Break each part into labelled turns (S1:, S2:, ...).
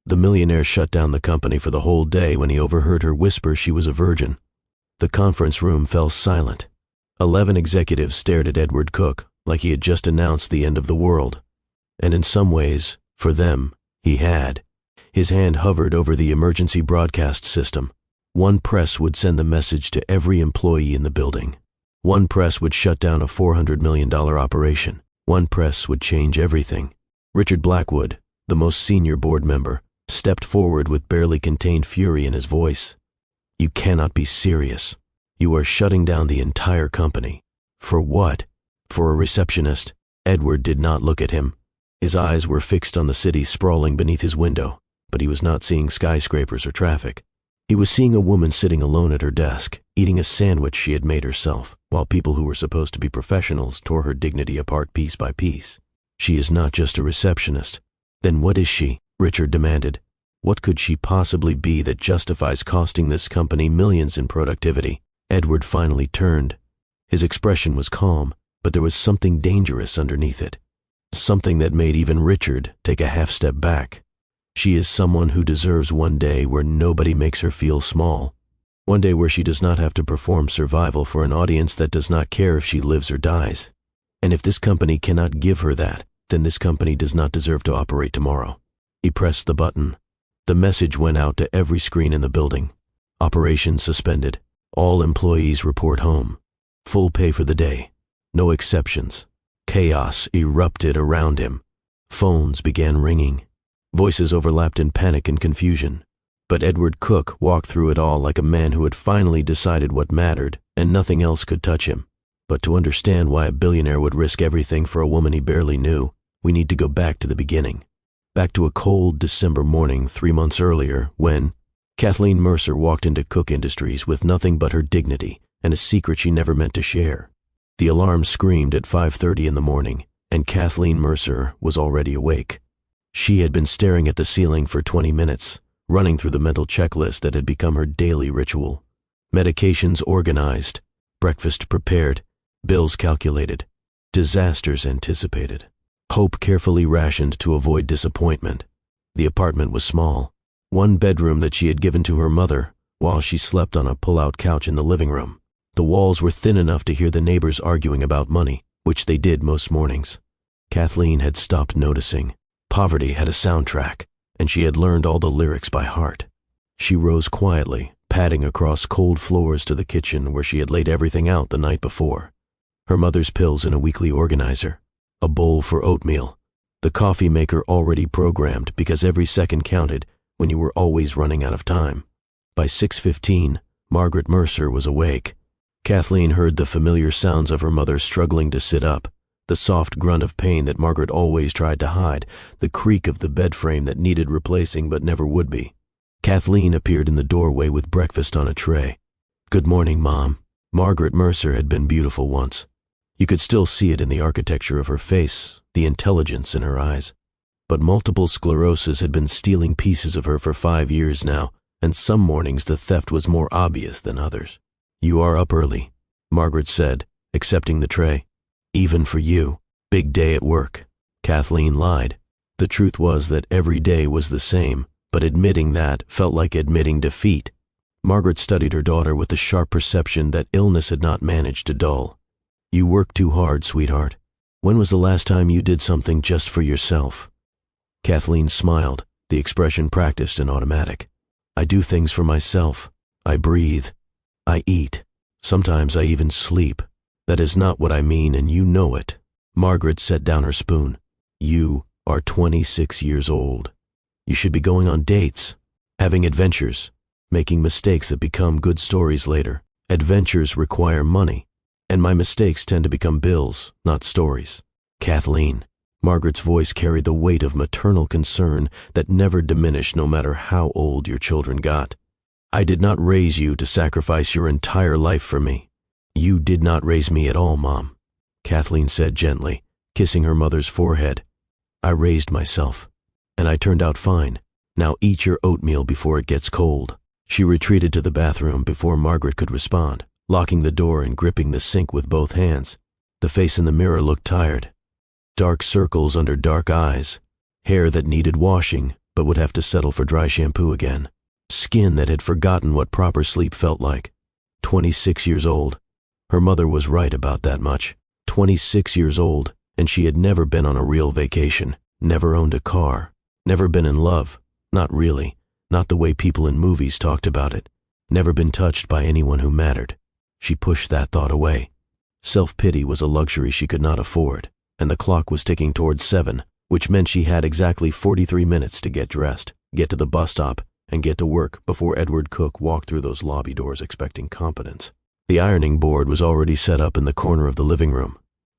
S1: The millionaire shut down the company for the whole day when he overheard her whisper she was a virgin. The conference room fell silent. 11 executives stared at Edward Cook like he had just announced the end of the world. And in some ways, for them, he had. His hand hovered over the emergency broadcast system. One press would send the message to every employee in the building. One press would shut down a $400 million operation. One press would change everything. Richard Blackwood, the most senior board member, stepped forward with barely contained fury in his voice. You cannot be serious. You are shutting down the entire company. For what? For a receptionist? Edward did not look at him. His eyes were fixed on the city sprawling beneath his window, but he was not seeing skyscrapers or traffic. He was seeing a woman sitting alone at her desk, eating a sandwich she had made herself, while people who were supposed to be professionals tore her dignity apart piece by piece. She is not just a receptionist. Then what is she? Richard demanded. What could she possibly be that justifies costing this company millions in productivity? Edward finally turned. His expression was calm, but there was something dangerous underneath it. Something that made even Richard take a half step back. She is someone who deserves one day where nobody makes her feel small. One day where she does not have to perform survival for an audience that does not care if she lives or dies. And if this company cannot give her that, then this company does not deserve to operate tomorrow. He pressed the button. The message went out to every screen in the building. Operation suspended. All employees report home. Full pay for the day. No exceptions. Chaos erupted around him. Phones began ringing. Voices overlapped in panic and confusion. But Edward Cook walked through it all like a man who had finally decided what mattered, and nothing else could touch him. But to understand why a billionaire would risk everything for a woman he barely knew, we need to go back to the beginning. Back to a cold December morning 3 months earlier when Kathleen Mercer walked into Cook Industries with nothing but her dignity and a secret she never meant to share. The alarm screamed at 5:30 in the morning, and Kathleen Mercer was already awake. She had been staring at the ceiling for 20 minutes, running through the mental checklist that had become her daily ritual. Medications organized, breakfast prepared, bills calculated, disasters anticipated, hope carefully rationed to avoid disappointment. The apartment was small, one bedroom that she had given to her mother while she slept on a pull-out couch in the living room. The walls were thin enough to hear the neighbors arguing about money, which they did most mornings. Kathleen had stopped noticing. Poverty had a soundtrack, and she had learned all the lyrics by heart. She rose quietly, padding across cold floors to the kitchen where she had laid everything out the night before. Her mother's pills in a weekly organizer, a bowl for oatmeal, the coffee maker already programmed because every second counted when you were always running out of time. By 6:15, Margaret Mercer was awake. Kathleen heard the familiar sounds of her mother struggling to sit up, the soft grunt of pain that Margaret always tried to hide, the creak of the bed frame that needed replacing but never would be. Kathleen appeared in the doorway with breakfast on a tray. "Good morning, Mom." Margaret Mercer had been beautiful once. You could still see it in the architecture of her face, the intelligence in her eyes. But multiple sclerosis had been stealing pieces of her for 5 years now, and some mornings the theft was more obvious than others. "You are up early," Margaret said, accepting the tray. "Even for you. Big day at work." Kathleen lied. The truth was that every day was the same, but admitting that felt like admitting defeat. Margaret studied her daughter with the sharp perception that illness had not managed to dull. "You work too hard, sweetheart. When was the last time you did something just for yourself?" Kathleen smiled, the expression practiced and automatic. "I do things for myself. I breathe. I eat. Sometimes I even sleep. That is not what I mean, and you know it." Margaret set down her spoon. "You are 26 years old. You should be going on dates, having adventures, making mistakes that become good stories later. Adventures require money, and my mistakes tend to become bills, not stories." "Kathleen." Margaret's voice carried the weight of maternal concern that never diminished no matter how old your children got. "I did not raise you to sacrifice your entire life for me." "You did not raise me at all, Mom," Kathleen said gently, kissing her mother's forehead. "I raised myself, and I turned out fine. Now eat your oatmeal before it gets cold." She retreated to the bathroom before Margaret could respond, locking the door and gripping the sink with both hands. The face in the mirror looked tired. Dark circles under dark eyes, hair that needed washing but would have to settle for dry shampoo again. Skin that had forgotten what proper sleep felt like. 26 years old. Her mother was right about that much. 26 years old, and she had never been on a real vacation, never owned a car, never been in love, not really, not the way people in movies talked about it, never been touched by anyone who mattered. She pushed that thought away. Self-pity was a luxury she could not afford, and the clock was ticking towards 7, which meant she had exactly 43 minutes to get dressed, get to the bus stop, and get to work before Edward Cook walked through those lobby doors expecting competence. The ironing board was already set up in the corner of the living room.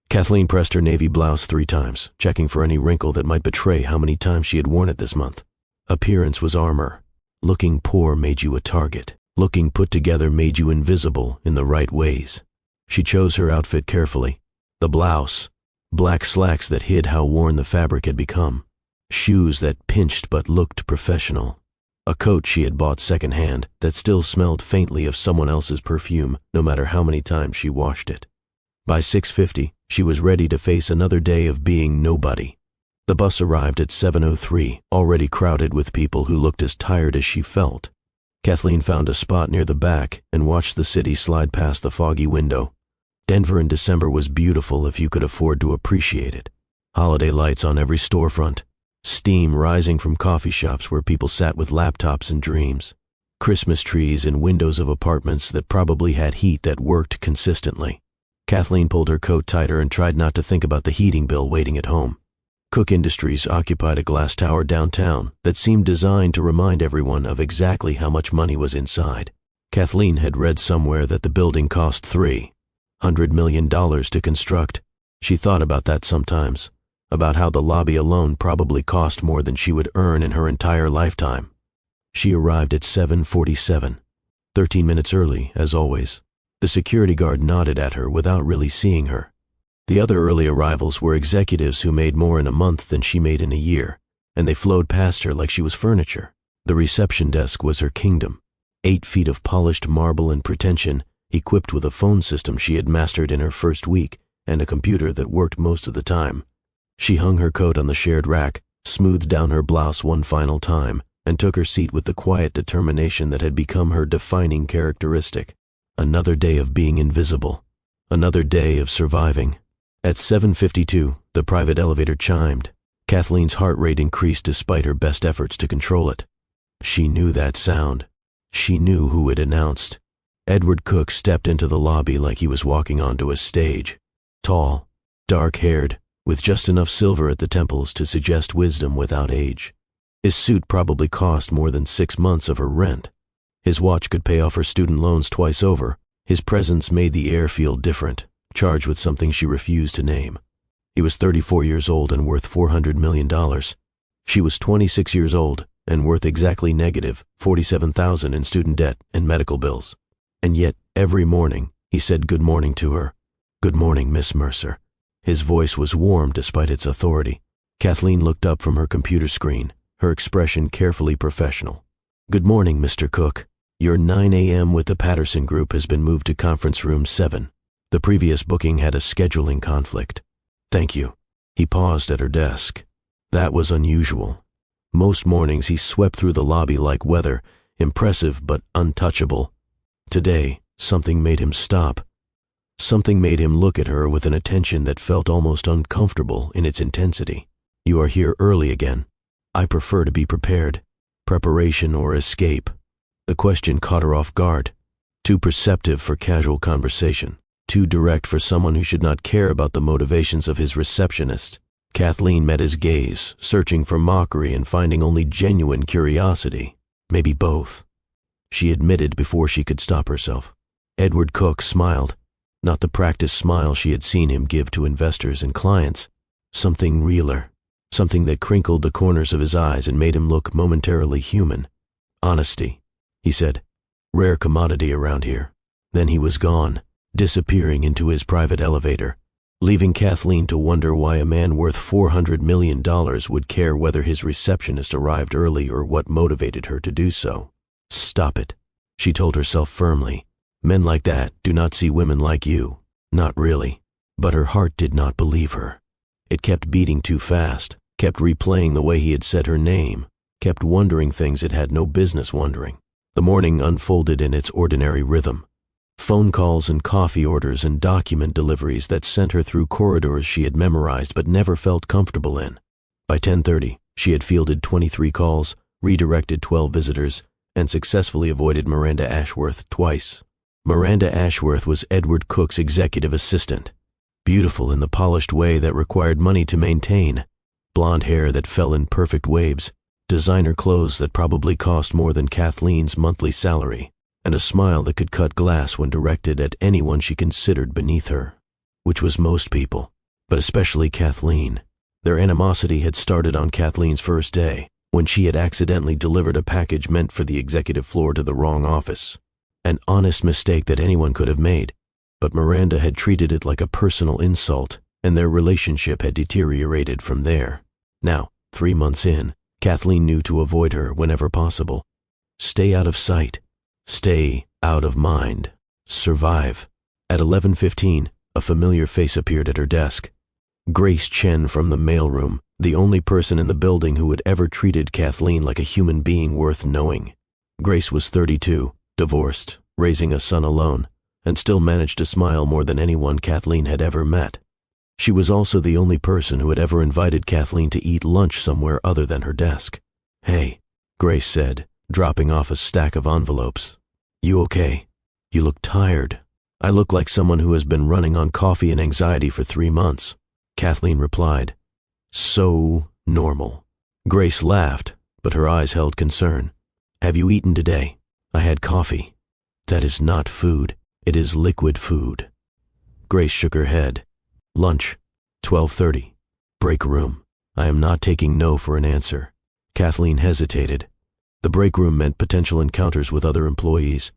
S1: Kathleen pressed her navy blouse 3 times, checking for any wrinkle that might betray how many times she had worn it this month. Appearance was armor. Looking poor made you a target. Looking put together made you invisible in the right ways. She chose her outfit carefully. The blouse, black slacks that hid how worn the fabric had become, shoes that pinched but looked professional, a coat she had bought secondhand that still smelled faintly of someone else's perfume no matter how many times she washed it. By 6:50, she was ready to face another day of being nobody. The bus arrived at 7:03, already crowded with people who looked as tired as she felt. Kathleen found a spot near the back and watched the city slide past the foggy window. Denver in December was beautiful if you could afford to appreciate it. Holiday lights on every storefront, steam rising from coffee shops where people sat with laptops and dreams, Christmas trees in windows of apartments that probably had heat that worked consistently. Kathleen pulled her coat tighter and tried not to think about the heating bill waiting at home. Cook Industries occupied a glass tower downtown that seemed designed to remind everyone of exactly how much money was inside. Kathleen had read somewhere that the building cost $300 million to construct. She thought about that sometimes, about how the lobby alone probably cost more than she would earn in her entire lifetime. She arrived at 7:47, 13 minutes early, as always. The security guard nodded at her without really seeing her. The other early arrivals were executives who made more in a month than she made in a year, and they flowed past her like she was furniture. The reception desk was her kingdom, 8 feet of polished marble and pretension, equipped with a phone system she had mastered in her first week and a computer that worked most of the time. She hung her coat on the shared rack, smoothed down her blouse one final time, and took her seat with the quiet determination that had become her defining characteristic. Another day of being invisible. Another day of surviving. At 7:52, the private elevator chimed. Kathleen's heart rate increased despite her best efforts to control it. She knew that sound. She knew who it announced. Edward Cook stepped into the lobby like he was walking onto a stage. Tall, dark-haired, with just enough silver at the temples to suggest wisdom without age. His suit probably cost more than 6 months of her rent. His watch could pay off her student loans twice over. His presence made the air feel different, charged with something she refused to name. He was 34 years old and worth $400 million. She was 26 years old and worth exactly negative $47,000 in student debt and medical bills. And yet, every morning, he said good morning to her. "Good morning, Miss Mercer." His voice was warm despite its authority. Kathleen looked up from her computer screen, her expression carefully professional. "Good morning, Mr. Cook. Your 9 a.m. with the Patterson Group has been moved to conference room 7. The previous booking had a scheduling conflict." "Thank you." He paused at her desk. That was unusual. Most mornings he swept through the lobby like weather, impressive but untouchable. Today, something made him stop. Something made him look at her with an attention that felt almost uncomfortable in its intensity. "You are here early again. I prefer to be prepared. Preparation or escape." The question caught her off guard. Too perceptive for casual conversation. Too direct for someone who should not care about the motivations of his receptionist. Kathleen met his gaze, searching for mockery and finding only genuine curiosity. Maybe both. She admitted before she could stop herself. Edward Cook smiled. Not the practiced smile she had seen him give to investors and clients. Something realer. Something that crinkled the corners of his eyes and made him look momentarily human. "Honesty," he said. "Rare commodity around here." Then he was gone, disappearing into his private elevator, leaving Kathleen to wonder why a man worth $400 million would care whether his receptionist arrived early or what motivated her to do so. "Stop it," she told herself firmly. "Men like that do not see women like you. Not really." But her heart did not believe her. It kept beating too fast, kept replaying the way he had said her name. kept wondering things it had no business wondering. The morning unfolded in its ordinary rhythm. Phone calls and coffee orders and document deliveries that sent her through corridors she had memorized but never felt comfortable in. By 10:30, she had fielded 23 calls, redirected 12 visitors, and successfully avoided Miranda Ashworth twice. Miranda Ashworth was Edward Cook's executive assistant, beautiful in the polished way that required money to maintain, blonde hair that fell in perfect waves, designer clothes that probably cost more than Kathleen's monthly salary, and a smile that could cut glass when directed at anyone she considered beneath her, which was most people, but especially Kathleen. Their animosity had started on Kathleen's first day, when she had accidentally delivered a package meant for the executive floor to the wrong office. An honest mistake that anyone could have made, but Miranda had treated it like a personal insult, and their relationship had deteriorated from there. Now, 3 months in, Kathleen knew to avoid her whenever possible. Stay out of sight. Stay out of mind. Survive. At 11:15, a familiar face appeared at her desk. Grace Chen from the mailroom, the only person in the building who had ever treated Kathleen like a human being worth knowing. Grace was 32, divorced, raising a son alone, and still managed to smile more than anyone Kathleen had ever met. She was also the only person who had ever invited Kathleen to eat lunch somewhere other than her desk. "Hey," Grace said, dropping off a stack of envelopes. "You okay? You look tired." "I look like someone who has been running on coffee and anxiety for 3 months," Kathleen replied. "So normal." Grace laughed, but her eyes held concern. "Have you eaten today?" "I had coffee." "That is not food. It is liquid food." Grace shook her head. "Lunch, 12:30. Break room." "I am not taking no for an answer." Kathleen hesitated. The break room meant potential encounters with other employees.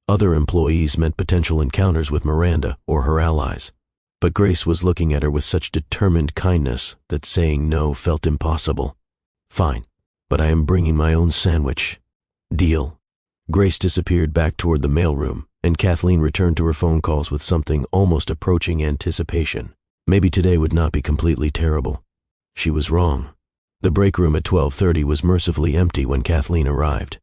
S1: Other employees meant potential encounters with Miranda or her allies. But Grace was looking at her with such determined kindness that saying no felt impossible. "Fine, but I am bringing my own sandwich." "Deal." Grace disappeared back toward the mailroom, and Kathleen returned to her phone calls with something almost approaching anticipation. Maybe today would not be completely terrible. She was wrong. The break room at 12:30 was mercifully empty when Kathleen arrived.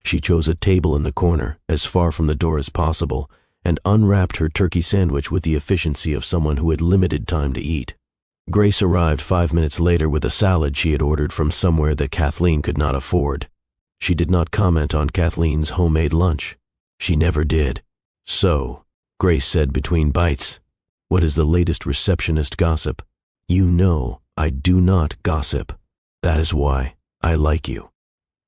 S1: She chose a table in the corner, as far from the door as possible, and unwrapped her turkey sandwich with the efficiency of someone who had limited time to eat. Grace arrived 5 minutes later with a salad she had ordered from somewhere that Kathleen could not afford. She did not comment on Kathleen's homemade lunch. She never did. "So," Grace said between bites, "what is the latest receptionist gossip?" "You know I do not gossip. That is why I like you."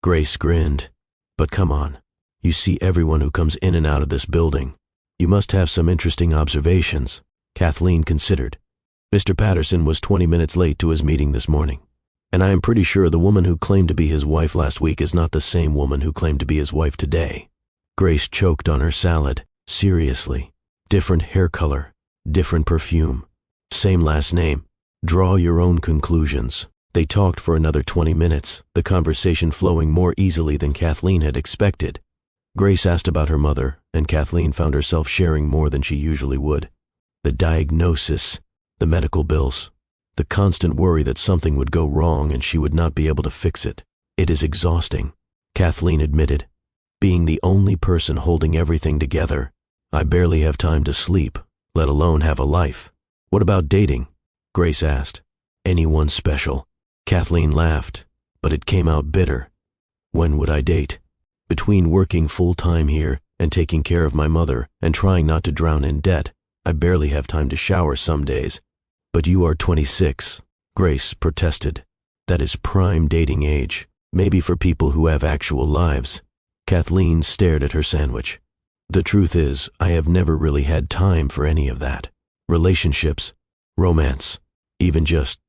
S1: Grace grinned. "But come on. You see everyone who comes in and out of this building. You must have some interesting observations." Kathleen considered. "Mr. Patterson was 20 minutes late to his meeting this morning. And I am pretty sure the woman who claimed to be his wife last week is not the same woman who claimed to be his wife today." Grace choked on her salad. "Seriously. Different hair color, different perfume, same last name. Draw your own conclusions." They talked for another 20 minutes, the conversation flowing more easily than Kathleen had expected. Grace asked about her mother, and Kathleen found herself sharing more than she usually would. The diagnosis, the medical bills, the constant worry that something would go wrong and she would not be able to fix it. "It is exhausting," Kathleen admitted. "Being the only person holding everything together, I barely have time to sleep, let alone have a life." "What about dating?" Grace asked. "Anyone special?" Kathleen laughed, but it came out bitter. "When would I date? Between working full-time here and taking care of my mother and trying not to drown in debt, I barely have time to shower some days." "But you are 26, Grace protested. "That is prime dating age, maybe for people who have actual lives." Kathleen stared at her sandwich. "The truth is, I have never really had time for any of that. Relationships, romance, even just,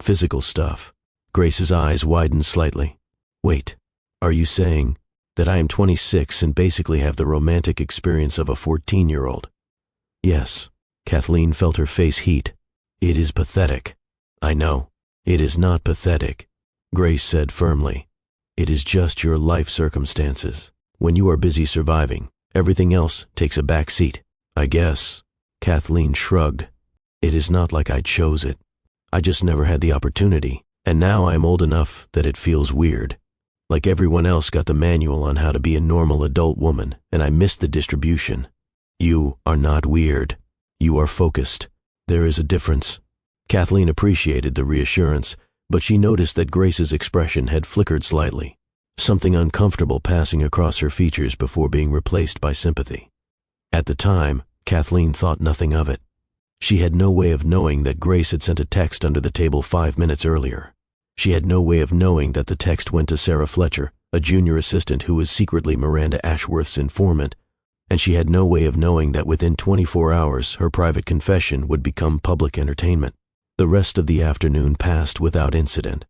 S1: physical stuff." Grace's eyes widened slightly. "Wait, are you saying that I am 26 and basically have the romantic experience of a 14-year-old? "Yes." Kathleen felt her face heat. "It is pathetic." "I know. It is not pathetic," Grace said firmly. "It is just your life circumstances. When you are busy surviving, everything else takes a back seat, I guess." Kathleen shrugged. "It is not like I chose it. I just never had the opportunity, and now I am old enough that it feels weird." Like everyone else got the manual on how to be a normal adult woman, and I missed the distribution. You are not weird. You are focused. There is a difference. Kathleen appreciated the reassurance, but she noticed that Grace's expression had flickered slightly, something uncomfortable passing across her features before being replaced by sympathy. At the time, Kathleen thought nothing of it. She had no way of knowing that Grace had sent a text under the table 5 minutes earlier. She had no way of knowing that the text went to Sarah Fletcher, a junior assistant who was secretly Miranda Ashworth's informant, and she had no way of knowing that within 24 hours her private confession would become public entertainment. The rest of the afternoon passed without incident.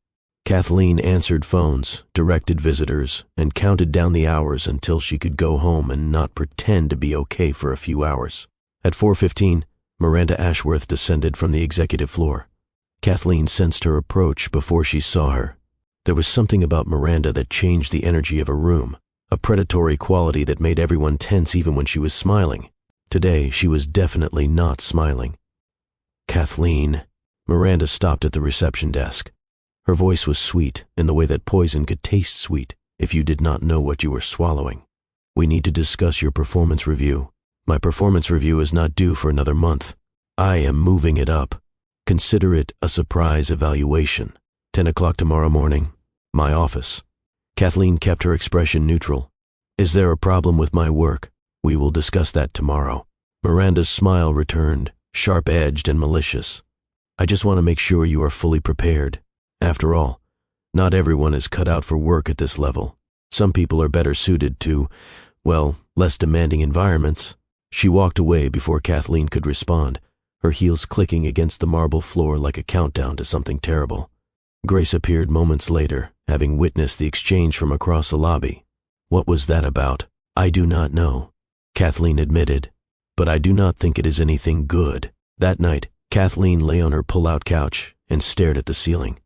S1: Kathleen answered phones, directed visitors, and counted down the hours until she could go home and not pretend to be okay for a few hours. At 4:15, Miranda Ashworth descended from the executive floor. Kathleen sensed her approach before she saw her. There was something about Miranda that changed the energy of a room, a predatory quality that made everyone tense even when she was smiling. Today, she was definitely not smiling. Kathleen. Miranda stopped at the reception desk. Her voice was sweet in the way that poison could taste sweet if you did not know what you were swallowing. We need to discuss your performance review. My performance review is not due for another month. I am moving it up. Consider it a surprise evaluation. 10 o'clock tomorrow morning. My office. Kathleen kept her expression neutral. Is there a problem with my work? We will discuss that tomorrow. Miranda's smile returned, sharp-edged and malicious. I just want to make sure you are fully prepared. After all, not everyone is cut out for work at this level. Some people are better suited to, well, less demanding environments. She walked away before Kathleen could respond, her heels clicking against the marble floor like a countdown to something terrible. Grace appeared moments later, having witnessed the exchange from across the lobby. What was that about? I do not know, Kathleen admitted, but I do not think it is anything good. That night, Kathleen lay on her pull-out couch and stared at the ceiling.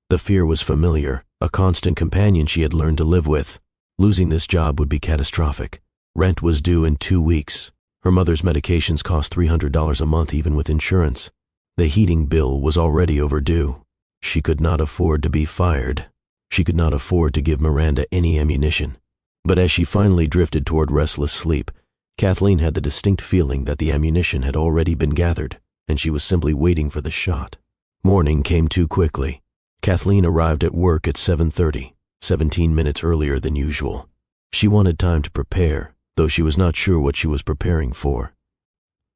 S1: The fear was familiar, a constant companion she had learned to live with. Losing this job would be catastrophic. Rent was due in 2 weeks. Her mother's medications cost $300 a month even with insurance. The heating bill was already overdue. She could not afford to be fired. She could not afford to give Miranda any ammunition. But as she finally drifted toward restless sleep, Kathleen had the distinct feeling that the ammunition had already been gathered, and she was simply waiting for the shot. Morning came too quickly. Kathleen arrived at work at 7:30, 17 minutes earlier than usual. She wanted time to prepare, though she was not sure what she was preparing for.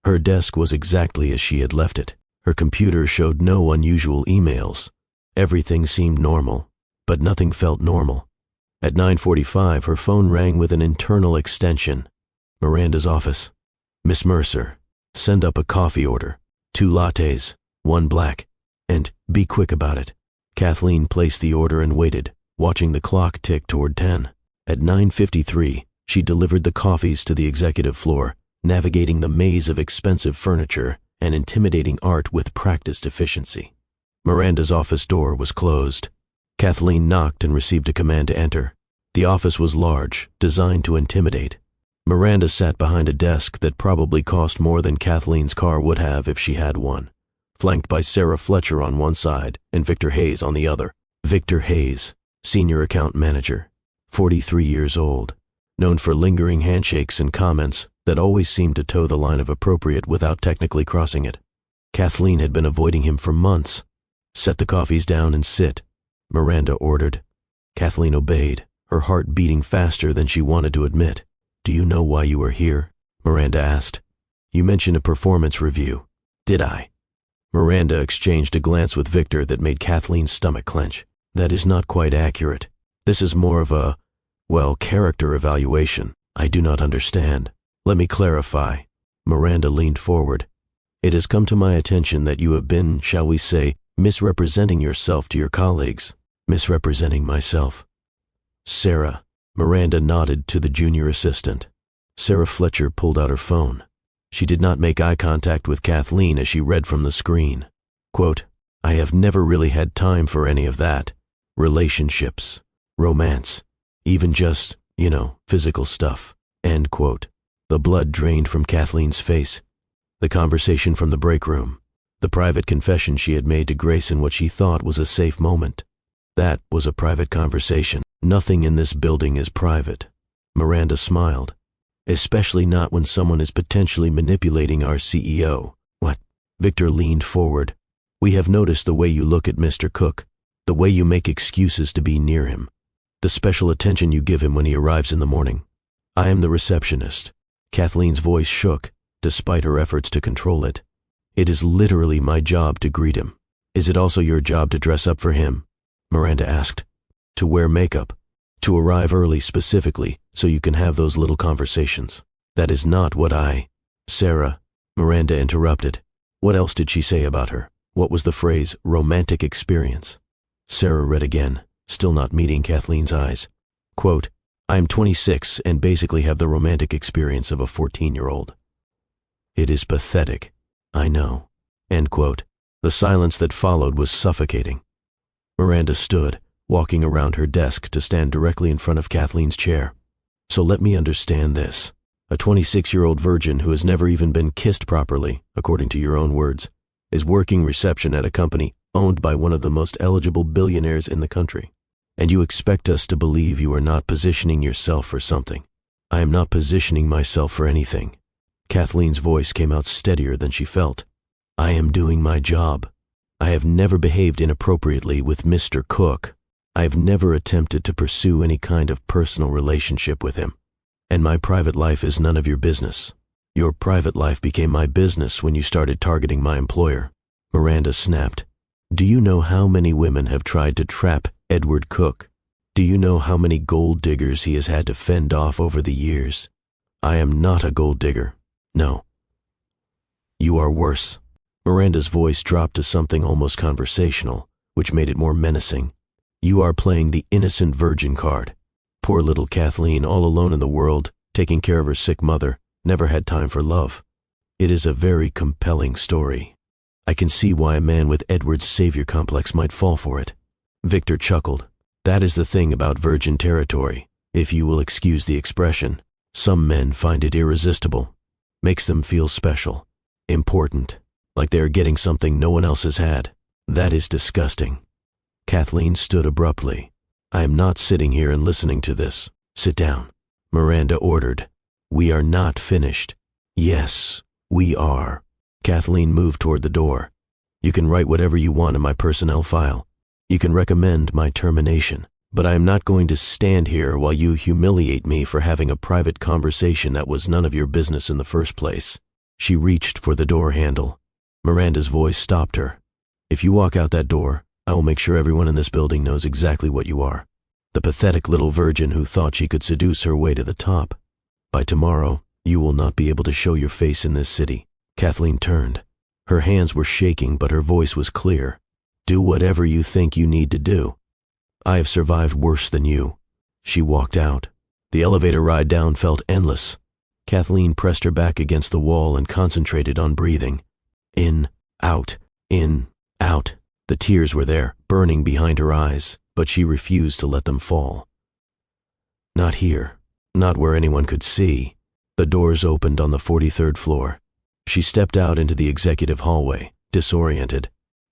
S1: Her desk was exactly as she had left it. Her computer showed no unusual emails. Everything seemed normal, but nothing felt normal. At 9:45, her phone rang with an internal extension. Miranda's office. Miss Mercer, send up a coffee order. 2 lattes, 1 black, and be quick about it. Kathleen placed the order and waited, watching the clock tick toward 10. At 9:53, she delivered the coffees to the executive floor, navigating the maze of expensive furniture and intimidating art with practiced efficiency. Miranda's office door was closed. Kathleen knocked and received a command to enter. The office was large, designed to intimidate. Miranda sat behind a desk that probably cost more than Kathleen's car would have if she had one, flanked by Sarah Fletcher on one side and Victor Hayes on the other. Victor Hayes, senior account manager, 43 years old, known for lingering handshakes and comments that always seemed to toe the line of appropriate without technically crossing it. Kathleen had been avoiding him for months. Set the coffees down and sit, Miranda ordered. Kathleen obeyed, her heart beating faster than she wanted to admit. Do you know why you are here? Miranda asked. You mentioned a performance review. Did I? Miranda exchanged a glance with Victor that made Kathleen's stomach clench. That is not quite accurate. This is more of a, character evaluation. I do not understand. Let me clarify. Miranda leaned forward. It has come to my attention that you have been, shall we say, misrepresenting yourself to your colleagues. Misrepresenting myself. Sarah. Miranda nodded to the junior assistant. Sarah Fletcher pulled out her phone. She did not make eye contact with Kathleen as she read from the screen. Quote, I have never really had time for any of that. Relationships, romance, even just, physical stuff. End quote. The blood drained from Kathleen's face. The conversation from the break room. The private confession she had made to Grace in what she thought was a safe moment. That was a private conversation. Nothing in this building is private. Miranda smiled. Especially not when someone is potentially manipulating our CEO. What? Victor leaned forward. We have noticed the way you look at Mr. Cook, the way you make excuses to be near him, the special attention you give him when he arrives in the morning. I am the receptionist. Kathleen's voice shook, despite her efforts to control it. It is literally my job to greet him. Is it also your job to dress up for him? Miranda asked. To wear makeup. To arrive early specifically so you can have those little conversations. That is not what Sarah, Miranda interrupted. What else did she say about her? What was the phrase, romantic experience? Sarah read again, still not meeting Kathleen's eyes. Quote, I am 26 and basically have the romantic experience of a 14-year-old. It is pathetic. I know. End quote. The silence that followed was suffocating. Miranda stood, walking around her desk to stand directly in front of Kathleen's chair. So let me understand this. A 26-year-old virgin who has never even been kissed properly, according to your own words, is working reception at a company owned by one of the most eligible billionaires in the country. And you expect us to believe you are not positioning yourself for something. I am not positioning myself for anything. Kathleen's voice came out steadier than she felt. I am doing my job. I have never behaved inappropriately with Mr. Cook. I have never attempted to pursue any kind of personal relationship with him. And my private life is none of your business. Your private life became my business when you started targeting my employer. Miranda snapped. Do you know how many women have tried to trap Edward Cook? Do you know how many gold diggers he has had to fend off over the years? I am not a gold digger. No. You are worse. Miranda's voice dropped to something almost conversational, which made it more menacing. You are playing the innocent virgin card. Poor little Kathleen, all alone in the world, taking care of her sick mother, never had time for love. It is a very compelling story. I can see why a man with Edward's savior complex might fall for it. Victor chuckled. That is the thing about virgin territory, if you will excuse the expression. Some men find it irresistible. Makes them feel special, important, like they are getting something no one else has had. That is disgusting. Kathleen stood abruptly. I am not sitting here and listening to this. Sit down. Miranda ordered. We are not finished. Yes, we are. Kathleen moved toward the door. You can write whatever you want in my personnel file. You can recommend my termination, but I am not going to stand here while you humiliate me for having a private conversation that was none of your business in the first place. She reached for the door handle. Miranda's voice stopped her. If you walk out that door, I will make sure everyone in this building knows exactly what you are. The pathetic little virgin who thought she could seduce her way to the top. By tomorrow, you will not be able to show your face in this city. Kathleen turned. Her hands were shaking, but her voice was clear. Do whatever you think you need to do. I have survived worse than you. She walked out. The elevator ride down felt endless. Kathleen pressed her back against the wall and concentrated on breathing. In, out, in, out. The tears were there, burning behind her eyes, but she refused to let them fall. Not here. Not where anyone could see. The doors opened on the 43rd floor. She stepped out into the executive hallway, disoriented.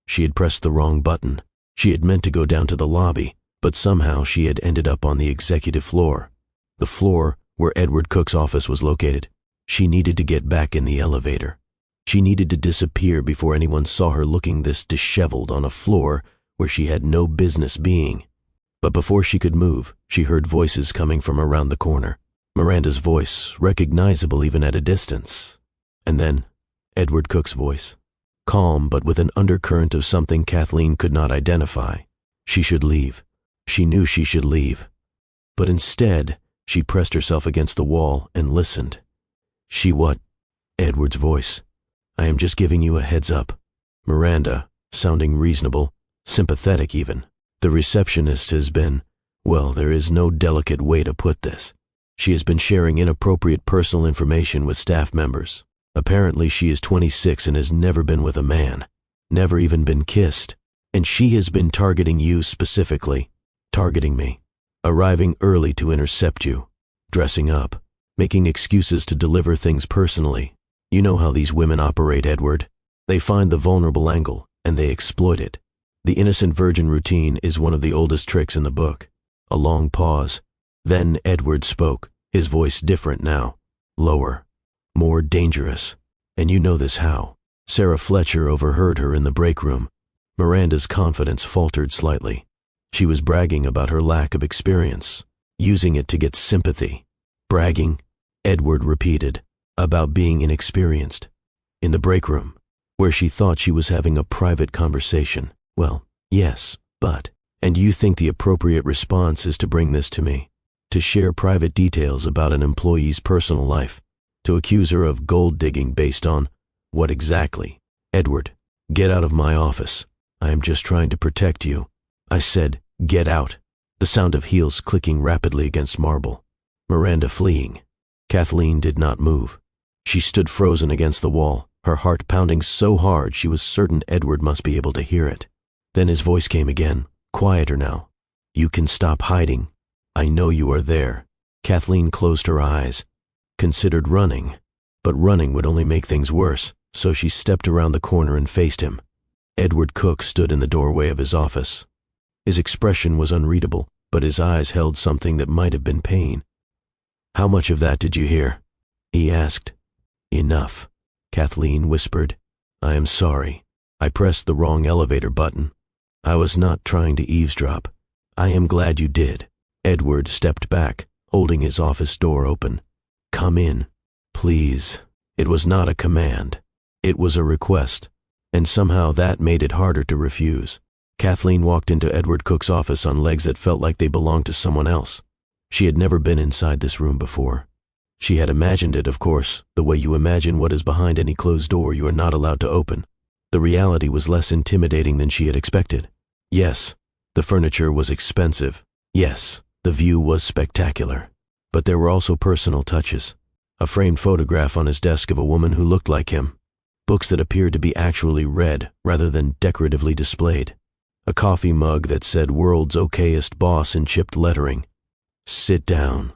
S1: She had pressed the wrong button. She had meant to go down to the lobby, but somehow she had ended up on the executive floor. The floor where Edward Cook's office was located. She needed to get back in the elevator. She needed to disappear before anyone saw her looking this disheveled on a floor where she had no business being. But before she could move, she heard voices coming from around the corner. Miranda's voice, recognizable even at a distance. And then, Edward Cook's voice. Calm, but with an undercurrent of something Kathleen could not identify. She should leave. She knew she should leave. But instead, she pressed herself against the wall and listened. What? Edward's voice. I am just giving you a heads up. Miranda, sounding reasonable, sympathetic even. The receptionist has been, well, there is no delicate way to put this. She has been sharing inappropriate personal information with staff members. Apparently she is 26 and has never been with a man, never even been kissed. And she has been targeting you specifically, targeting me, arriving early to intercept you, dressing up, making excuses to deliver things personally. You know how these women operate, Edward. They find the vulnerable angle, and they exploit it. The innocent virgin routine is one of the oldest tricks in the book. A long pause. Then Edward spoke, his voice different now. Lower. More dangerous. And you know this how. Sarah Fletcher overheard her in the break room. Miranda's confidence faltered slightly. She was bragging about her lack of experience, using it to get sympathy. Bragging, Edward repeated, about being inexperienced. In the break room, where she thought she was having a private conversation. Well, yes, but, and you think the appropriate response is to bring this to me, to share private details about an employee's personal life, to accuse her of gold digging based on what exactly? Edward, get out of my office. I am just trying to protect you. I said, get out. The sound of heels clicking rapidly against marble. Miranda fleeing. Kathleen did not move. She stood frozen against the wall, her heart pounding so hard she was certain Edward must be able to hear it. Then his voice came again, quieter now. You can stop hiding. I know you are there. Kathleen closed her eyes, considered running, but running would only make things worse, so she stepped around the corner and faced him. Edward Cook stood in the doorway of his office. His expression was unreadable, but his eyes held something that might have been pain. How much of that did you hear? He asked. Enough, Kathleen whispered. I am sorry. I pressed the wrong elevator button. I was not trying to eavesdrop. I am glad you did. Edward stepped back, holding his office door open. Come in, please. It was not a command. It was a request, and somehow that made it harder to refuse. Kathleen walked into Edward Cook's office on legs that felt like they belonged to someone else. She had never been inside this room before. She had imagined it, of course, the way you imagine what is behind any closed door you are not allowed to open. The reality was less intimidating than she had expected. Yes, the furniture was expensive. Yes, the view was spectacular. But there were also personal touches. A framed photograph on his desk of a woman who looked like him. Books that appeared to be actually read rather than decoratively displayed. A coffee mug that said "World's Okayest Boss" in chipped lettering. Sit down,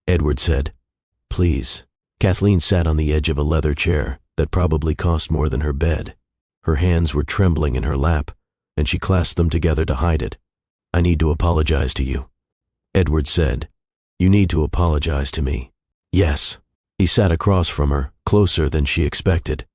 S1: Edward said. Please. Kathleen sat on the edge of a leather chair that probably cost more than her bed. Her hands were trembling in her lap, and she clasped them together to hide it. I need to apologize to you, Edward said. You need to apologize to me. Yes. He sat across from her, closer than she expected.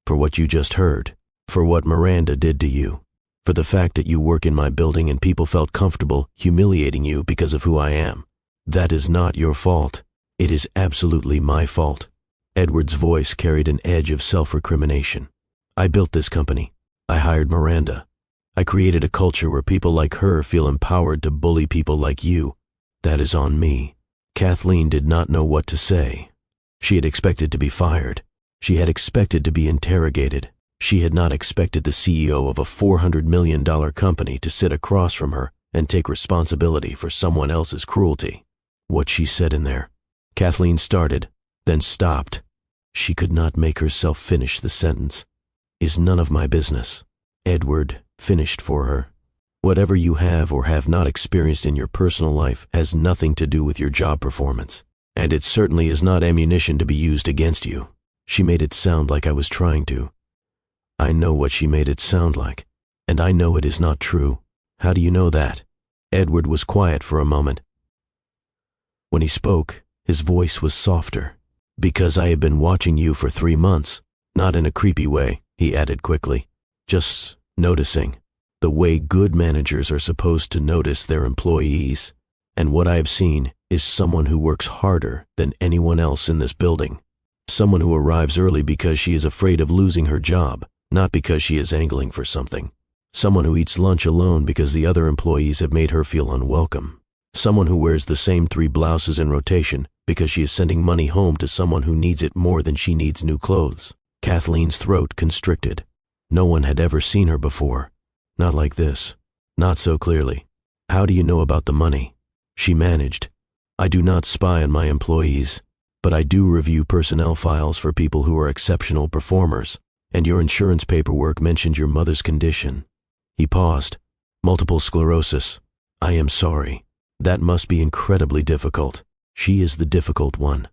S1: For what you just heard. For what Miranda did to you. For the fact that you work in my building and people felt comfortable humiliating you because of who I am. That is not your fault. It is absolutely my fault. Edward's voice carried an edge of self-recrimination. I built this company. I hired Miranda. I created a culture where people like her feel empowered to bully people like you. That is on me. Kathleen did not know what to say. She had expected to be fired. She had expected to be interrogated. She had not expected the CEO of a $400 million company to sit across from her and take responsibility for someone else's cruelty. What she said in there. Kathleen started, then stopped. She could not make herself finish the sentence. Is none of my business. Edward finished for her. Whatever you have or have not experienced in your personal life has nothing to do with your job performance, and it certainly is not ammunition to be used against you. She made it sound like I was trying to. I know what she made it sound like, and I know it is not true. How do you know that? Edward was quiet for a moment. When he spoke, his voice was softer. Because I have been watching you for 3 months, not in a creepy way, he added quickly. Just noticing. The way good managers are supposed to notice their employees. And what I have seen is someone who works harder than anyone else in this building. Someone who arrives early because she is afraid of losing her job, not because she is angling for something. Someone who eats lunch alone because the other employees have made her feel unwelcome. Someone who wears the same 3 blouses in rotation because she is sending money home to someone who needs it more than she needs new clothes. Kathleen's throat constricted. No one had ever seen her before. Not like this. Not so clearly. How do you know about the money? She managed. I do not spy on my employees, but I do review personnel files for people who are exceptional performers, and your insurance paperwork mentioned your mother's condition. He paused. Multiple sclerosis. I am sorry. That must be incredibly difficult. She is the difficult one,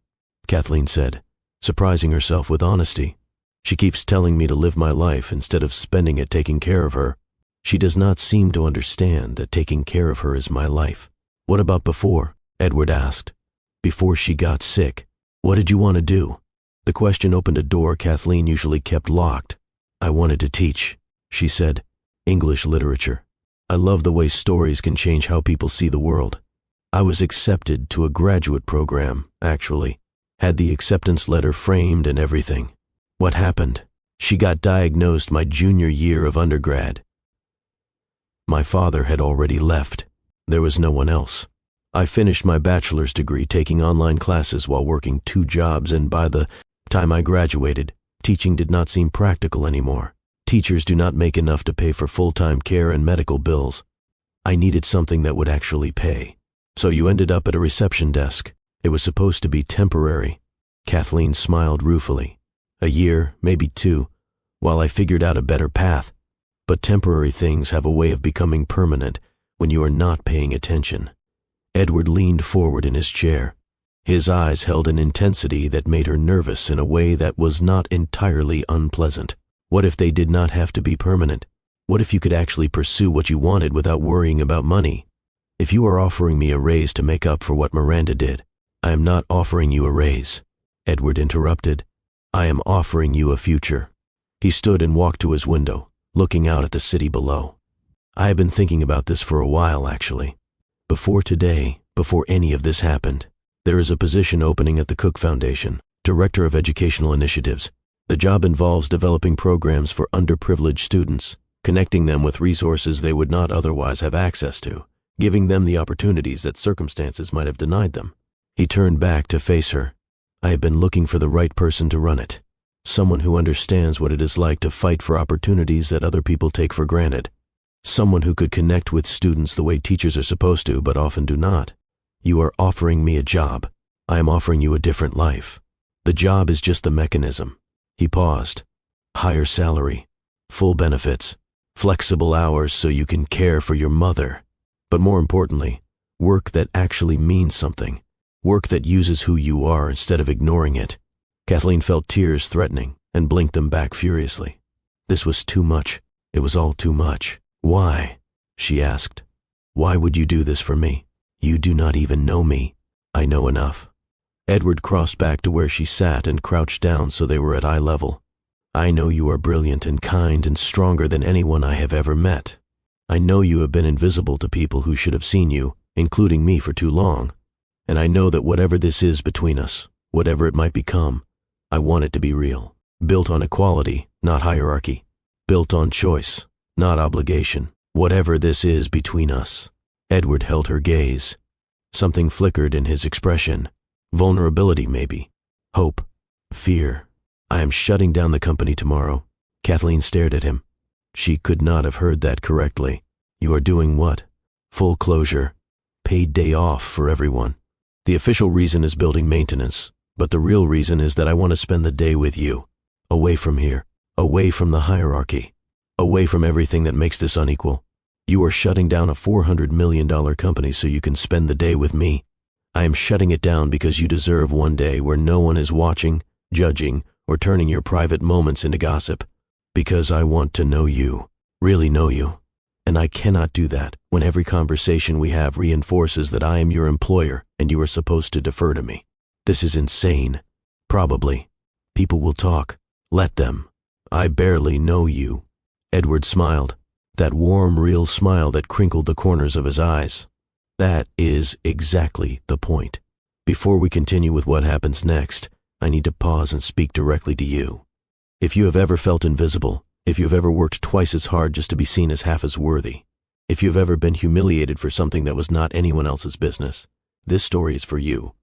S1: Kathleen said, surprising herself with honesty. She keeps telling me to live my life instead of spending it taking care of her. She does not seem to understand that taking care of her is my life. What about before? Edward asked. Before she got sick. What did you want to do? The question opened a door Kathleen usually kept locked. I wanted to teach, she said. English literature. I love the way stories can change how people see the world. I was accepted to a graduate program, actually. Had the acceptance letter framed and everything. What happened? She got diagnosed my junior year of undergrad. My father had already left. There was no one else. I finished my bachelor's degree taking online classes while working 2 jobs, and by the time I graduated, teaching did not seem practical anymore. Teachers do not make enough to pay for full-time care and medical bills. I needed something that would actually pay. So you ended up at a reception desk. It was supposed to be temporary. Kathleen smiled ruefully. A year, maybe 2, while I figured out a better path. But temporary things have a way of becoming permanent when you are not paying attention. Edward leaned forward in his chair. His eyes held an intensity that made her nervous in a way that was not entirely unpleasant. What if they did not have to be permanent? What if you could actually pursue what you wanted without worrying about money? If you are offering me a raise to make up for what Miranda did, I am not offering you a raise, Edward interrupted. I am offering you a future. He stood and walked to his window, looking out at the city below. I have been thinking about this for a while, actually. Before today, before any of this happened, there is a position opening at the Cook Foundation, Director of Educational Initiatives. The job involves developing programs for underprivileged students, connecting them with resources they would not otherwise have access to, giving them the opportunities that circumstances might have denied them. He turned back to face her. I have been looking for the right person to run it. Someone who understands what it is like to fight for opportunities that other people take for granted. Someone who could connect with students the way teachers are supposed to, but often do not. You are offering me a job. I am offering you a different life. The job is just the mechanism. He paused. Higher salary, full benefits, flexible hours so you can care for your mother. But more importantly, work that actually means something. Work that uses who you are instead of ignoring it. Kathleen felt tears threatening and blinked them back furiously. This was too much. It was all too much. Why? She asked. Why would you do this for me? You do not even know me. I know enough. Edward crossed back to where she sat and crouched down so they were at eye level. I know you are brilliant and kind and stronger than anyone I have ever met. I know you have been invisible to people who should have seen you, including me, for too long. And I know that whatever this is between us, whatever it might become, I want it to be real. Built on equality, not hierarchy. Built on choice, not obligation. Whatever this is between us. Edward held her gaze. Something flickered in his expression. Vulnerability, maybe. Hope. Fear. I am shutting down the company tomorrow. Kathleen stared at him. She could not have heard that correctly. You are doing what? Full closure. Paid day off for everyone. The official reason is building maintenance, but the real reason is that I want to spend the day with you. Away from here. Away from the hierarchy. Away from everything that makes this unequal. You are shutting down a $400 million company so you can spend the day with me. I am shutting it down because you deserve one day where no one is watching, judging, or turning your private moments into gossip. Because I want to know you, really know you. And I cannot do that when every conversation we have reinforces that I am your employer and you are supposed to defer to me. This is insane. Probably. People will talk. Let them. I barely know you. Edward smiled. That warm, real smile that crinkled the corners of his eyes. That is exactly the point. Before we continue with what happens next, I need to pause and speak directly to you. If you have ever felt invisible, if you have ever worked twice as hard just to be seen as half as worthy, if you have ever been humiliated for something that was not anyone else's business, this story is for you.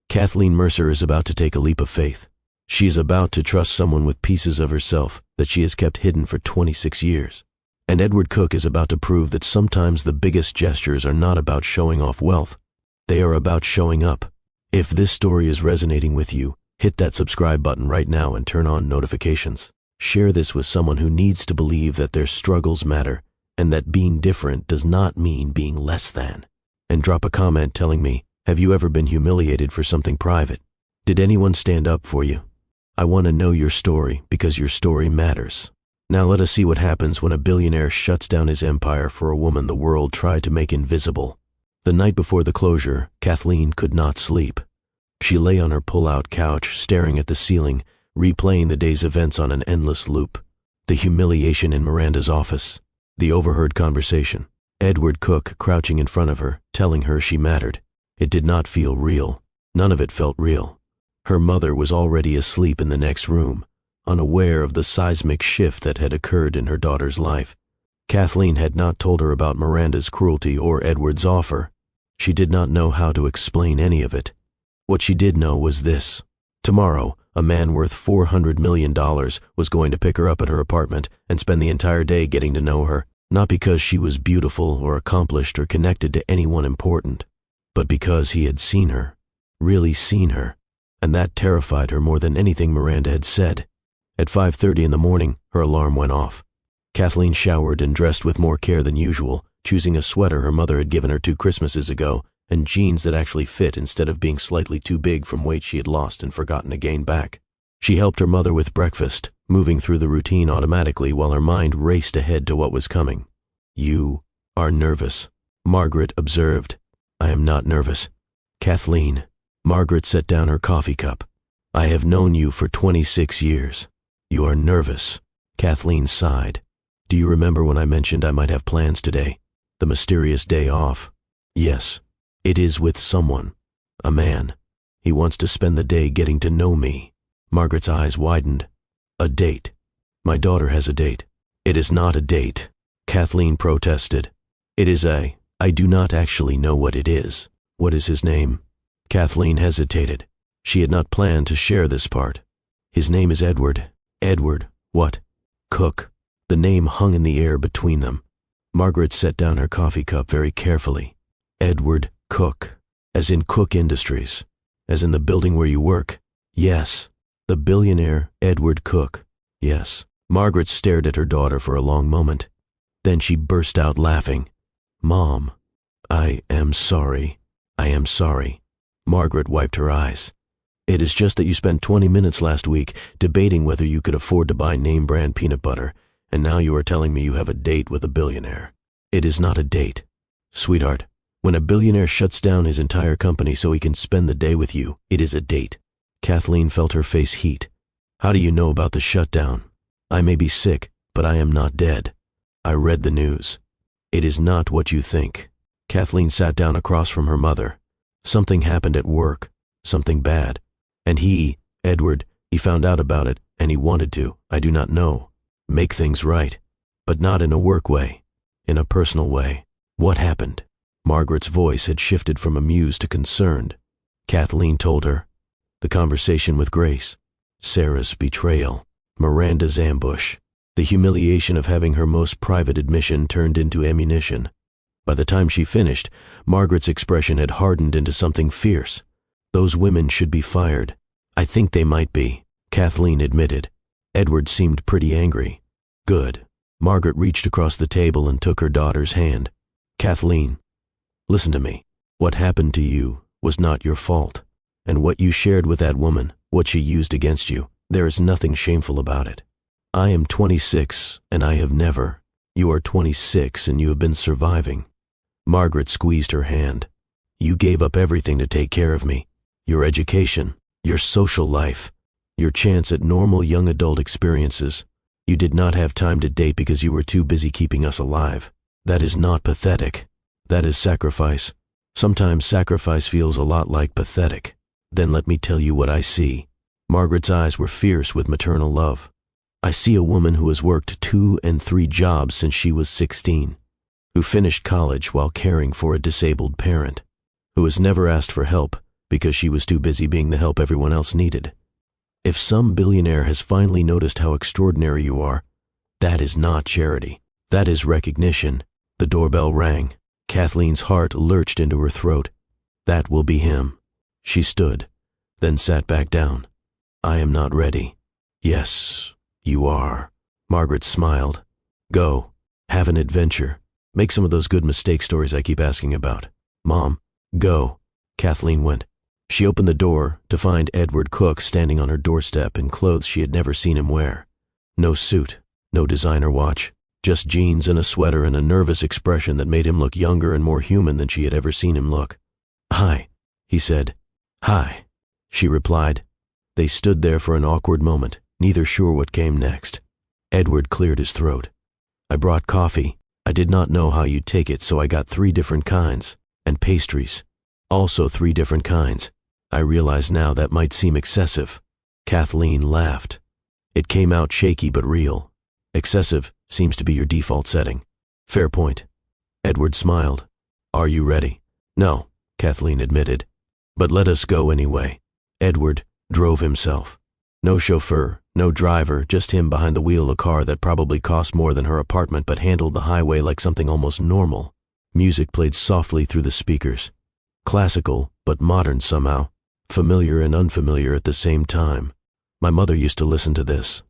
S1: Kathleen Mercer is about to take a leap of faith. She is about to trust someone with pieces of herself that she has kept hidden for 26 years. And Edward Cook is about to prove that sometimes the biggest gestures are not about showing off wealth. They are about showing up. If this story is resonating with you, hit that subscribe button right now and turn on notifications. Share this with someone who needs to believe that their struggles matter and that being different does not mean being less than. And drop a comment telling me, have you ever been humiliated for something private? Did anyone stand up for you? I want to know your story because your story matters. Now let us see what happens when a billionaire shuts down his empire for a woman the world tried to make invisible. The night before the closure, Kathleen could not sleep. She lay on her pull-out couch, staring at the ceiling, replaying the day's events on an endless loop. The humiliation in Miranda's office. The overheard conversation. Edward Cook crouching in front of her, telling her she mattered. It did not feel real. None of it felt real. Her mother was already asleep in the next room, unaware of the seismic shift that had occurred in her daughter's life. Kathleen had not told her about Miranda's cruelty or Edward's offer. She did not know how to explain any of it. What she did know was this. Tomorrow, a man worth $400 million was going to pick her up at her apartment and spend the entire day getting to know her, not because she was beautiful or accomplished or connected to anyone important, but because he had seen her, really seen her, and that terrified her more than anything Miranda had said. At 5:30 in the morning, her alarm went off. Kathleen showered and dressed with more care than usual, choosing a sweater her mother had given her 2 Christmases ago and jeans that actually fit instead of being slightly too big from weight she had lost and forgotten to gain back. She helped her mother with breakfast, moving through the routine automatically while her mind raced ahead to what was coming. "You are nervous," Margaret observed. "I am not nervous." "Kathleen." Margaret set down her coffee cup. "I have known you for 26 years. You are nervous." Kathleen sighed. "Do you remember when I mentioned I might have plans today? The mysterious day off?" "Yes. It is with someone. A man. He wants to spend the day getting to know me." Margaret's eyes widened. "A date. My daughter has a date." "It is not a date," Kathleen protested. "It is I do not actually know what it is." "What is his name?" Kathleen hesitated. She had not planned to share this part. "His name is Edward." "Edward what?" "Cook." The name hung in the air between them. Margaret set down her coffee cup very carefully. "Edward Cook, as in Cook Industries, as in the building where you work?" "Yes." "The billionaire Edward Cook?" "Yes." Margaret stared at her daughter for a long moment. Then she burst out laughing. "Mom, I am sorry. I am sorry." Margaret wiped her eyes. "It is just that you spent 20 minutes last week debating whether you could afford to buy name-brand peanut butter, and now you are telling me you have a date with a billionaire. It is not a date. Sweetheart, when a billionaire shuts down his entire company so he can spend the day with you, it is a date." Kathleen felt her face heat. "How do you know about the shutdown? I may be sick, but I am not dead. I read the news. It is not what you think." Kathleen sat down across from her mother. "Something happened at work, something bad. And Edward, he found out about it, and he wanted to, I do not know, make things right. But not in a work way, in a personal way." "What happened?" Margaret's voice had shifted from amused to concerned. Kathleen told her. The conversation with Grace. Sarah's betrayal. Miranda's ambush. The humiliation of having her most private admission turned into ammunition. By the time she finished, Margaret's expression had hardened into something fierce. "Those women should be fired." "I think they might be," Kathleen admitted. Edward seemed pretty angry. "Good." Margaret reached across the table and took her daughter's hand. "Kathleen, listen to me. What happened to you was not your fault. And what you shared with that woman, what she used against you, there is nothing shameful about it. I am 26, and I have never. You are 26, and you have been surviving." Margaret squeezed her hand. "You gave up everything to take care of me. Your education, your social life, your chance at normal young adult experiences. You did not have time to date because you were too busy keeping us alive. That is not pathetic. That is sacrifice. Sometimes sacrifice feels a lot like pathetic. Then let me tell you what I see." Margaret's eyes were fierce with maternal love. "I see a woman who has worked 2 and 3 jobs since she was 16, who finished college while caring for a disabled parent, who has never asked for help because she was too busy being the help everyone else needed. If some billionaire has finally noticed how extraordinary you are, that is not charity. That is recognition." The doorbell rang. Kathleen's heart lurched into her throat. That will be him. She stood, then sat back down. "I am not ready." "Yes, you are." Margaret smiled. "Go. Have an adventure. Make some of those good mistake stories I keep asking about." "Mom, go." Kathleen went. She opened the door to find Edward Cook standing on her doorstep in clothes she had never seen him wear. No suit, no designer watch, Just jeans and a sweater and a nervous expression that made him look younger and more human than she had ever seen him look. "Hi," he said. "Hi," she replied. They stood there for an awkward moment, neither sure what came next. Edward cleared his throat. "I brought coffee. I did not know how you'd take it, so I got 3 different kinds. And pastries. Also 3 different kinds. I realize now that might seem excessive." Kathleen laughed. It came out shaky but real. "Excessive seems to be your default setting." "Fair point." Edward smiled. "Are you ready?" "No," Kathleen admitted. "But let us go anyway." Edward drove himself. No chauffeur, no driver, just him behind the wheel of a car that probably cost more than her apartment but handled the highway like something almost normal. Music played softly through the speakers. Classical, but modern somehow. Familiar and unfamiliar at the same time. "My mother used to listen to this,"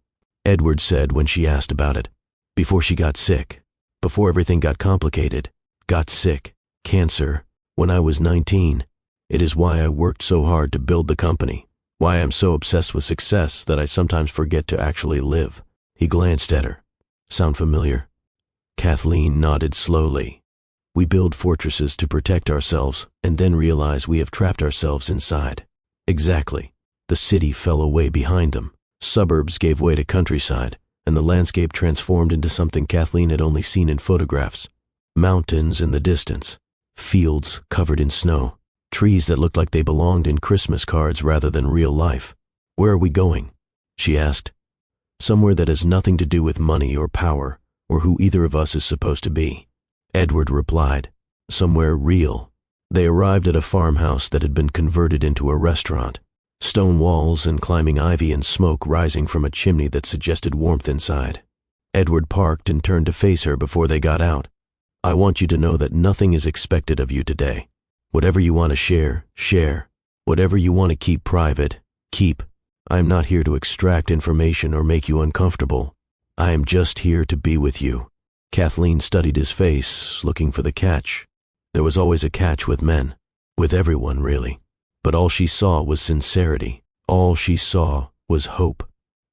S1: Edward said when she asked about it. "Before she got sick. Before everything got complicated. Got sick. Cancer. When I was 19. It is why I worked so hard to build the company. Why I'm so obsessed with success that I sometimes forget to actually live." He glanced at her. "Sound familiar?" Kathleen nodded slowly. "We build fortresses to protect ourselves and then realize we have trapped ourselves inside." Exactly. The city fell away behind them. Suburbs gave way to countryside, and the landscape transformed into something Kathleen had only seen in photographs. Mountains in the distance. Fields covered in snow. Trees that looked like they belonged in Christmas cards rather than real life. "Where are we going?" she asked. "Somewhere that has nothing to do with money or power, or who either of us is supposed to be." Edward replied, "Somewhere real." They arrived at a farmhouse that had been converted into a restaurant. Stone walls and climbing ivy and smoke rising from a chimney that suggested warmth inside. Edward parked and turned to face her before they got out. "I want you to know that nothing is expected of you today. Whatever you want to share, share. Whatever you want to keep private, keep. I am not here to extract information or make you uncomfortable. I am just here to be with you." Kathleen studied his face, looking for the catch. There was always a catch with men. With everyone, really. But all she saw was sincerity. All she saw was hope.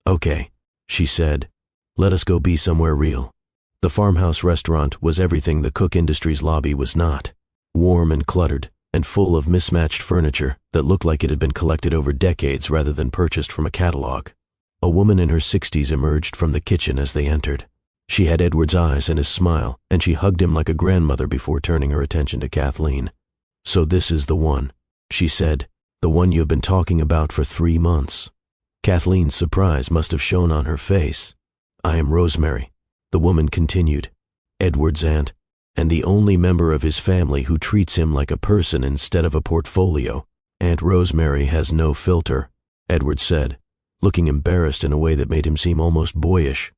S1: "Okay," she said. "Let us go be somewhere real." The farmhouse restaurant was everything the Cook Industries lobby was not. Warm and cluttered, and full of mismatched furniture that looked like it had been collected over decades rather than purchased from a catalog. A woman in her 60s emerged from the kitchen as they entered. She had Edward's eyes and his smile, and she hugged him like a grandmother before turning her attention to Kathleen. "So this is the one," she said, "the one you have been talking about for 3 months." Kathleen's surprise must have shown on her face. "I am Rosemary," the woman continued, "Edward's aunt, and the only member of his family who treats him like a person instead of a portfolio. Aunt Rosemary has no filter," Edward said, looking embarrassed in a way that made him seem almost boyish.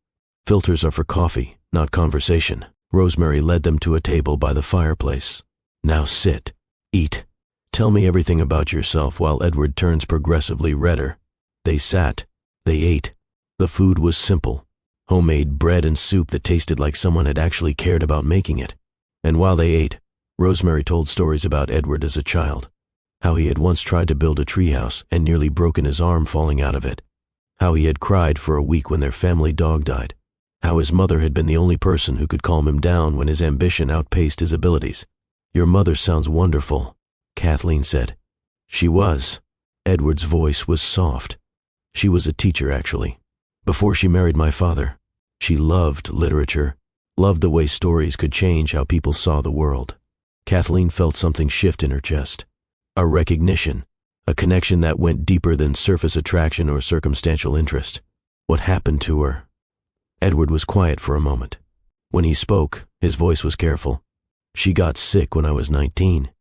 S1: "Filters are for coffee, not conversation." Rosemary led them to a table by the fireplace. "Now sit. Eat. Tell me everything about yourself," while Edward turns progressively redder. They sat. They ate. The food was simple. Homemade bread and soup that tasted like someone had actually cared about making it. And while they ate, Rosemary told stories about Edward as a child. How he had once tried to build a treehouse and nearly broken his arm falling out of it. How he had cried for a week when their family dog died. How his mother had been the only person who could calm him down when his ambition outpaced his abilities. "Your mother sounds wonderful," Kathleen said. She was. Edward's voice was soft. "She was a teacher, actually. Before she married my father. She loved literature, loved the way stories could change how people saw the world." Kathleen felt something shift in her chest. A recognition, a connection that went deeper than surface attraction or circumstantial interest. What happened to her? Edward was quiet for a moment. When he spoke, his voice was careful. "She got sick when I was 19.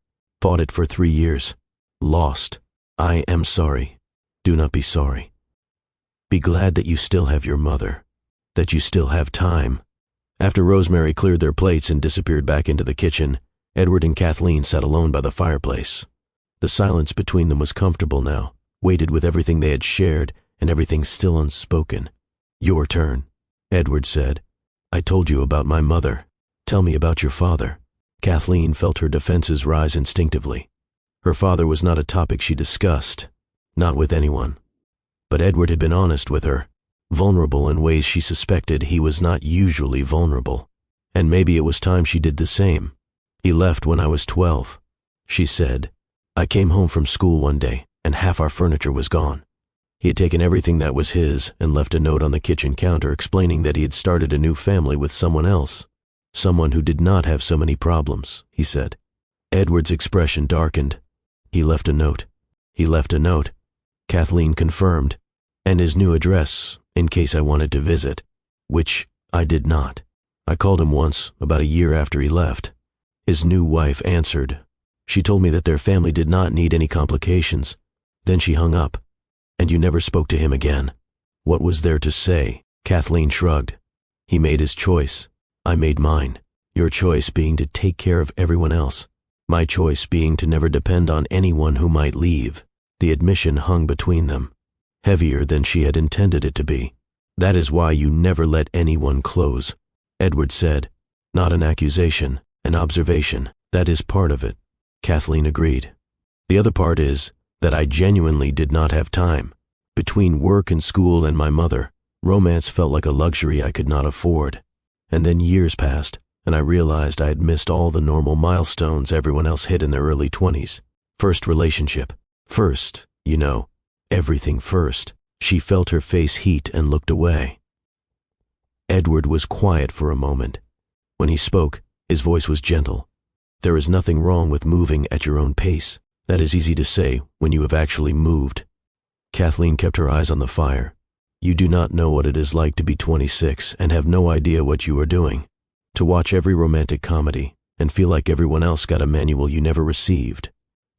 S1: Fought it for 3 years. Lost. I am sorry. Do not be sorry. Be glad that you still have your mother. That you still have time." After Rosemary cleared their plates and disappeared back into the kitchen, Edward and Kathleen sat alone by the fireplace. The silence between them was comfortable now, weighted with everything they had shared and everything still unspoken. "Your turn," Edward said. "I told you about my mother. Tell me about your father." Kathleen felt her defenses rise instinctively. Her father was not a topic she discussed, not with anyone. But Edward had been honest with her. vulnerable in ways she suspected he was not usually vulnerable. And maybe it was time she did the same. He left when I was 12. She said, I came home from school one day and half our furniture was gone. He had taken everything that was his and left a note on the kitchen counter explaining that he had started a new family with someone else. Someone who did not have so many problems, he said. Edward's expression darkened. He left a note. He left a note. Kathleen confirmed. And his new address, in case I wanted to visit, which I did not. I called him once, about a year after he left. His new wife answered. She told me that their family did not need any complications. Then she hung up. And you never spoke to him again. What was there to say? Kathleen shrugged. He made his choice. I made mine. Your choice being to take care of everyone else. My choice being to never depend on anyone who might leave. The admission hung between them, heavier than she had intended it to be. That is why you never let anyone close, Edward said. Not an accusation, an observation. That is part of it. Kathleen agreed. The other part is that I genuinely did not have time. Between work and school and my mother, romance felt like a luxury I could not afford. And then years passed, and I realized I had missed all the normal milestones everyone else hit in their early 20s. First relationship. First, you know, everything first. She felt her face heat and looked away. Edward was quiet for a moment. When he spoke, his voice was gentle. There is nothing wrong with moving at your own pace. That is easy to say when you have actually moved. Kathleen kept her eyes on the fire. You do not know what it is like to be 26 and have no idea what you are doing. To watch every romantic comedy and feel like everyone else got a manual you never received.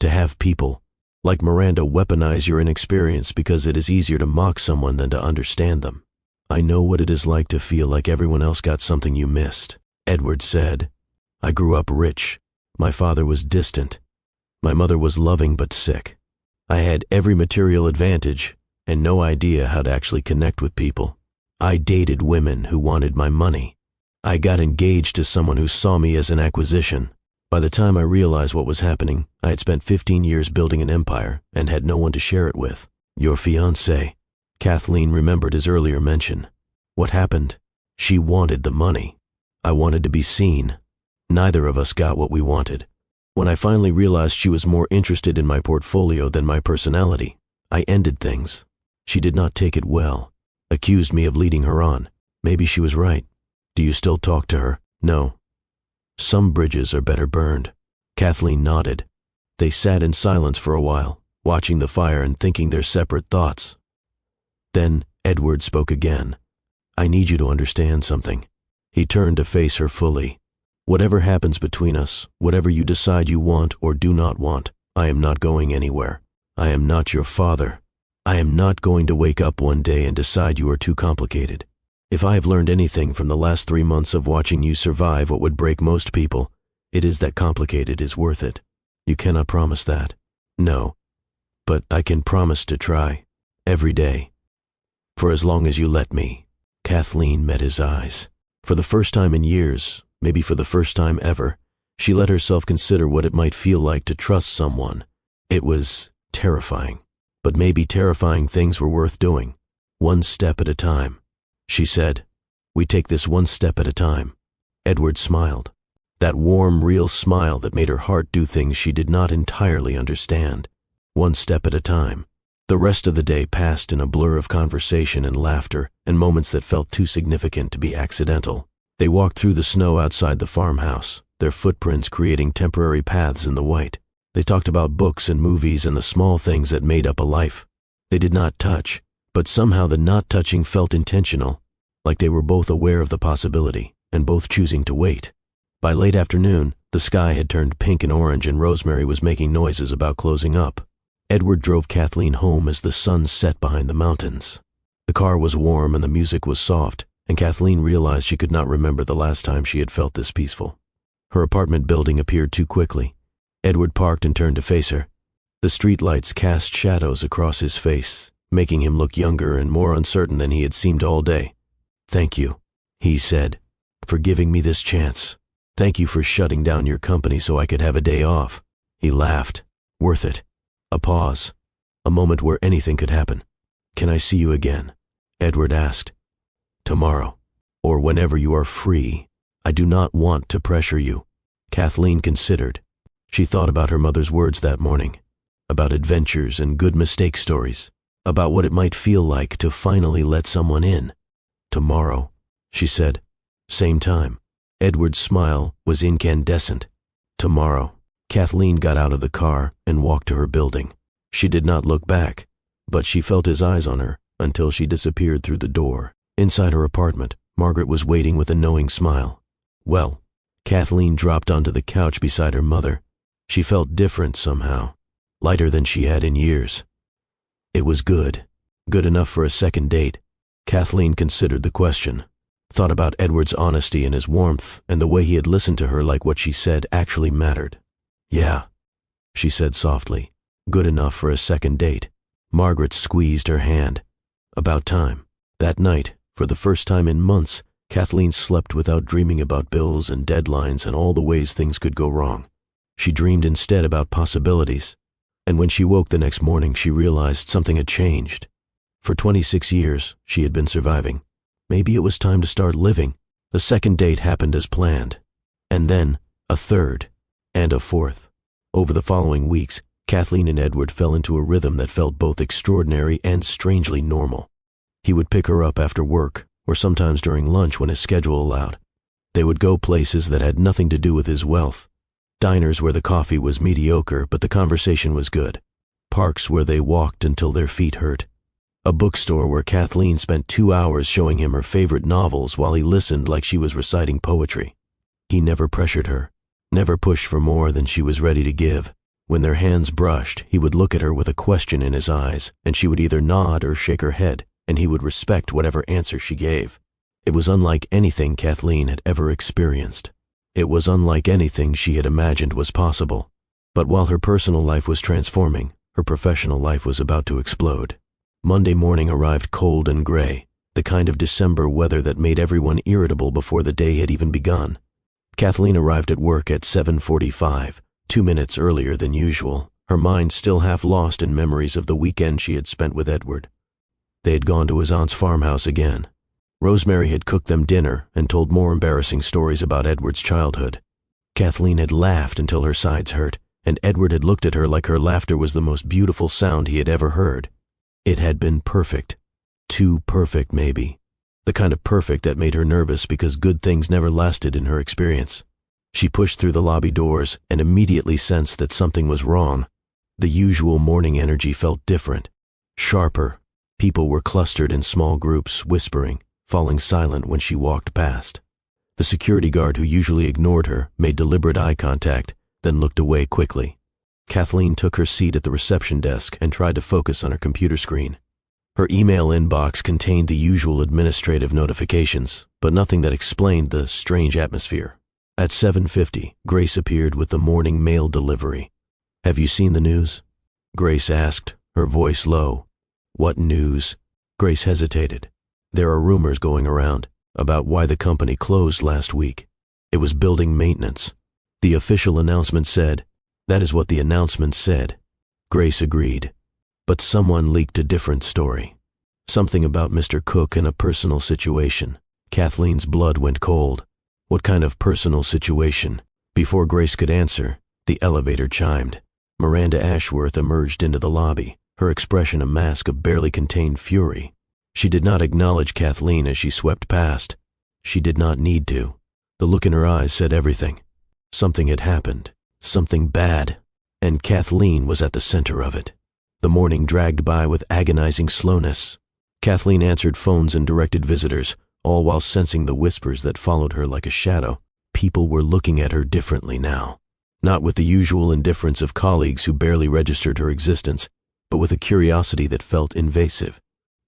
S1: To have people, like Miranda, weaponize your inexperience because it is easier to mock someone than to understand them. I know what it is like to feel like everyone else got something you missed, Edward said. I grew up rich. My father was distant. My mother was loving but sick. I had every material advantage and no idea how to actually connect with people. I dated women who wanted my money. I got engaged to someone who saw me as an acquisition. By the time I realized what was happening, I had spent 15 years building an empire and had no one to share it with. Your fiancé. Kathleen remembered his earlier mention. What happened? She wanted the money. I wanted to be seen. Neither of us got what we wanted. When I finally realized she was more interested in my portfolio than my personality, I ended things. She did not take it well, accused me of leading her on. Maybe she was right. Do you still talk to her? No. Some bridges are better burned. Kathleen nodded. They sat in silence for a while, watching the fire and thinking their separate thoughts. Then Edward spoke again. I need you to understand something. He turned to face her fully. Whatever happens between us, whatever you decide you want or do not want, I am not going anywhere. I am not your father. I am not going to wake up one day and decide you are too complicated. If I have learned anything from the last 3 months of watching you survive what would break most people, it is that complicated is worth it. You cannot promise that. No. But I can promise to try. Every day. For as long as you let me. Kathleen met his eyes. For the first time in years, maybe for the first time ever, she let herself consider what it might feel like to trust someone. It was terrifying. But maybe terrifying things were worth doing. One step at a time. She said, we take this one step at a time. Edward smiled. That warm, real smile that made her heart do things she did not entirely understand. One step at a time. The rest of the day passed in a blur of conversation and laughter and moments that felt too significant to be accidental. They walked through the snow outside the farmhouse, their footprints creating temporary paths in the white. They talked about books and movies and the small things that made up a life. They did not touch, but somehow the not touching felt intentional, like they were both aware of the possibility and both choosing to wait. By late afternoon, the sky had turned pink and orange and Rosemary was making noises about closing up. Edward drove Kathleen home as the sun set behind the mountains. The car was warm and the music was soft, and Kathleen realized she could not remember the last time she had felt this peaceful. Her apartment building appeared too quickly. Edward parked and turned to face her. The streetlights cast shadows across his face, making him look younger and more uncertain than he had seemed all day. Thank you, he said, for giving me this chance. Thank you for shutting down your company so I could have a day off. He laughed. Worth it. A pause. A moment where anything could happen. Can I see you again? Edward asked. Tomorrow, or whenever you are free. I do not want to pressure you. Kathleen considered. She thought about her mother's words that morning, about adventures and good mistake stories, about what it might feel like to finally let someone in. Tomorrow, she said. Same time. Edward's smile was incandescent. Tomorrow. Kathleen got out of the car and walked to her building. She did not look back, but she felt his eyes on her until she disappeared through the door. Inside her apartment, Margaret was waiting with a knowing smile. Well, Kathleen dropped onto the couch beside her mother. She felt different somehow, lighter than she had in years. It was good enough for a second date. Kathleen considered the question, thought about Edward's honesty and his warmth and the way he had listened to her like what she said actually mattered. Yeah, she said softly, good enough for a second date. Margaret squeezed her hand. About time. That night, for the first time in months, Kathleen slept without dreaming about bills and deadlines and all the ways things could go wrong. She dreamed instead about possibilities. And when she woke the next morning, she realized something had changed. For 26 years, she had been surviving. Maybe it was time to start living. The second date happened as planned. And then, a third, and a fourth. Over the following weeks, Kathleen and Edward fell into a rhythm that felt both extraordinary and strangely normal. He would pick her up after work, or sometimes during lunch when his schedule allowed. They would go places that had nothing to do with his wealth. Diners where the coffee was mediocre but the conversation was good. Parks where they walked until their feet hurt. A bookstore where Kathleen spent 2 hours showing him her favorite novels while he listened like she was reciting poetry. He never pressured her, never pushed for more than she was ready to give. When their hands brushed, he would look at her with a question in his eyes, and she would either nod or shake her head, and he would respect whatever answer she gave. It was unlike anything Kathleen had ever experienced. It was unlike anything she had imagined was possible. But while her personal life was transforming, her professional life was about to explode. Monday morning arrived cold and gray, the kind of December weather that made everyone irritable before the day had even begun. Kathleen arrived at work at 7:45, 2 minutes earlier than usual, her mind still half lost in memories of the weekend she had spent with Edward. They had gone to his aunt's farmhouse again. Rosemary had cooked them dinner and told more embarrassing stories about Edward's childhood. Kathleen had laughed until her sides hurt, and Edward had looked at her like her laughter was the most beautiful sound he had ever heard. It had been perfect. Too perfect, maybe. The kind of perfect that made her nervous because good things never lasted in her experience. She pushed through the lobby doors and immediately sensed that something was wrong. The usual morning energy felt different, sharper. People were clustered in small groups, whispering, falling silent when she walked past. The security guard who usually ignored her made deliberate eye contact, then looked away quickly. Kathleen took her seat at the reception desk and tried to focus on her computer screen. Her email inbox contained the usual administrative notifications, but nothing that explained the strange atmosphere. At 7:50, Grace appeared with the morning mail delivery. "Have you seen the news?" Grace asked, her voice low. "What news?" Grace hesitated. "There are rumors going around about why the company closed last week. It was building maintenance. The official announcement said, that is what the announcement said." Grace agreed. But someone leaked a different story. Something about Mr. Cook and a personal situation. Kathleen's blood went cold. What kind of personal situation? Before Grace could answer, the elevator chimed. Miranda Ashworth emerged into the lobby, her expression a mask of barely contained fury. She did not acknowledge Kathleen as she swept past. She did not need to. The look in her eyes said everything. Something had happened, something bad, and Kathleen was at the center of it. The morning dragged by with agonizing slowness. Kathleen answered phones and directed visitors, all while sensing the whispers that followed her like a shadow. People were looking at her differently now. Not with the usual indifference of colleagues who barely registered her existence, but with a curiosity that felt invasive.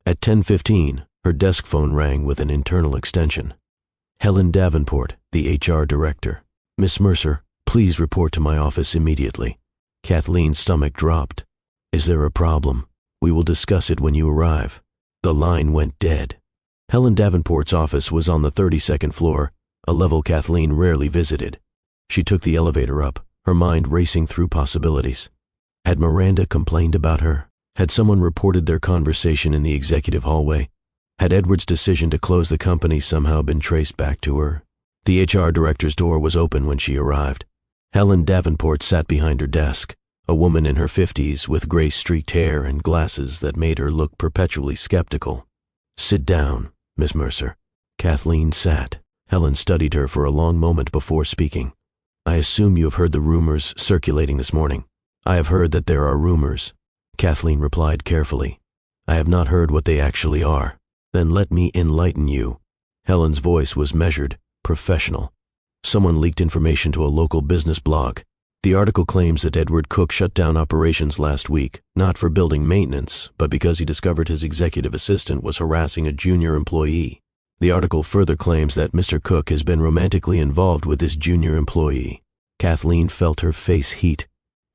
S1: At 10:15, her desk phone rang with an internal extension. Helen Davenport, the HR director. "Miss Mercer, please report to my office immediately." Kathleen's stomach dropped. "Is there a problem? We will discuss it when you arrive." The line went dead. Helen Davenport's office was on the 32nd floor, a level Kathleen rarely visited. She took the elevator up, her mind racing through possibilities. Had Miranda complained about her? Had someone reported their conversation in the executive hallway? Had Edward's decision to close the company somehow been traced back to her? The HR director's door was open when she arrived. Helen Davenport sat behind her desk, a woman in her 50s with gray-streaked hair and glasses that made her look perpetually skeptical. "Sit down, Miss Mercer." Kathleen sat. Helen studied her for a long moment before speaking. "I assume you have heard the rumors circulating this morning." "I have heard that there are rumors," Kathleen replied carefully. "I have not heard what they actually are." "Then let me enlighten you." Helen's voice was measured, professional. "Someone leaked information to a local business blog. The article claims that Edward Cook shut down operations last week, not for building maintenance, but because he discovered his executive assistant was harassing a junior employee. The article further claims that Mr. Cook has been romantically involved with this junior employee." Kathleen felt her face heat.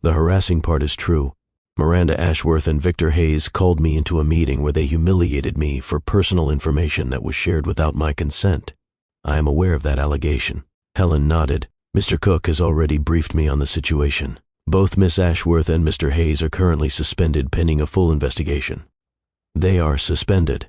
S1: "The harassing part is true. Miranda Ashworth and Victor Hayes called me into a meeting where they humiliated me for personal information that was shared without my consent. I am aware of that allegation." Helen nodded. "Mr. Cook has already briefed me on the situation. Both Miss Ashworth and Mr. Hayes are currently suspended pending a full investigation." "They are suspended?"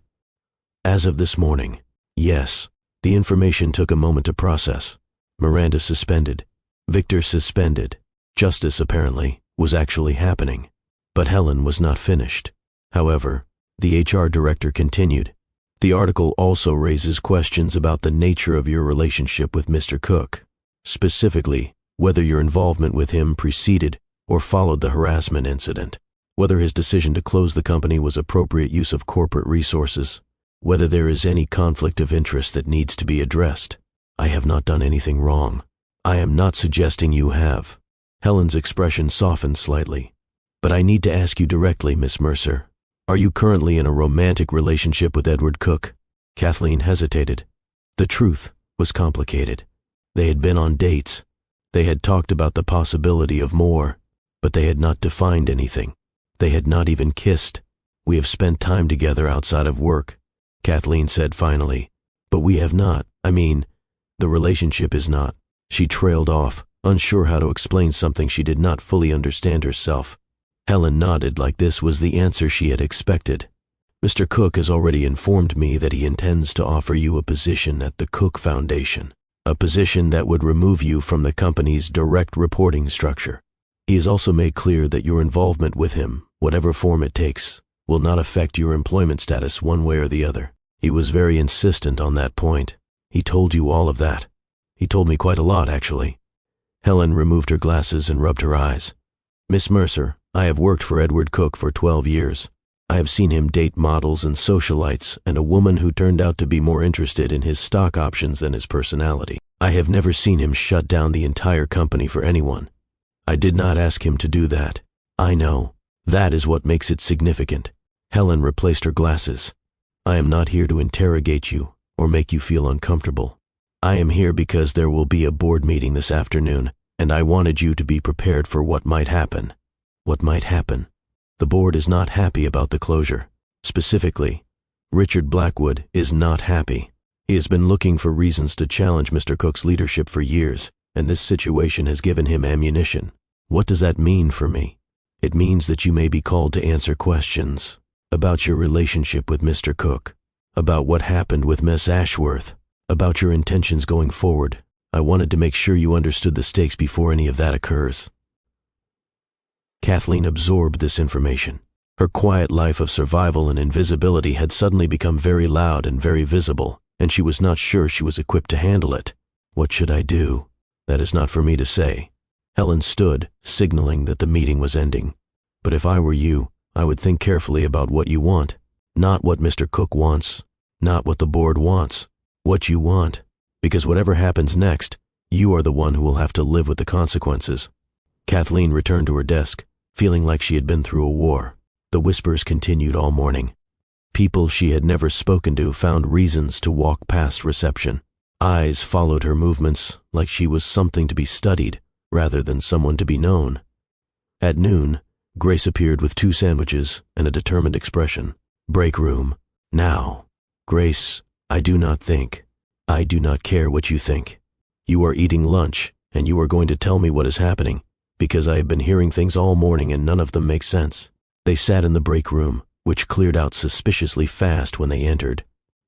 S1: "As of this morning, yes. The information took a moment to process. Miranda suspended. Victor suspended. Justice, apparently, was actually happening." But Helen was not finished. However, the HR director continued. "The article also raises questions about the nature of your relationship with Mr. Cook, specifically whether your involvement with him preceded or followed the harassment incident, whether his decision to close the company was appropriate use of corporate resources, whether there is any conflict of interest that needs to be addressed. I have not done anything wrong. I am not suggesting you have." Helen's expression softened slightly. "But I need to ask you directly, Miss Mercer. Are you currently in a romantic relationship with Edward Cook?" Kathleen hesitated. The truth was complicated. They had been on dates. They had talked about the possibility of more, but they had not defined anything. They had not even kissed. "We have spent time together outside of work," Kathleen said finally. "But we have not. The relationship is not." She trailed off, unsure how to explain something she did not fully understand herself. Helen nodded like this was the answer she had expected. "Mr. Cook has already informed me that he intends to offer you a position at the Cook Foundation, a position that would remove you from the company's direct reporting structure. He has also made clear that your involvement with him, whatever form it takes, will not affect your employment status one way or the other. He was very insistent on that point. He told you all of that." "He told me quite a lot, actually." Helen removed her glasses and rubbed her eyes. "Miss Mercer, I have worked for Edward Cook for 12 years. I have seen him date models and socialites and a woman who turned out to be more interested in his stock options than his personality. I have never seen him shut down the entire company for anyone. I did not ask him to do that. I know. That is what makes it significant." Helen replaced her glasses. "I am not here to interrogate you or make you feel uncomfortable. I am here because there will be a board meeting this afternoon, and I wanted you to be prepared for what might happen." "What might happen?" "The board is not happy about the closure. Specifically, Richard Blackwood is not happy. He has been looking for reasons to challenge Mr. Cook's leadership for years, and this situation has given him ammunition. What does that mean for me? It means that you may be called to answer questions about your relationship with Mr. Cook, about what happened with Miss Ashworth, about your intentions going forward. I wanted to make sure you understood the stakes before any of that occurs." Kathleen absorbed this information. Her quiet life of survival and invisibility had suddenly become very loud and very visible, and she was not sure she was equipped to handle it. "What should I do?" "That is not for me to say." Helen stood, signaling that the meeting was ending. "But if I were you, I would think carefully about what you want. Not what Mr. Cook wants, not what the board wants. What you want. Because whatever happens next, you are the one who will have to live with the consequences." Kathleen returned to her desk, feeling like she had been through a war. The whispers continued all morning. People she had never spoken to found reasons to walk past reception. Eyes followed her movements like she was something to be studied rather than someone to be known. At noon, Grace appeared with 2 sandwiches and a determined expression. "Break room. Now." "Grace, I do not care what you think. You are eating lunch, and you are going to tell me what is happening, because I have been hearing things all morning and none of them make sense." They sat in the break room, which cleared out suspiciously fast when they entered.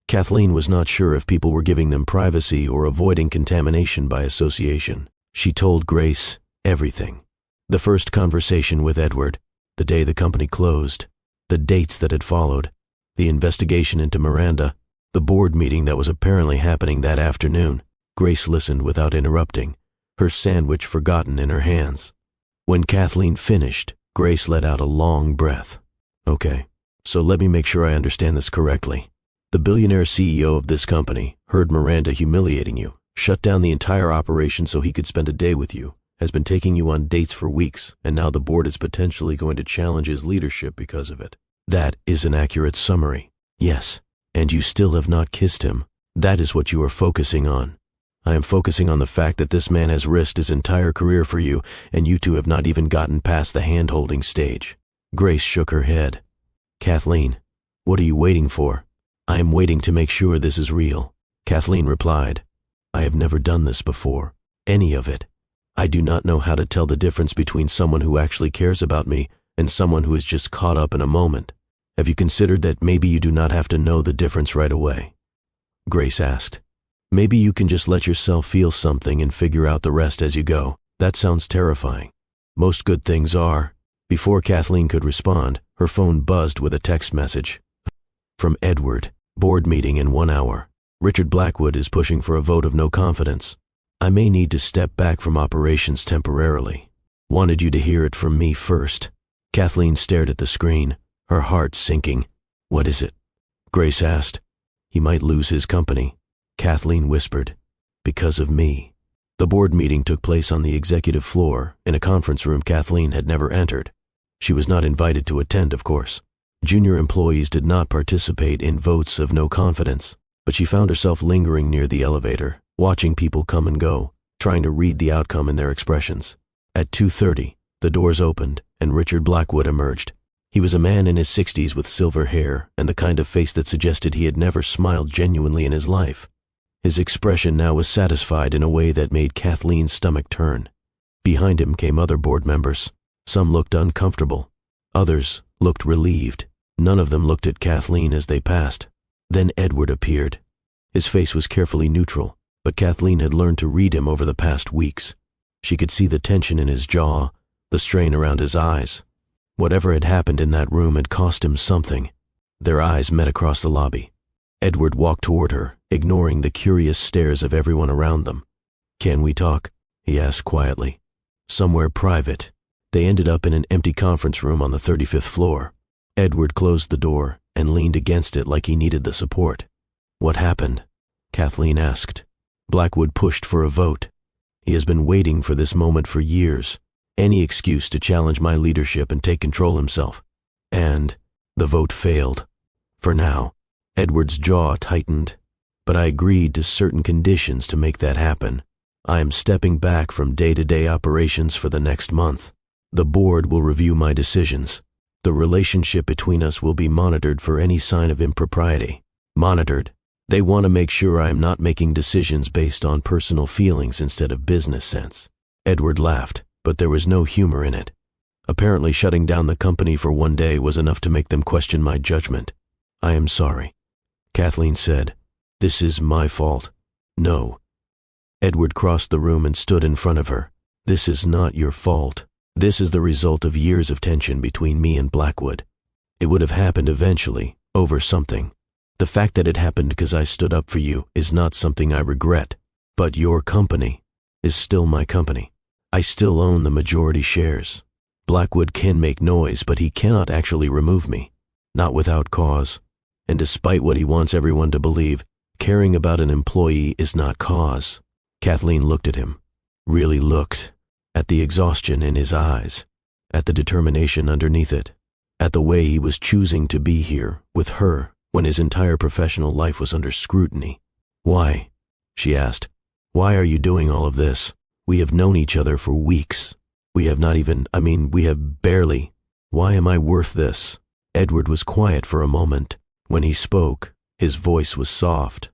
S1: Kathleen was not sure if people were giving them privacy or avoiding contamination by association. She told Grace everything. The first conversation with Edward, the day the company closed, the dates that had followed, the investigation into Miranda, the board meeting that was apparently happening that afternoon. Grace listened without interrupting, her sandwich forgotten in her hands. When Kathleen finished, Grace let out a long breath. Okay, so let me make sure I understand this correctly. The billionaire CEO of this company heard Miranda humiliating you, shut down the entire operation so he could spend a day with you, has been taking you on dates for weeks, and now the board is potentially going to challenge his leadership because of it. That is an accurate summary. Yes, and you still have not kissed him. That is what you are focusing on. I am focusing on the fact that this man has risked his entire career for you, and you two have not even gotten past the hand-holding stage. Grace shook her head. Kathleen, what are you waiting for? I am waiting to make sure this is real. Kathleen replied, I have never done this before. Any of it. I do not know how to tell the difference between someone who actually cares about me and someone who is just caught up in a moment. Have you considered that maybe you do not have to know the difference right away? Grace asked. Maybe you can just let yourself feel something and figure out the rest as you go. That sounds terrifying. Most good things are. Before Kathleen could respond, her phone buzzed with a text message. From Edward. Board meeting in 1 hour. Richard Blackwood is pushing for a vote of no confidence. I may need to step back from operations temporarily. Wanted you to hear it from me first. Kathleen stared at the screen, her heart sinking. What is it? Grace asked. He might lose his company. Kathleen whispered. Because of me. The board meeting took place on the executive floor, in a conference room Kathleen had never entered. She was not invited to attend, of course. Junior employees did not participate in votes of no confidence, but she found herself lingering near the elevator, watching people come and go, trying to read the outcome in their expressions. At 2:30, the doors opened and Richard Blackwood emerged. He was a man in his 60s with silver hair and the kind of face that suggested he had never smiled genuinely in his life. His expression now was satisfied in a way that made Kathleen's stomach turn. Behind him came other board members. Some looked uncomfortable. Others looked relieved. None of them looked at Kathleen as they passed. Then Edward appeared. His face was carefully neutral, but Kathleen had learned to read him over the past weeks. She could see the tension in his jaw, the strain around his eyes. Whatever had happened in that room had cost him something. Their eyes met across the lobby. Edward walked toward her, ignoring the curious stares of everyone around them. Can we talk? He asked quietly. Somewhere private. They ended up in an empty conference room on the 35th floor. Edward closed the door and leaned against it like he needed the support. What happened? Kathleen asked. Blackwood pushed for a vote. He has been waiting for this moment for years. Any excuse to challenge my leadership and take control himself. And the vote failed. For now. Edward's jaw tightened. But I agreed to certain conditions to make that happen. I am stepping back from day-to-day operations for the next month. The board will review my decisions. The relationship between us will be monitored for any sign of impropriety. Monitored. They want to make sure I am not making decisions based on personal feelings instead of business sense. Edward laughed, but there was no humor in it. Apparently shutting down the company for 1 day was enough to make them question my judgment. I am sorry. Kathleen said, This is my fault. No. Edward crossed the room and stood in front of her. This is not your fault. This is the result of years of tension between me and Blackwood. It would have happened eventually, over something. The fact that it happened because I stood up for you is not something I regret, but your company is still my company. I still own the majority shares. Blackwood can make noise, but he cannot actually remove me, not without cause. And despite what he wants everyone to believe, caring about an employee is not cause. Kathleen looked at him, really looked. At the exhaustion in his eyes, at the determination underneath it, at the way he was choosing to be here with her when his entire professional life was under scrutiny. Why? She asked. Why are you doing all of this? We have known each other for weeks. We have barely. Why am I worth this? Edward was quiet for a moment. When he spoke, his voice was soft.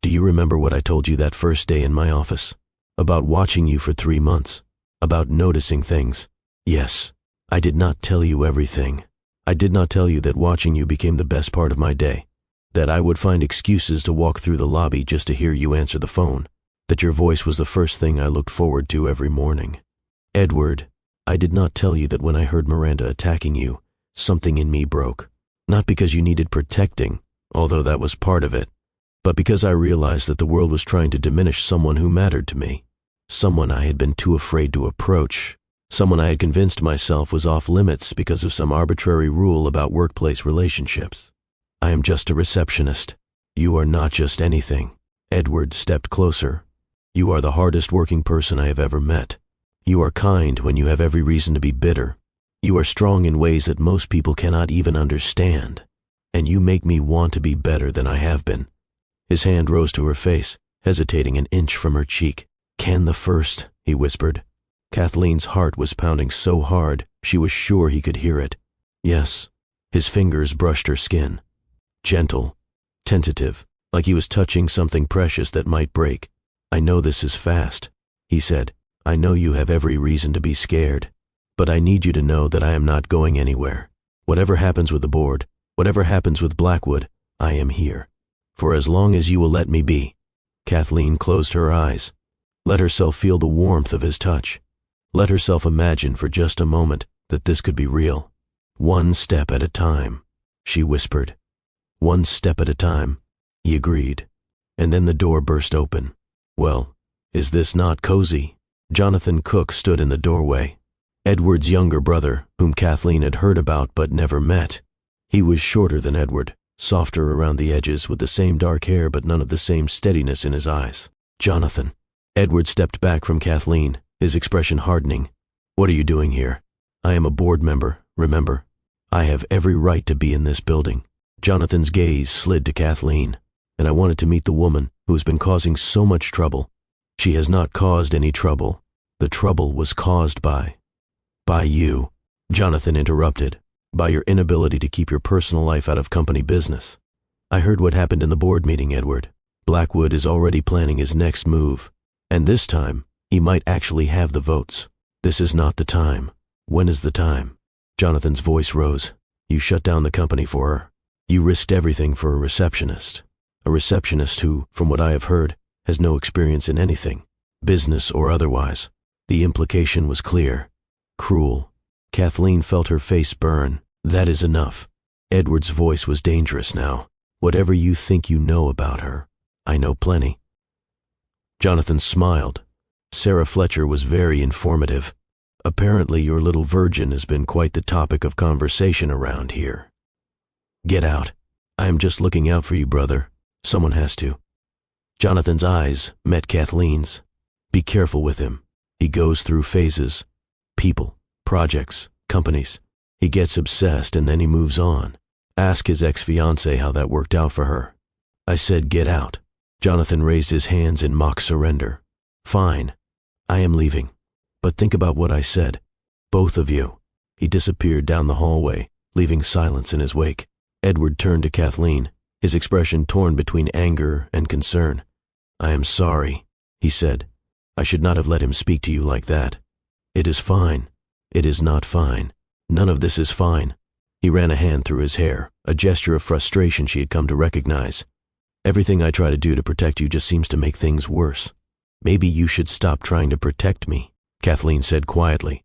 S1: Do you remember what I told you that first day in my office? About watching you for 3 months? About noticing things. Yes, I did not tell you everything. I did not tell you that watching you became the best part of my day. That I would find excuses to walk through the lobby just to hear you answer the phone. That your voice was the first thing I looked forward to every morning. Edward, I did not tell you that when I heard Miranda attacking you, something in me broke. Not because you needed protecting, although that was part of it, but because I realized that the world was trying to diminish someone who mattered to me. Someone I had been too afraid to approach. Someone I had convinced myself was off limits because of some arbitrary rule about workplace relationships. I am just a receptionist. You are not just anything. Edward stepped closer. You are the hardest working person I have ever met. You are kind when you have every reason to be bitter. You are strong in ways that most people cannot even understand. And you make me want to be better than I have been. His hand rose to her face, hesitating an inch from her cheek. Can the first, he whispered. Kathleen's heart was pounding so hard, she was sure he could hear it. Yes. His fingers brushed her skin. Gentle, tentative, like he was touching something precious that might break. I know this is fast, he said. I know you have every reason to be scared, but I need you to know that I am not going anywhere. Whatever happens with the board, whatever happens with Blackwood, I am here. For as long as you will let me be. Kathleen closed her eyes. Let herself feel the warmth of his touch. Let herself imagine for just a moment that this could be real. One step at a time, she whispered. One step at a time, he agreed. And then the door burst open. Well, is this not cozy? Jonathan Cook stood in the doorway. Edward's younger brother, whom Kathleen had heard about but never met. He was shorter than Edward, softer around the edges with the same dark hair but none of the same steadiness in his eyes. Jonathan. Edward stepped back from Kathleen, his expression hardening. What are you doing here? I am a board member, remember? I have every right to be in this building. Jonathan's gaze slid to Kathleen, and I wanted to meet the woman who has been causing so much trouble. She has not caused any trouble. The trouble was caused by you, Jonathan interrupted, by your inability to keep your personal life out of company business. I heard what happened in the board meeting, Edward. Blackwood is already planning his next move, and this time, he might actually have the votes. This is not the time. When is the time? Jonathan's voice rose. You shut down the company for her. You risked everything for a receptionist. A receptionist who, from what I have heard, has no experience in anything, business or otherwise. The implication was clear. Cruel. Kathleen felt her face burn. That is enough. Edward's voice was dangerous now. Whatever you think you know about her, I know plenty. Jonathan smiled. Sarah Fletcher was very informative. Apparently your little virgin has been quite the topic of conversation around here. Get out. I am just looking out for you, brother. Someone has to. Jonathan's eyes met Kathleen's. Be careful with him. He goes through phases. People, projects, companies. He gets obsessed and then he moves on. Ask his ex-fiancée how that worked out for her. I said get out. Jonathan raised his hands in mock surrender. Fine. I am leaving. But think about what I said. Both of you. He disappeared down the hallway, leaving silence in his wake. Edward turned to Kathleen, his expression torn between anger and concern. I am sorry, he said. I should not have let him speak to you like that. It is fine. It is not fine. None of this is fine. He ran a hand through his hair, a gesture of frustration she had come to recognize. Everything I try to do to protect you just seems to make things worse. Maybe you should stop trying to protect me, Kathleen said quietly.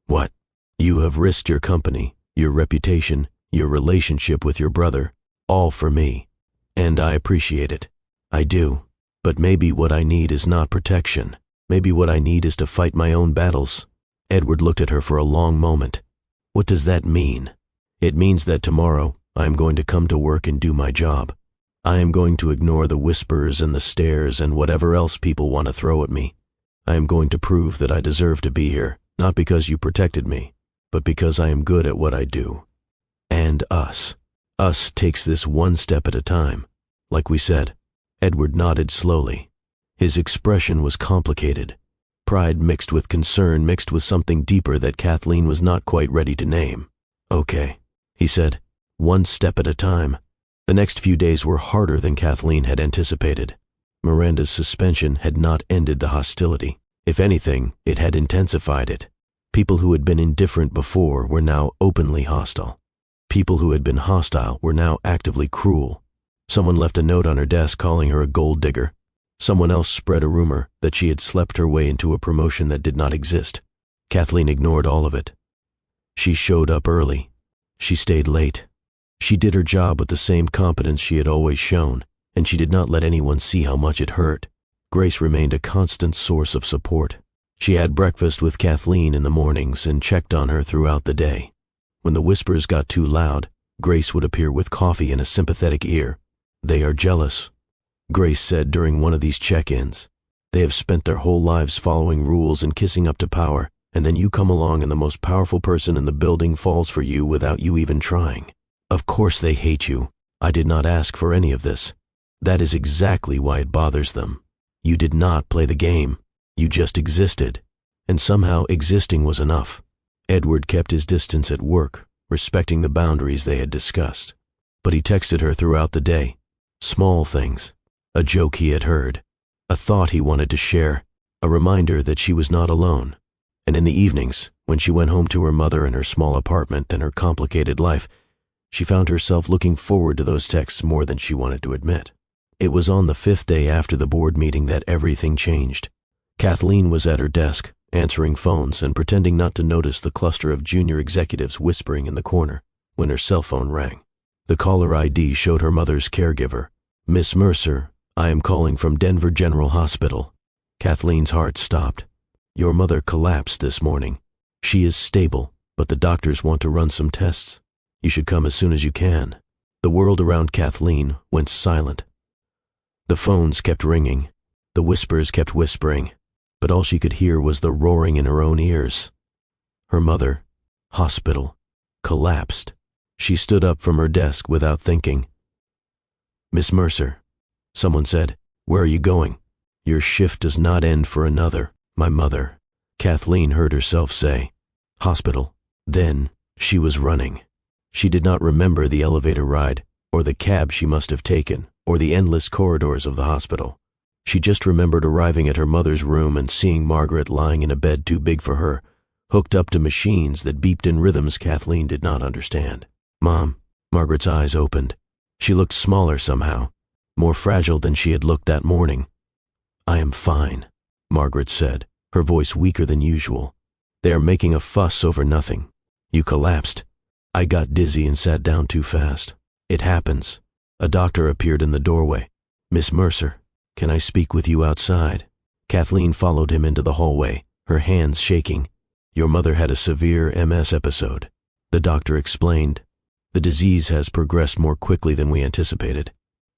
S1: What? You have risked your company, your reputation, your relationship with your brother, all for me. And I appreciate it. I do. But maybe what I need is not protection. Maybe what I need is to fight my own battles. Edward looked at her for a long moment. What does that mean? It means that tomorrow I am going to come to work and do my job. I am going to ignore the whispers and the stares and whatever else people want to throw at me. I am going to prove that I deserve to be here, not because you protected me, but because I am good at what I do. And us. Us takes this one step at a time. Like we said. Edward nodded slowly. His expression was complicated. Pride mixed with concern, mixed with something deeper that Kathleen was not quite ready to name. Okay, he said. One step at a time. The next few days were harder than Kathleen had anticipated. Miranda's suspension had not ended the hostility. If anything, it had intensified it. People who had been indifferent before were now openly hostile. People who had been hostile were now actively cruel. Someone left a note on her desk calling her a gold digger. Someone else spread a rumor that she had slept her way into a promotion that did not exist. Kathleen ignored all of it. She showed up early. She stayed late. She did her job with the same competence she had always shown, and she did not let anyone see how much it hurt. Grace remained a constant source of support. She had breakfast with Kathleen in the mornings and checked on her throughout the day. When the whispers got too loud, Grace would appear with coffee and a sympathetic ear. "They are jealous," Grace said during one of these check-ins. "They have spent their whole lives following rules and kissing up to power, and then you come along and the most powerful person in the building falls for you without you even trying. Of course they hate you. I did not ask for any of this. That is exactly why it bothers them. You did not play the game. You just existed. And somehow existing was enough." Edward kept his distance at work, respecting the boundaries they had discussed. But he texted her throughout the day. Small things. A joke he had heard. A thought he wanted to share. A reminder that she was not alone. And in the evenings, when she went home to her mother and her small apartment and her complicated life, she found herself looking forward to those texts more than she wanted to admit. It was on the 5th day after the board meeting that everything changed. Kathleen was at her desk, answering phones and pretending not to notice the cluster of junior executives whispering in the corner, when her cell phone rang. The caller ID showed her mother's caregiver. "Miss Mercer, I am calling from Denver General Hospital." Kathleen's heart stopped. "Your mother collapsed this morning. She is stable, but the doctors want to run some tests. You should come as soon as you can." The world around Kathleen went silent. The phones kept ringing. The whispers kept whispering, but all she could hear was the roaring in her own ears. Her mother, hospital, collapsed. She stood up from her desk without thinking. "Miss Mercer," someone said, "where are you going?" "Your shift does not end for another, my mother," Kathleen heard herself say. Hospital. Then she was running. She did not remember the elevator ride, or the cab she must have taken, or the endless corridors of the hospital. She just remembered arriving at her mother's room and seeing Margaret lying in a bed too big for her, hooked up to machines that beeped in rhythms Kathleen did not understand. "Mom," Margaret's eyes opened. She looked smaller somehow, more fragile than she had looked that morning. "I am fine," Margaret said, her voice weaker than usual. "They are making a fuss over nothing. You collapsed. I got dizzy and sat down too fast. It happens." A doctor appeared in the doorway. "Miss Mercer, can I speak with you outside?" Kathleen followed him into the hallway, her hands shaking. "Your mother had a severe MS episode," the doctor explained. "The disease has progressed more quickly than we anticipated.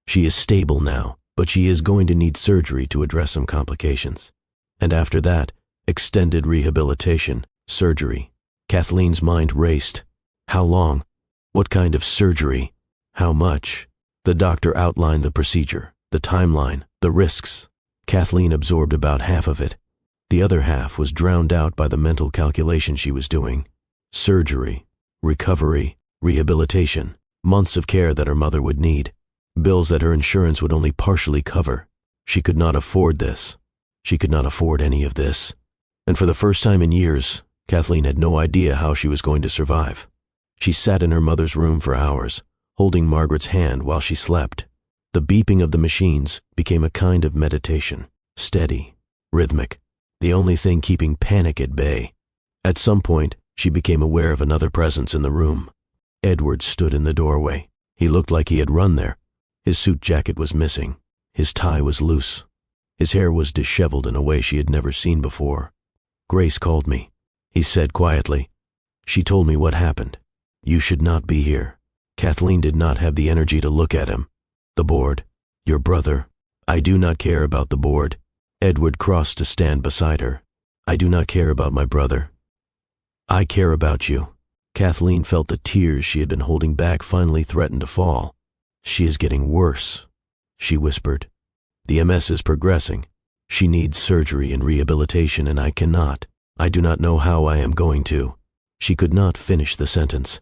S1: She is stable now, but she is going to need surgery to address some complications. And after that, extended rehabilitation, surgery." Kathleen's mind raced. How long? What kind of surgery? How much? The doctor outlined the procedure, the timeline, the risks. Kathleen absorbed about half of it. The other half was drowned out by the mental calculation she was doing. Surgery, recovery, rehabilitation, months of care that her mother would need, bills that her insurance would only partially cover. She could not afford this. She could not afford any of this. And for the first time in years, Kathleen had no idea how she was going to survive. She sat in her mother's room for hours, holding Margaret's hand while she slept. The beeping of the machines became a kind of meditation, steady, rhythmic, the only thing keeping panic at bay. At some point, she became aware of another presence in the room. Edward stood in the doorway. He looked like he had run there. His suit jacket was missing. His tie was loose. His hair was disheveled in a way she had never seen before. "Grace called me," he said quietly. "She told me what happened. You should not be here." Kathleen did not have the energy to look at him. "The board. Your brother. I do not care about the board." Edward crossed to stand beside her. "I do not care about my brother. I care about you." Kathleen felt the tears she had been holding back finally threaten to fall. "She is getting worse," she whispered. "The MS is progressing. She needs surgery and rehabilitation, and I cannot. I do not know how I am going to." She could not finish the sentence.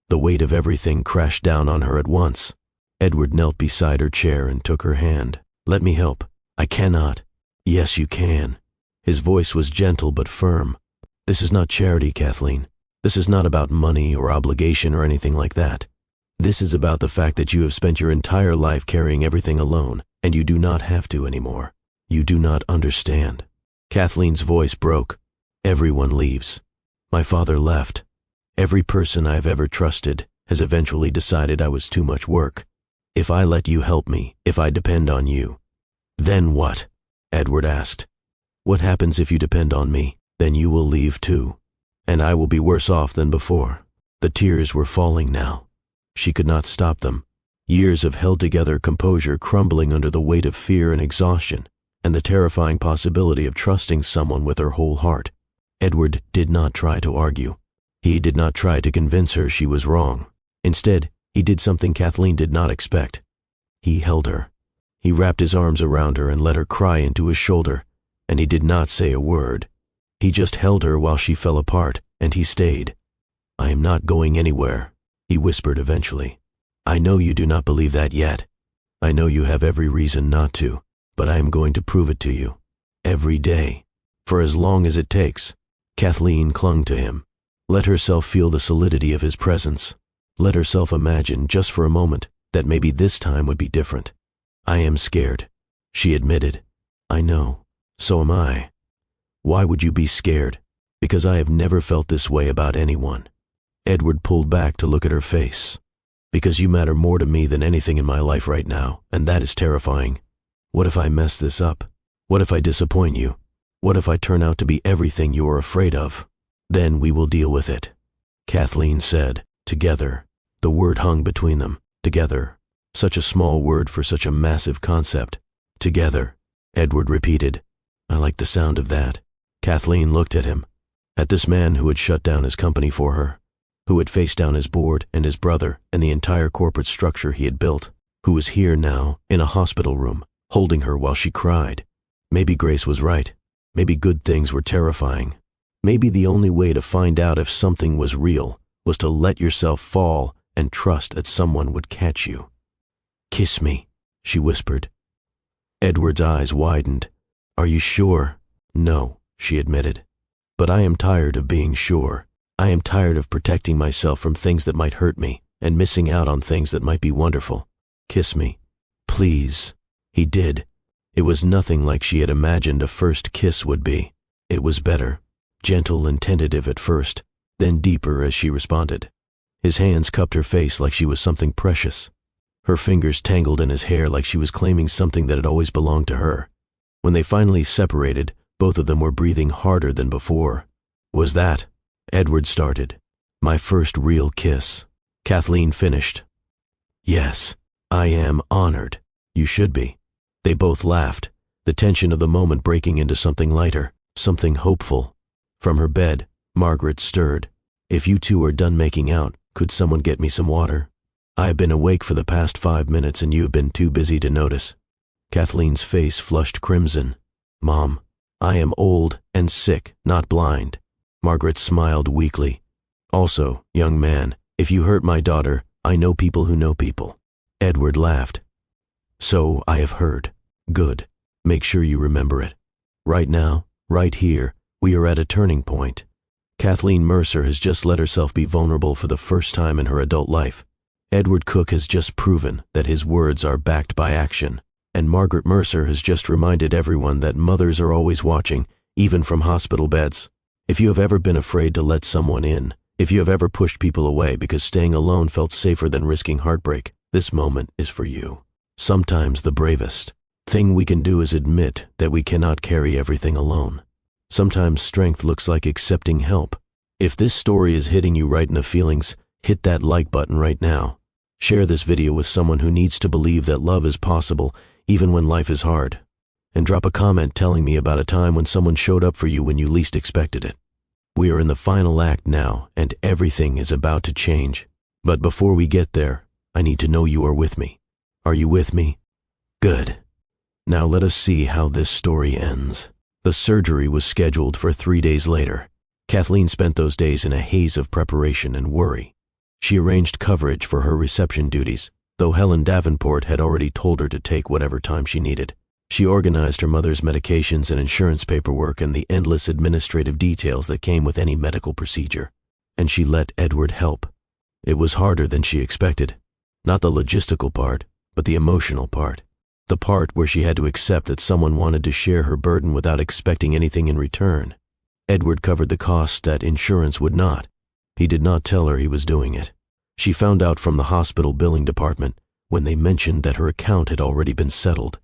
S1: The weight of everything crashed down on her at once. Edward knelt beside her chair and took her hand. "Let me help. I cannot." "Yes, you can." His voice was gentle but firm. "This is not charity, Kathleen. This is not about money or obligation or anything like that. This is about the fact that you have spent your entire life carrying everything alone, and you do not have to anymore. You do not understand." Kathleen's voice broke. "Everyone leaves. My father left. Every person I have ever trusted has eventually decided I was too much work. If I let you help me, if I depend on you." "Then what?" Edward asked. "What happens if you depend on me? Then you will leave too. And I will be worse off than before." The tears were falling now. She could not stop them. Years of held-together composure crumbling under the weight of fear and exhaustion, and the terrifying possibility of trusting someone with her whole heart. Edward did not try to argue. He did not try to convince her she was wrong. Instead, he did something Kathleen did not expect. He held her. He wrapped his arms around her and let her cry into his shoulder, and he did not say a word. He just held her while she fell apart, and he stayed. "I am not going anywhere," he whispered eventually. "I know you do not believe that yet. I know you have every reason not to, but I am going to prove it to you. Every day. For as long as it takes." Kathleen clung to him. Let herself feel the solidity of his presence. Let herself imagine, just for a moment, that maybe this time would be different. "I am scared," she admitted. "I know. So am I." "Why would you be scared?" "Because I have never felt this way about anyone." Edward pulled back to look at her face. "Because you matter more to me than anything in my life right now, and that is terrifying. What if I mess this up? What if I disappoint you? What if I turn out to be everything you are afraid of? Then we will deal with it," Kathleen said. Together. The word hung between them. Together. Such a small word for such a massive concept. Together. Edward repeated. "I like the sound of that." Kathleen looked at him. At this man who had shut down his company for her, who had faced down his board and his brother and the entire corporate structure he had built, who was here now, in a hospital room, holding her while she cried. Maybe Grace was right. Maybe good things were terrifying. Maybe the only way to find out if something was real was to let yourself fall and trust that someone would catch you. "Kiss me," she whispered. Edward's eyes widened. "Are you sure?" "No," she admitted. "But I am tired of being sure. I am tired of protecting myself from things that might hurt me and missing out on things that might be wonderful. Kiss me. Please." He did. It was nothing like she had imagined a first kiss would be. It was better. Gentle and tentative at first, then deeper as she responded. His hands cupped her face like she was something precious. Her fingers tangled in his hair like she was claiming something that had always belonged to her. When they finally separated, both of them were breathing harder than before. "Was that?" Edward started. "My first real kiss." Kathleen finished. "Yes, I am honored. You should be." They both laughed, the tension of the moment breaking into something lighter, something hopeful. From her bed, Margaret stirred. "If you two are done making out, could someone get me some water? I have been awake for the past 5 minutes and you have been too busy to notice." Kathleen's face flushed crimson. "Mom, I am old and sick, not blind." Margaret smiled weakly. "Also, young man, if you hurt my daughter, I know people who know people." Edward laughed. "So I have heard. Good. Make sure you remember it. Right now, right here, we are at a turning point. Kathleen Mercer has just let herself be vulnerable for the first time in her adult life. Edward Cook has just proven that his words are backed by action. And Margaret Mercer has just reminded everyone that mothers are always watching, even from hospital beds. If you have ever been afraid to let someone in, if you have ever pushed people away because staying alone felt safer than risking heartbreak, this moment is for you. Sometimes the bravest thing we can do is admit that we cannot carry everything alone. Sometimes strength looks like accepting help. If this story is hitting you right in the feelings, hit that like button right now. Share this video with someone who needs to believe that love is possible even when life is hard. And drop a comment telling me about a time when someone showed up for you when you least expected it. We are in the final act now, and everything is about to change. But before we get there, I need to know you are with me. Are you with me? Good. Now let us see how this story ends. The surgery was scheduled for 3 days later. Kathleen spent those days in a haze of preparation and worry. She arranged coverage for her reception duties, though Helen Davenport had already told her to take whatever time she needed. She organized her mother's medications and insurance paperwork and the endless administrative details that came with any medical procedure. And she let Edward help. It was harder than she expected. Not the logistical part, but the emotional part. The part where she had to accept that someone wanted to share her burden without expecting anything in return. Edward covered the costs that insurance would not. He did not tell her he was doing it. She found out from the hospital billing department when they mentioned that her account had already been settled.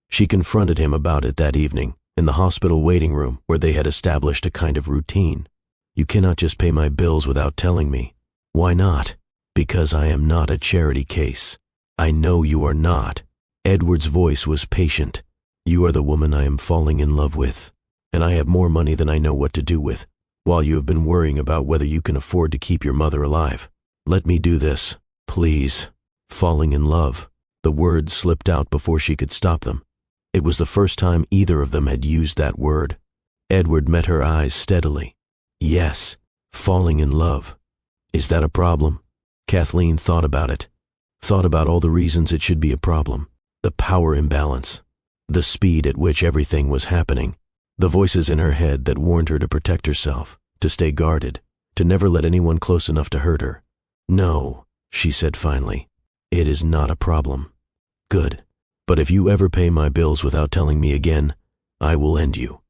S1: She confronted him about it that evening in the hospital waiting room where they had established a kind of routine. You cannot just pay my bills without telling me. Why not? Because I am not a charity case. I know you are not. Edward's voice was patient. You are the woman I am falling in love with, and I have more money than I know what to do with, while you have been worrying about whether you can afford to keep your mother alive. Let me do this, please. Falling in love. The words slipped out before she could stop them. It was the first time either of them had used that word. Edward met her eyes steadily. Yes, falling in love. Is that a problem? Kathleen thought about it. Thought about all the reasons it should be a problem. The power imbalance. The speed at which everything was happening. The voices in her head that warned her to protect herself, to stay guarded, to never let anyone close enough to hurt her. No, she said finally. It is not a problem. Good. But if you ever pay my bills without telling me again, I will end you.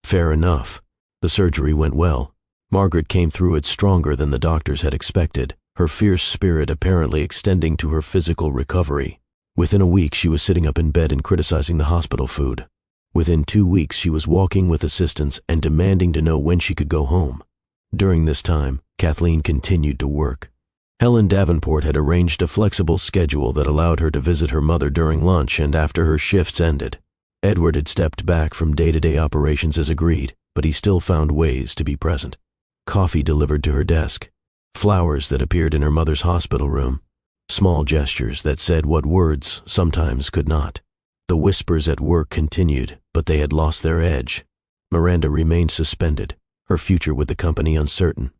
S1: Fair enough. The surgery went well. Margaret came through it stronger than the doctors had expected, her fierce spirit apparently extending to her physical recovery. Within a week, she was sitting up in bed and criticizing the hospital food. Within 2 weeks, she was walking with assistants and demanding to know when she could go home. During this time, Kathleen continued to work. Helen Davenport had arranged a flexible schedule that allowed her to visit her mother during lunch and after her shifts ended. Edward had stepped back from day-to-day operations as agreed, but he still found ways to be present. Coffee delivered to her desk, flowers that appeared in her mother's hospital room, small gestures that said what words sometimes could not. The whispers at work continued, but they had lost their edge. Miranda remained suspended, her future with the company uncertain.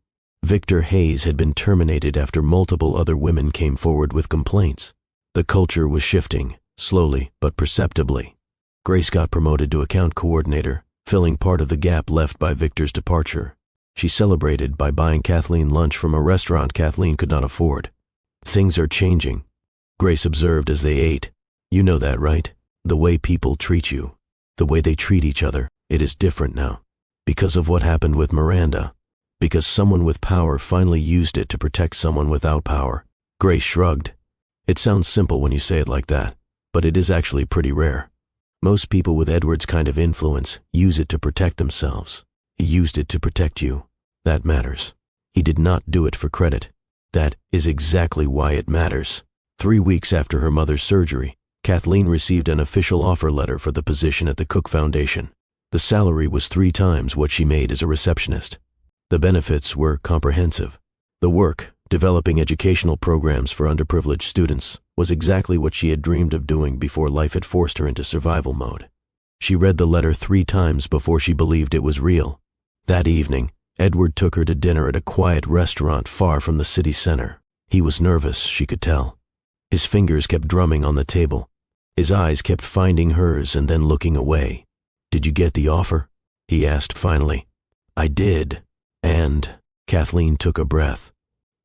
S1: Victor Hayes had been terminated after multiple other women came forward with complaints. The culture was shifting, slowly but perceptibly. Grace got promoted to account coordinator, filling part of the gap left by Victor's departure. She celebrated by buying Kathleen lunch from a restaurant Kathleen could not afford. Things are changing, Grace observed as they ate. You know that, right? The way people treat you, the way they treat each other, it is different now. Because of what happened with Miranda. Because someone with power finally used it to protect someone without power. Grace shrugged. It sounds simple when you say it like that, but it is actually pretty rare. Most people with Edward's kind of influence use it to protect themselves. He used it to protect you. That matters. He did not do it for credit. That is exactly why it matters. 3 weeks after her mother's surgery, Kathleen received an official offer letter for the position at the Cook Foundation. The salary was 3 times what she made as a receptionist. The benefits were comprehensive. The work, developing educational programs for underprivileged students, was exactly what she had dreamed of doing before life had forced her into survival mode. She read the letter 3 times before she believed it was real. That evening, Edward took her to dinner at a quiet restaurant far from the city center. He was nervous, she could tell. His fingers kept drumming on the table. His eyes kept finding hers and then looking away. Did you get the offer? He asked finally. I did. And Kathleen took a breath.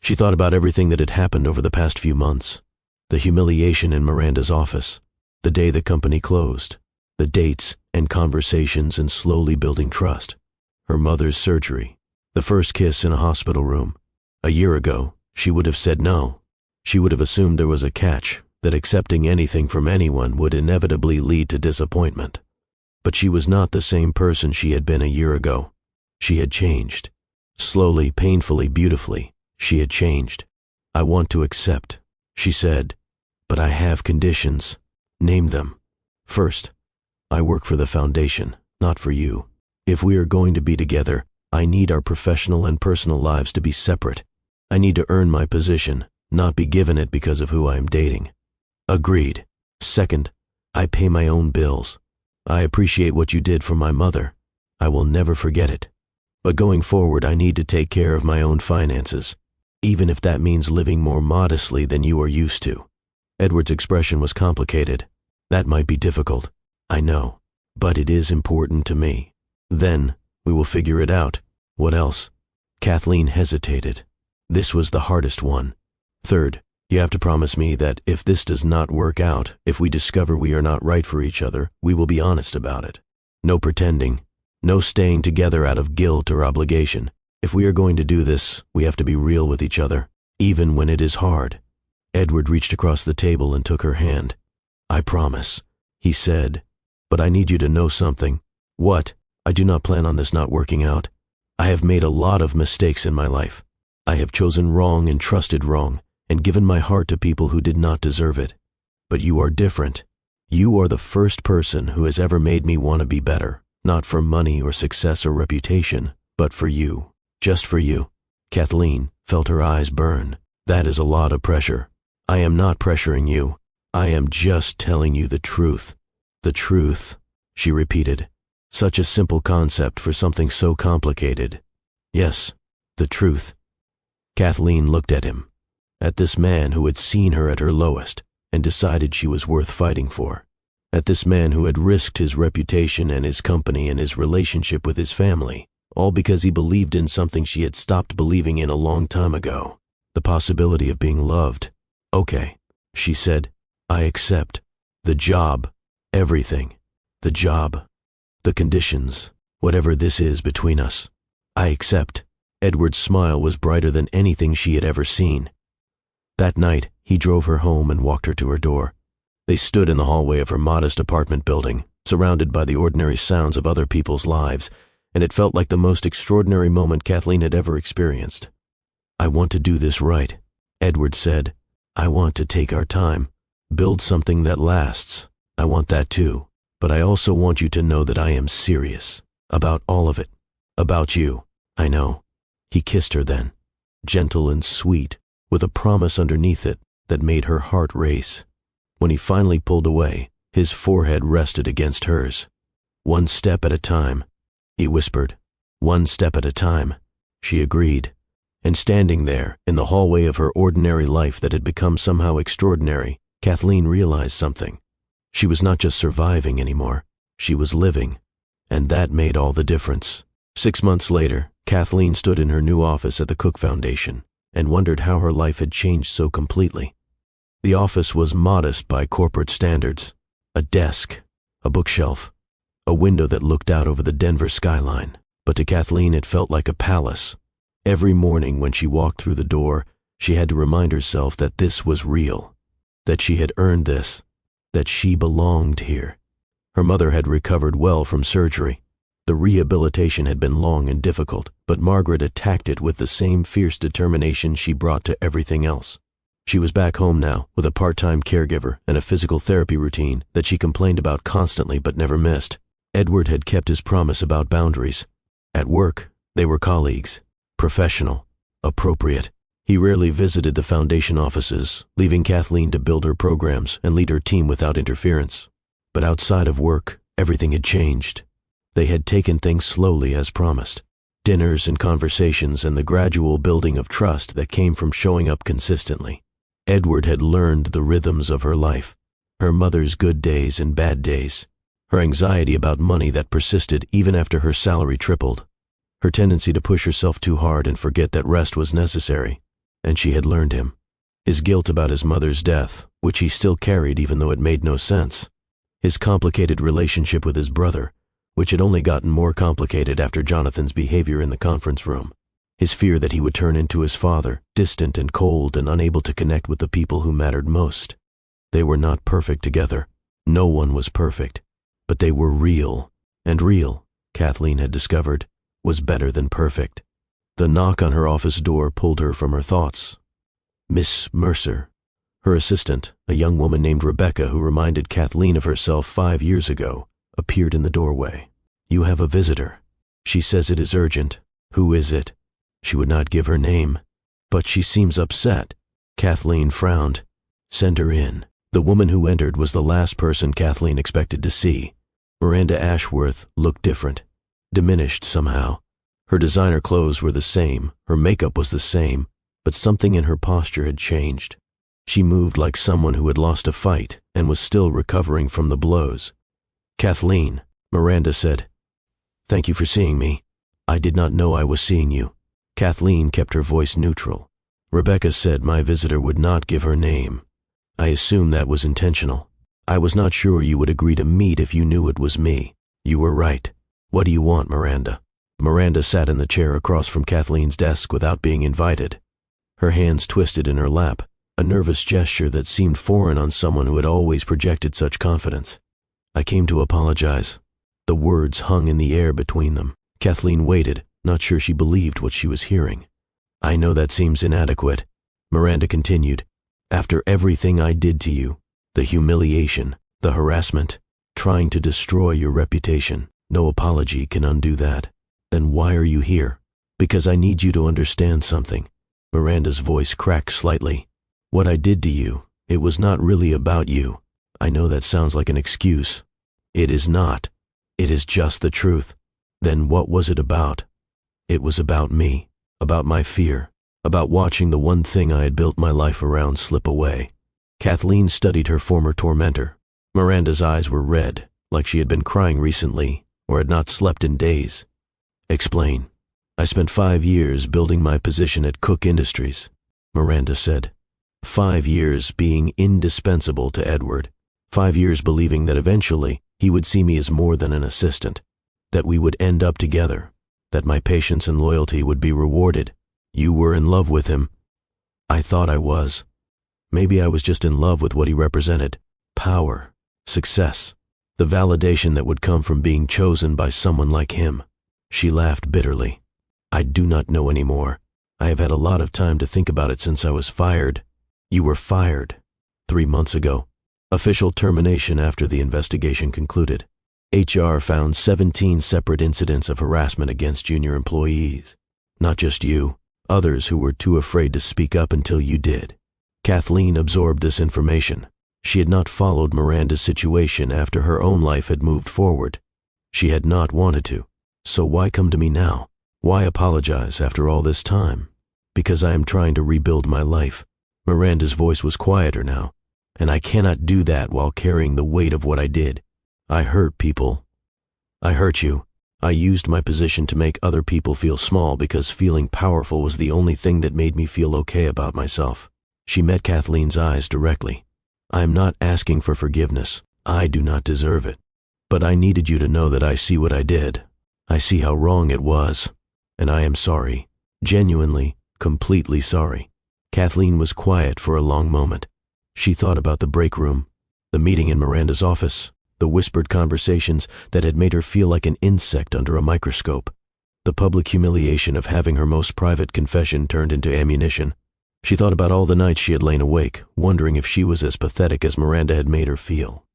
S1: She thought about everything that had happened over the past few months. The humiliation in Miranda's office, the day the company closed, the dates and conversations and slowly building trust, her mother's surgery, the first kiss in a hospital room. A year ago, she would have said no. She would have assumed there was a catch, that accepting anything from anyone would inevitably lead to disappointment. But she was not the same person she had been a year ago. She had changed. Slowly, painfully, beautifully, she had changed. I want to accept, she said, but I have conditions. Name them. First, I work for the foundation, not for you. If we are going to be together, I need our professional and personal lives to be separate. I need to earn my position, not be given it because of who I am dating. Agreed. Second, I pay my own bills. I appreciate what you did for my mother. I will never forget it. But going forward, I need to take care of my own finances, even if that means living more modestly than you are used to. Edward's expression was complicated. That might be difficult, I know, but it is important to me. Then, we will figure it out. What else? Kathleen hesitated. This was the hardest one. Third, You have to promise me that if this does not work out, if we discover we are not right for each other, we will be honest about it. No pretending. No staying together out of guilt or obligation. If we are going to do this, we have to be real with each other, even when it is hard. Edward reached across the table and took her hand. I promise, he said, but I need you to know something. What? I do not plan on this not working out. I have made a lot of mistakes in my life. I have chosen wrong and trusted wrong, and given my heart to people who did not deserve it. But you are different. You are the first person who has ever made me want to be better, not for money or success or reputation, but for you, just for you. Kathleen felt her eyes burn. That is a lot of pressure. I am not pressuring you. I am just telling you the truth. The truth, she repeated. Such a simple concept for something so complicated. Yes, the truth. Kathleen looked at him, at this man who had seen her at her lowest and decided she was worth fighting for, at this man who had risked his reputation and his company and his relationship with his family, all because he believed in something she had stopped believing in a long time ago, the possibility of being loved. Okay, she said, I accept. The job, everything, the job, the conditions, whatever this is between us. I accept. Edward's smile was brighter than anything she had ever seen. That night, he drove her home and walked her to her door. They stood in the hallway of her modest apartment building, surrounded by the ordinary sounds of other people's lives, and it felt like the most extraordinary moment Kathleen had ever experienced. I want to do this right, Edward said. I want to take our time, build something that lasts. I want that too, but I also want you to know that I am serious, about all of it, about you. I know. He kissed her then, gentle and sweet, with a promise underneath it that made her heart race. When he finally pulled away, his forehead rested against hers. One step at a time, he whispered. One step at a time, she agreed. And standing there, in the hallway of her ordinary life that had become somehow extraordinary, Kathleen realized something. She was not just surviving anymore, she was living. And that made all the difference. 6 months later, Kathleen stood in her new office at the Cook Foundation and wondered how her life had changed so completely. The office was modest by corporate standards. A desk, a bookshelf, a window that looked out over the Denver skyline. But to Kathleen it felt like a palace. Every morning when she walked through the door, she had to remind herself that this was real, that she had earned this, that she belonged here. Her mother had recovered well from surgery. The rehabilitation had been long and difficult, but Margaret attacked it with the same fierce determination she brought to everything else. She was back home now, with a part-time caregiver and a physical therapy routine that she complained about constantly but never missed. Edward had kept his promise about boundaries. At work, they were colleagues, professional, appropriate. He rarely visited the foundation offices, leaving Kathleen to build her programs and lead her team without interference. But outside of work, everything had changed. They had taken things slowly as promised. Dinners and conversations and the gradual building of trust that came from showing up consistently. Edward had learned the rhythms of her life, her mother's good days and bad days, her anxiety about money that persisted even after her salary tripled, her tendency to push herself too hard and forget that rest was necessary, and she had learned him. His guilt about his mother's death, which he still carried even though it made no sense. His complicated relationship with his brother, which had only gotten more complicated after Jonathan's behavior in the conference room. His fear that he would turn into his father, distant and cold and unable to connect with the people who mattered most. They were not perfect together. No one was perfect. But they were real. And real, Kathleen had discovered, was better than perfect. The knock on her office door pulled her from her thoughts. Miss Mercer. Her assistant, a young woman named Rebecca who reminded Kathleen of herself 5 years ago, appeared in the doorway. You have a visitor. She says it is urgent. Who is it? She would not give her name. But she seems upset. Kathleen frowned. Send her in. The woman who entered was the last person Kathleen expected to see. Miranda Ashworth looked different, diminished somehow. Her designer clothes were the same, her makeup was the same, but something in her posture had changed. She moved like someone who had lost a fight and was still recovering from the blows. Kathleen, Miranda said. Thank you for seeing me. I did not know I was seeing you. Kathleen kept her voice neutral. Rebecca said my visitor would not give her name. I assumed that was intentional. I was not sure you would agree to meet if you knew it was me. You were right. What do you want, Miranda? Miranda sat in the chair across from Kathleen's desk without being invited. Her hands twisted in her lap, a nervous gesture that seemed foreign on someone who had always projected such confidence. I came to apologize. The words hung in the air between them. Kathleen waited, not sure she believed what she was hearing. I know that seems inadequate, Miranda continued. After everything I did to you, the humiliation, the harassment, trying to destroy your reputation, no apology can undo that. Then why are you here? Because I need you to understand something. Miranda's voice cracked slightly. What I did to you, it was not really about you. I know that sounds like an excuse. It is not. It is just the truth. Then what was it about? It was about me, about my fear, about watching the one thing I had built my life around slip away. Kathleen studied her former tormentor. Miranda's eyes were red, like she had been crying recently or had not slept in days. Explain. I spent 5 years building my position at Cook Industries, Miranda said. 5 years being indispensable to Edward. 5 years believing that eventually he would see me as more than an assistant, that we would end up together, that my patience and loyalty would be rewarded. You were in love with him. I thought I was. Maybe I was just in love with what he represented. Power, success, the validation that would come from being chosen by someone like him. She laughed bitterly. I do not know anymore. I have had a lot of time to think about it since I was fired. You were fired 3 months ago. Official termination after the investigation concluded. HR found 17 separate incidents of harassment against junior employees. Not just you, others who were too afraid to speak up until you did. Kathleen absorbed this information. She had not followed Miranda's situation after her own life had moved forward. She had not wanted to. So why come to me now? Why apologize after all this time? Because I am trying to rebuild my life. Miranda's voice was quieter now, and I cannot do that while carrying the weight of what I did. I hurt people. I hurt you. I used my position to make other people feel small because feeling powerful was the only thing that made me feel okay about myself. She met Kathleen's eyes directly. I am not asking for forgiveness. I do not deserve it. But I needed you to know that I see what I did. I see how wrong it was. And I am sorry. Genuinely, completely sorry. Kathleen was quiet for a long moment. She thought about the break room, the meeting in Miranda's office, the whispered conversations that had made her feel like an insect under a microscope, the public humiliation of having her most private confession turned into ammunition. She thought about all the nights she had lain awake, wondering if she was as pathetic as Miranda had made her feel.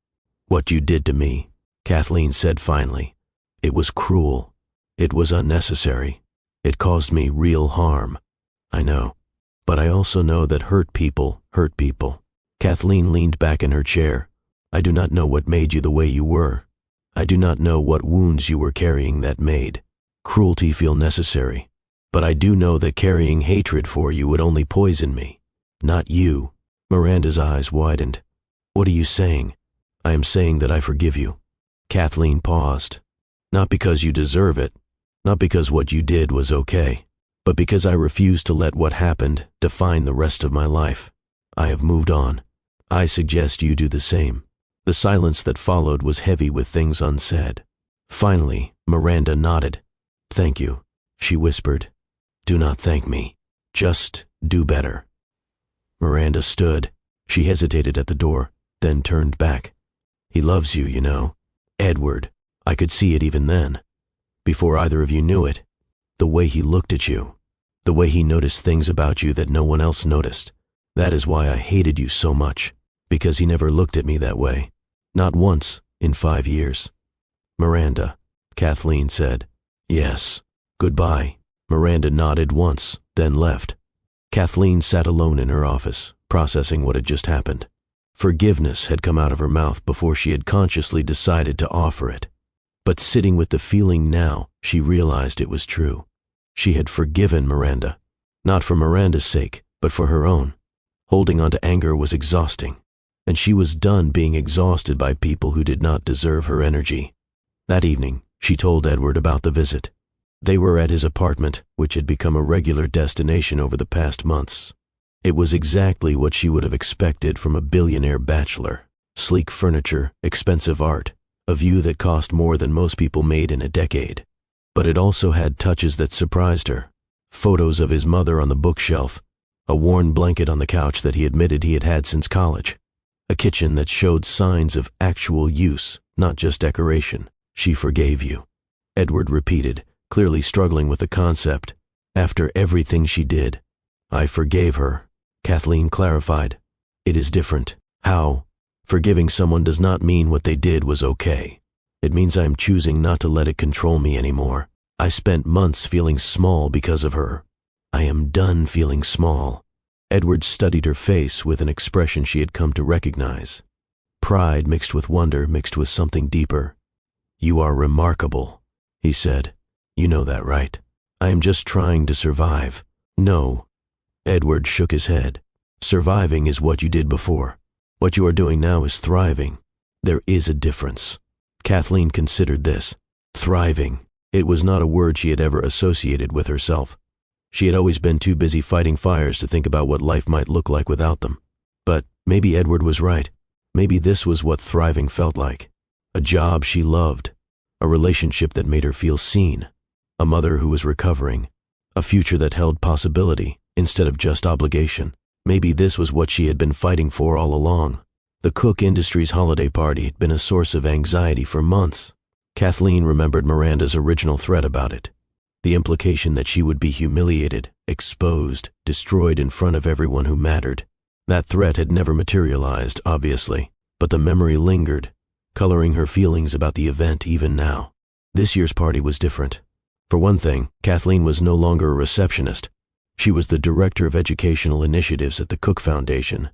S1: What you did to me, Kathleen said finally. It was cruel. It was unnecessary. It caused me real harm. I know. But I also know that hurt people hurt people. Kathleen leaned back in her chair. I do not know what made you the way you were. I do not know what wounds you were carrying that made cruelty feel necessary. But I do know that carrying hatred for you would only poison me. Not you. Miranda's eyes widened. What are you saying? I am saying that I forgive you. Kathleen paused. Not because you deserve it. Not because what you did was okay. But because I refuse to let what happened define the rest of my life. I have moved on. I suggest you do the same. The silence that followed was heavy with things unsaid. Finally, Miranda nodded. Thank you, she whispered. Do not thank me. Just do better. Miranda stood. She hesitated at the door, then turned back. He loves you, you know. Edward. I could see it even then. Before either of you knew it. The way he looked at you. The way he noticed things about you that no one else noticed. That is why I hated you so much. Because he never looked at me that way. Not once in 5 years. Miranda, Kathleen said. Yes. Goodbye. Miranda nodded once, then left. Kathleen sat alone in her office, processing what had just happened. Forgiveness had come out of her mouth before she had consciously decided to offer it. But sitting with the feeling now, she realized it was true. She had forgiven Miranda. Not for Miranda's sake, but for her own. Holding on to anger was exhausting, and she was done being exhausted by people who did not deserve her energy. That evening, she told Edward about the visit. They were at his apartment, which had become a regular destination over the past months. It was exactly what she would have expected from a billionaire bachelor. Sleek furniture, expensive art, a view that cost more than most people made in a decade. But it also had touches that surprised her. Photos of his mother on the bookshelf, a worn blanket on the couch that he admitted he had had since college, a kitchen that showed signs of actual use, not just decoration. She forgave you, Edward repeated, clearly struggling with the concept. After everything she did. I forgave her, Kathleen clarified. It is different. How? Forgiving someone does not mean what they did was okay. It means I am choosing not to let it control me anymore. I spent months feeling small because of her. I am done feeling small. Edward studied her face with an expression she had come to recognize. Pride mixed with wonder, mixed with something deeper. You are remarkable, he said. You know that, right? I am just trying to survive. No. Edward shook his head. Surviving is what you did before. What you are doing now is thriving. There is a difference. Kathleen considered this. Thriving. It was not a word she had ever associated with herself. She had always been too busy fighting fires to think about what life might look like without them. But maybe Edward was right. Maybe this was what thriving felt like. A job she loved. A relationship that made her feel seen. A mother who was recovering. A future that held possibility instead of just obligation. Maybe this was what she had been fighting for all along. The Cook Industries holiday party had been a source of anxiety for months. Kathleen remembered Miranda's original threat about it. The implication that she would be humiliated, exposed, destroyed in front of everyone who mattered. That threat had never materialized, obviously, but the memory lingered, coloring her feelings about the event even now. This year's party was different. For one thing, Kathleen was no longer a receptionist. She was the Director of Educational Initiatives at the Cook Foundation,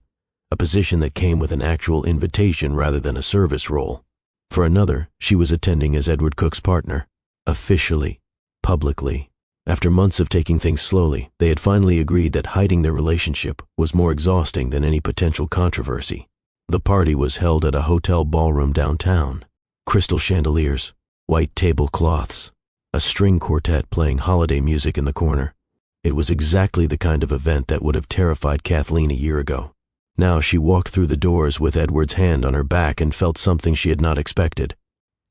S1: a position that came with an actual invitation rather than a service role. For another, she was attending as Edward Cook's partner, officially, publicly. After months of taking things slowly, they had finally agreed that hiding their relationship was more exhausting than any potential controversy. The party was held at a hotel ballroom downtown. Crystal chandeliers, white tablecloths, a string quartet playing holiday music in the corner. It was exactly the kind of event that would have terrified Kathleen a year ago. Now she walked through the doors with Edward's hand on her back and felt something she had not expected.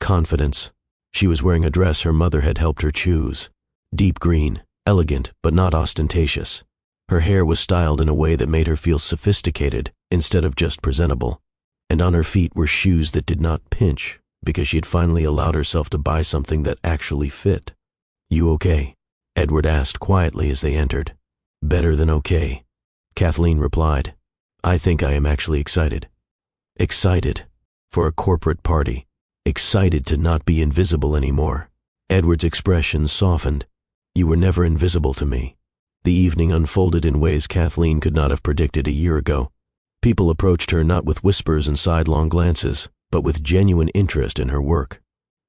S1: Confidence. She was wearing a dress her mother had helped her choose. Deep green, elegant but not ostentatious. Her hair was styled in a way that made her feel sophisticated instead of just presentable. And on her feet were shoes that did not pinch because she had finally allowed herself to buy something that actually fit. You okay? Edward asked quietly as they entered. Better than okay, Kathleen replied. I think I am actually excited. Excited for a corporate party. Excited to not be invisible anymore. Edward's expression softened. You were never invisible to me. The evening unfolded in ways Kathleen could not have predicted a year ago. People approached her not with whispers and sidelong glances, but with genuine interest in her work.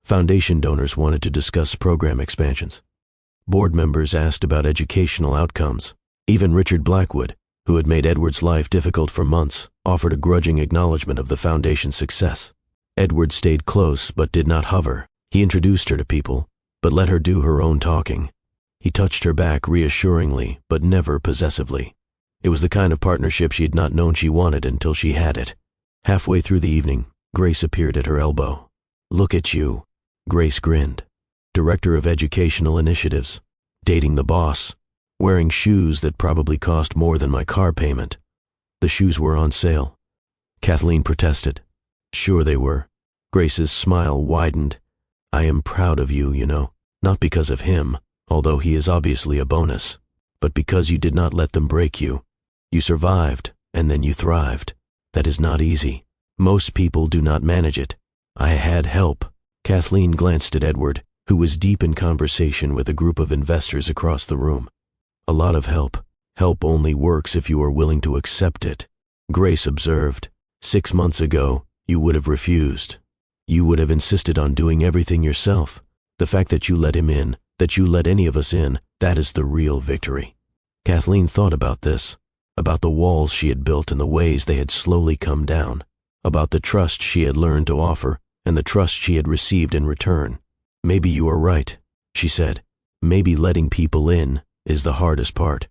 S1: Foundation donors wanted to discuss program expansions. Board members asked about educational outcomes. Even Richard Blackwood, who had made Edward's life difficult for months, offered a grudging acknowledgement of the foundation's success. Edward stayed close but did not hover. He introduced her to people, but let her do her own talking. He touched her back reassuringly, but never possessively. It was the kind of partnership she had not known she wanted until she had it. Halfway through the evening, Grace appeared at her elbow. Look at you, Grace grinned. Director of Educational Initiatives, dating the boss, wearing shoes that probably cost more than my car payment. The shoes were on sale. Kathleen protested. Sure they were. Grace's smile widened. I am proud of you, you know, not because of him, although he is obviously a bonus, but because you did not let them break you. You survived, and then you thrived. That is not easy. Most people do not manage it. I had help. Kathleen glanced at Edward, who was deep in conversation with a group of investors across the room. A lot of help. Help only works if you are willing to accept it. Grace observed. 6 months ago, you would have refused. You would have insisted on doing everything yourself. The fact that you let him in, that you let any of us in, that is the real victory. Kathleen thought about this, about the walls she had built and the ways they had slowly come down, about the trust she had learned to offer and the trust she had received in return. Maybe you are right, she said. Maybe letting people in is the hardest part.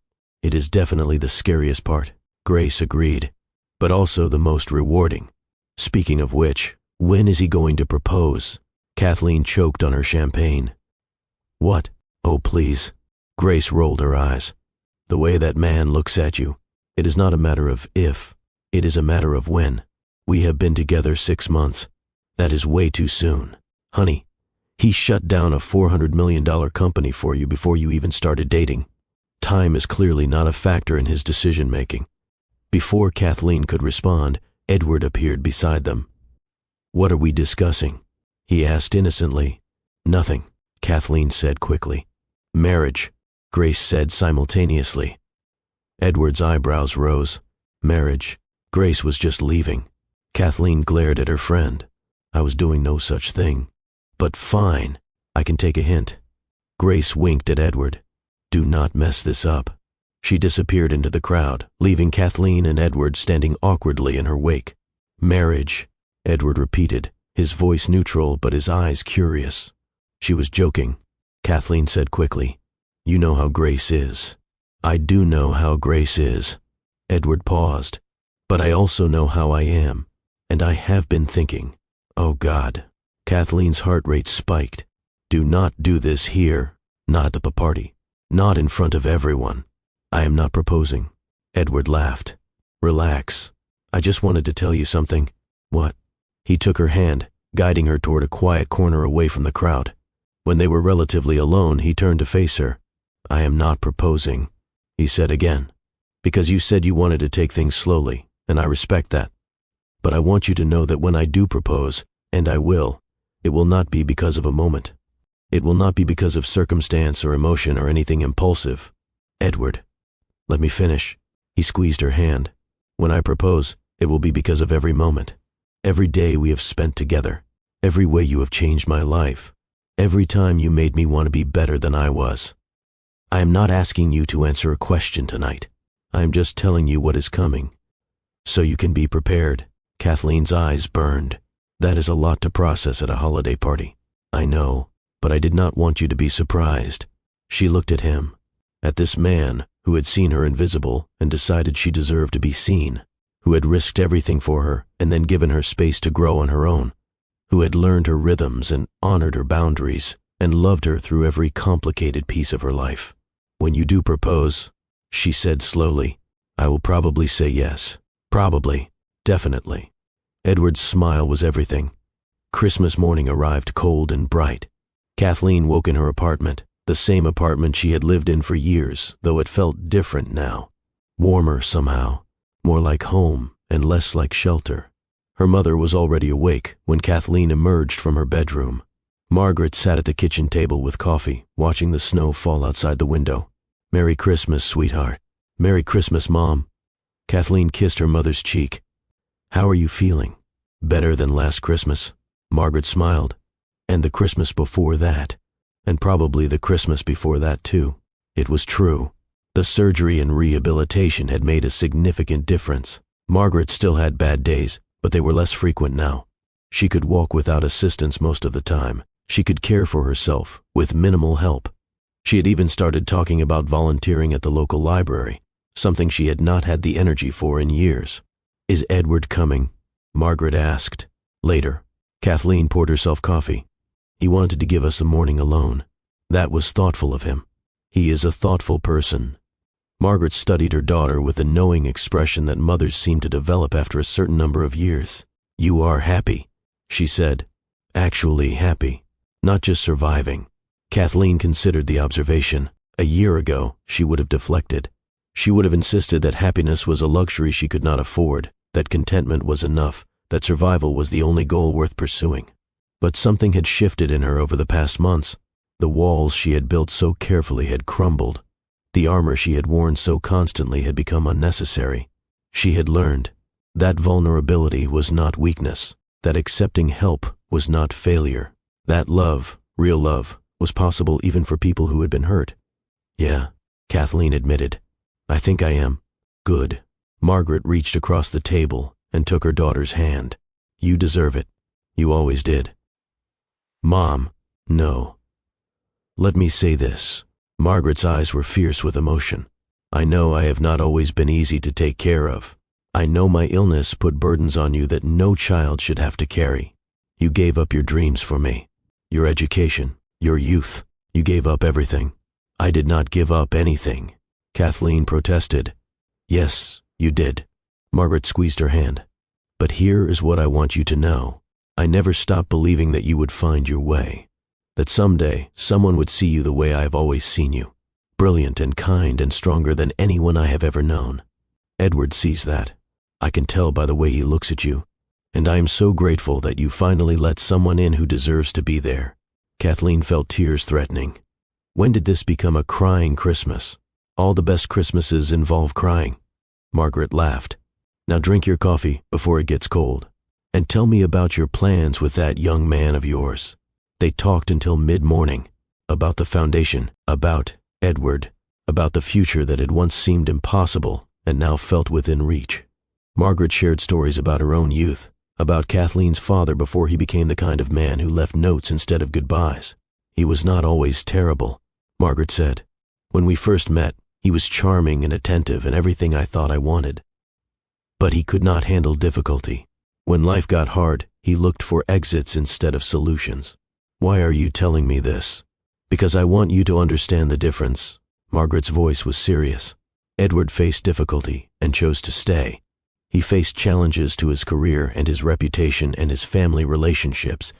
S1: It is definitely the scariest part, Grace agreed, but also the most rewarding. Speaking of which, when is he going to propose? Kathleen choked on her champagne. What? Oh, please. Grace rolled her eyes. The way that man looks at you, it is not a matter of if, it is a matter of when. We have been together 6 months. That is way too soon. Honey, he shut down a $400 million company for you before you even started dating. Time is clearly not a factor in his decision-making. Before Kathleen could respond, Edward appeared beside them. What are we discussing? He asked innocently. Nothing, Kathleen said quickly. Marriage, Grace said simultaneously. Edward's eyebrows rose. Marriage. Grace was just leaving. Kathleen glared at her friend. I was doing no such thing. But fine, I can take a hint. Grace winked at Edward. Do not mess this up. She disappeared into the crowd, leaving Kathleen and Edward standing awkwardly in her wake. Marriage, Edward repeated, his voice neutral but his eyes curious. She was joking, Kathleen said quickly. You know how Grace is. I do know how Grace is. Edward paused. But I also know how I am, and I have been thinking. Oh God. Kathleen's heart rate spiked. Do not do this here, not at the party. Not in front of everyone. I am not proposing. Edward laughed. Relax. I just wanted to tell you something. What? He took her hand, guiding her toward a quiet corner away from the crowd. When they were relatively alone, he turned to face her. I am not proposing, he said again, because you said you wanted to take things slowly, and I respect that. But I want you to know that when I do propose, and I will, it will not be because of a moment. It will not be because of circumstance or emotion or anything impulsive. Edward, let me finish. He squeezed her hand. When I propose, it will be because of every moment. Every day we have spent together. Every way you have changed my life. Every time you made me want to be better than I was. I am not asking you to answer a question tonight. I am just telling you what is coming. So you can be prepared. Kathleen's eyes burned. That is a lot to process at a holiday party. I know. But I did not want you to be surprised. She looked at him, at this man who had seen her invisible and decided she deserved to be seen, who had risked everything for her and then given her space to grow on her own, who had learned her rhythms and honored her boundaries and loved her through every complicated piece of her life. When you do propose, she said slowly, I will probably say yes. Probably. Definitely. Edward's smile was everything. Christmas morning arrived cold and bright. Kathleen woke in her apartment, the same apartment she had lived in for years, though it felt different now. Warmer somehow, more like home and less like shelter. Her mother was already awake when Kathleen emerged from her bedroom. Margaret sat at the kitchen table with coffee, watching the snow fall outside the window. Merry Christmas, sweetheart. Merry Christmas, Mom. Kathleen kissed her mother's cheek. How are you feeling? Better than last Christmas? Margaret smiled. And the Christmas before that, and probably the Christmas before that too. It was true. The surgery and rehabilitation had made a significant difference. Margaret still had bad days, but they were less frequent now. She could walk without assistance most of the time. She could care for herself, with minimal help. She had even started talking about volunteering at the local library, something she had not had the energy for in years. Is Edward coming? Margaret asked. Later. Kathleen poured herself coffee. He wanted to give us the morning alone. That was thoughtful of him. He is a thoughtful person. Margaret studied her daughter with a knowing expression that mothers seem to develop after a certain number of years. You are happy, she said. Actually happy, not just surviving. Kathleen considered the observation. A year ago, she would have deflected. She would have insisted that happiness was a luxury she could not afford, that contentment was enough, that survival was the only goal worth pursuing. But something had shifted in her over the past months. The walls she had built so carefully had crumbled. The armor she had worn so constantly had become unnecessary. She had learned that vulnerability was not weakness, that accepting help was not failure, that love, real love, was possible even for people who had been hurt. Yeah, Kathleen admitted. I think I am. Good. Margaret reached across the table and took her daughter's hand. You deserve it. You always did. Mom, no. Let me say this. Margaret's eyes were fierce with emotion. I know I have not always been easy to take care of. I know my illness put burdens on you that no child should have to carry. You gave up your dreams for me, your education, your youth. You gave up everything. I did not give up anything. Kathleen protested. Yes, you did. Margaret squeezed her hand. But here is what I want you to know. I never stopped believing that you would find your way. That someday someone would see you the way I have always seen you. Brilliant and kind and stronger than anyone I have ever known. Edward sees that. I can tell by the way he looks at you. And I am so grateful that you finally let someone in who deserves to be there. Kathleen felt tears threatening. When did this become a crying Christmas? All the best Christmases involve crying. Margaret laughed. Now drink your coffee before it gets cold. And tell me about your plans with that young man of yours. They talked until mid-morning. About the foundation, about Edward, about the future that had once seemed impossible and now felt within reach. Margaret shared stories about her own youth, about Kathleen's father before he became the kind of man who left notes instead of goodbyes. He was not always terrible, Margaret said. When we first met, he was charming and attentive and everything I thought I wanted. But he could not handle difficulty. When life got hard, he looked for exits instead of solutions. Why are you telling me this? Because I want you to understand the difference. Margaret's voice was serious. Edward faced difficulty and chose to stay. He faced challenges to his career and his reputation and his family relationships,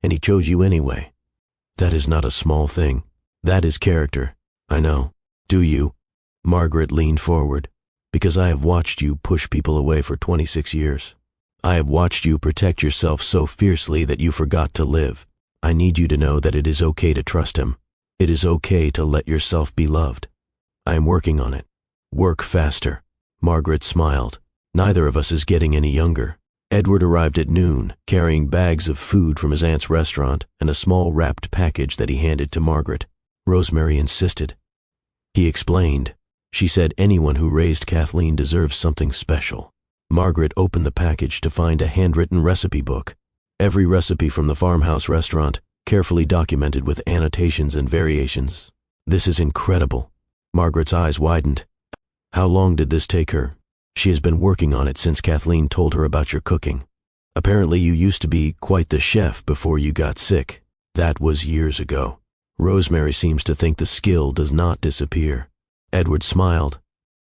S1: and he chose you anyway. That is not a small thing. That is character. I know. Do you? Margaret leaned forward. Because I have watched you push people away for 26 years. I have watched you protect yourself so fiercely that you forgot to live. I need you to know that it is okay to trust him. It is okay to let yourself be loved. I am working on it. Work faster. Margaret smiled. Neither of us is getting any younger. Edward arrived at noon, carrying bags of food from his aunt's restaurant and a small wrapped package that he handed to Margaret. Rosemary insisted. He explained. She said anyone who raised Kathleen deserves something special. Margaret opened the package to find a handwritten recipe book. Every recipe from the farmhouse restaurant, carefully documented with annotations and variations. This is incredible. Margaret's eyes widened. How long did this take her? She has been working on it since Kathleen told her about your cooking. Apparently you used to be quite the chef before you got sick. That was years ago. Rosemary seems to think the skill does not disappear. Edward smiled.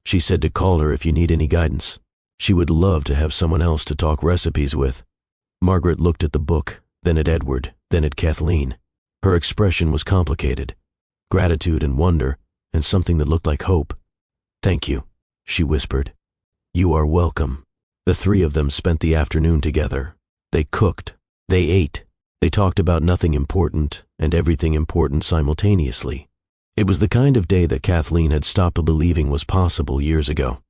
S1: She said to call her if you need any guidance. She would love to have someone else to talk recipes with. Margaret looked at the book, then at Edward, then at Kathleen. Her expression was complicated. Gratitude and wonder, and something that looked like hope. Thank you, she whispered. You are welcome. The three of them spent the afternoon together. They cooked. They ate. They talked about nothing important and everything important simultaneously. It was the kind of day that Kathleen had stopped believing was possible years ago.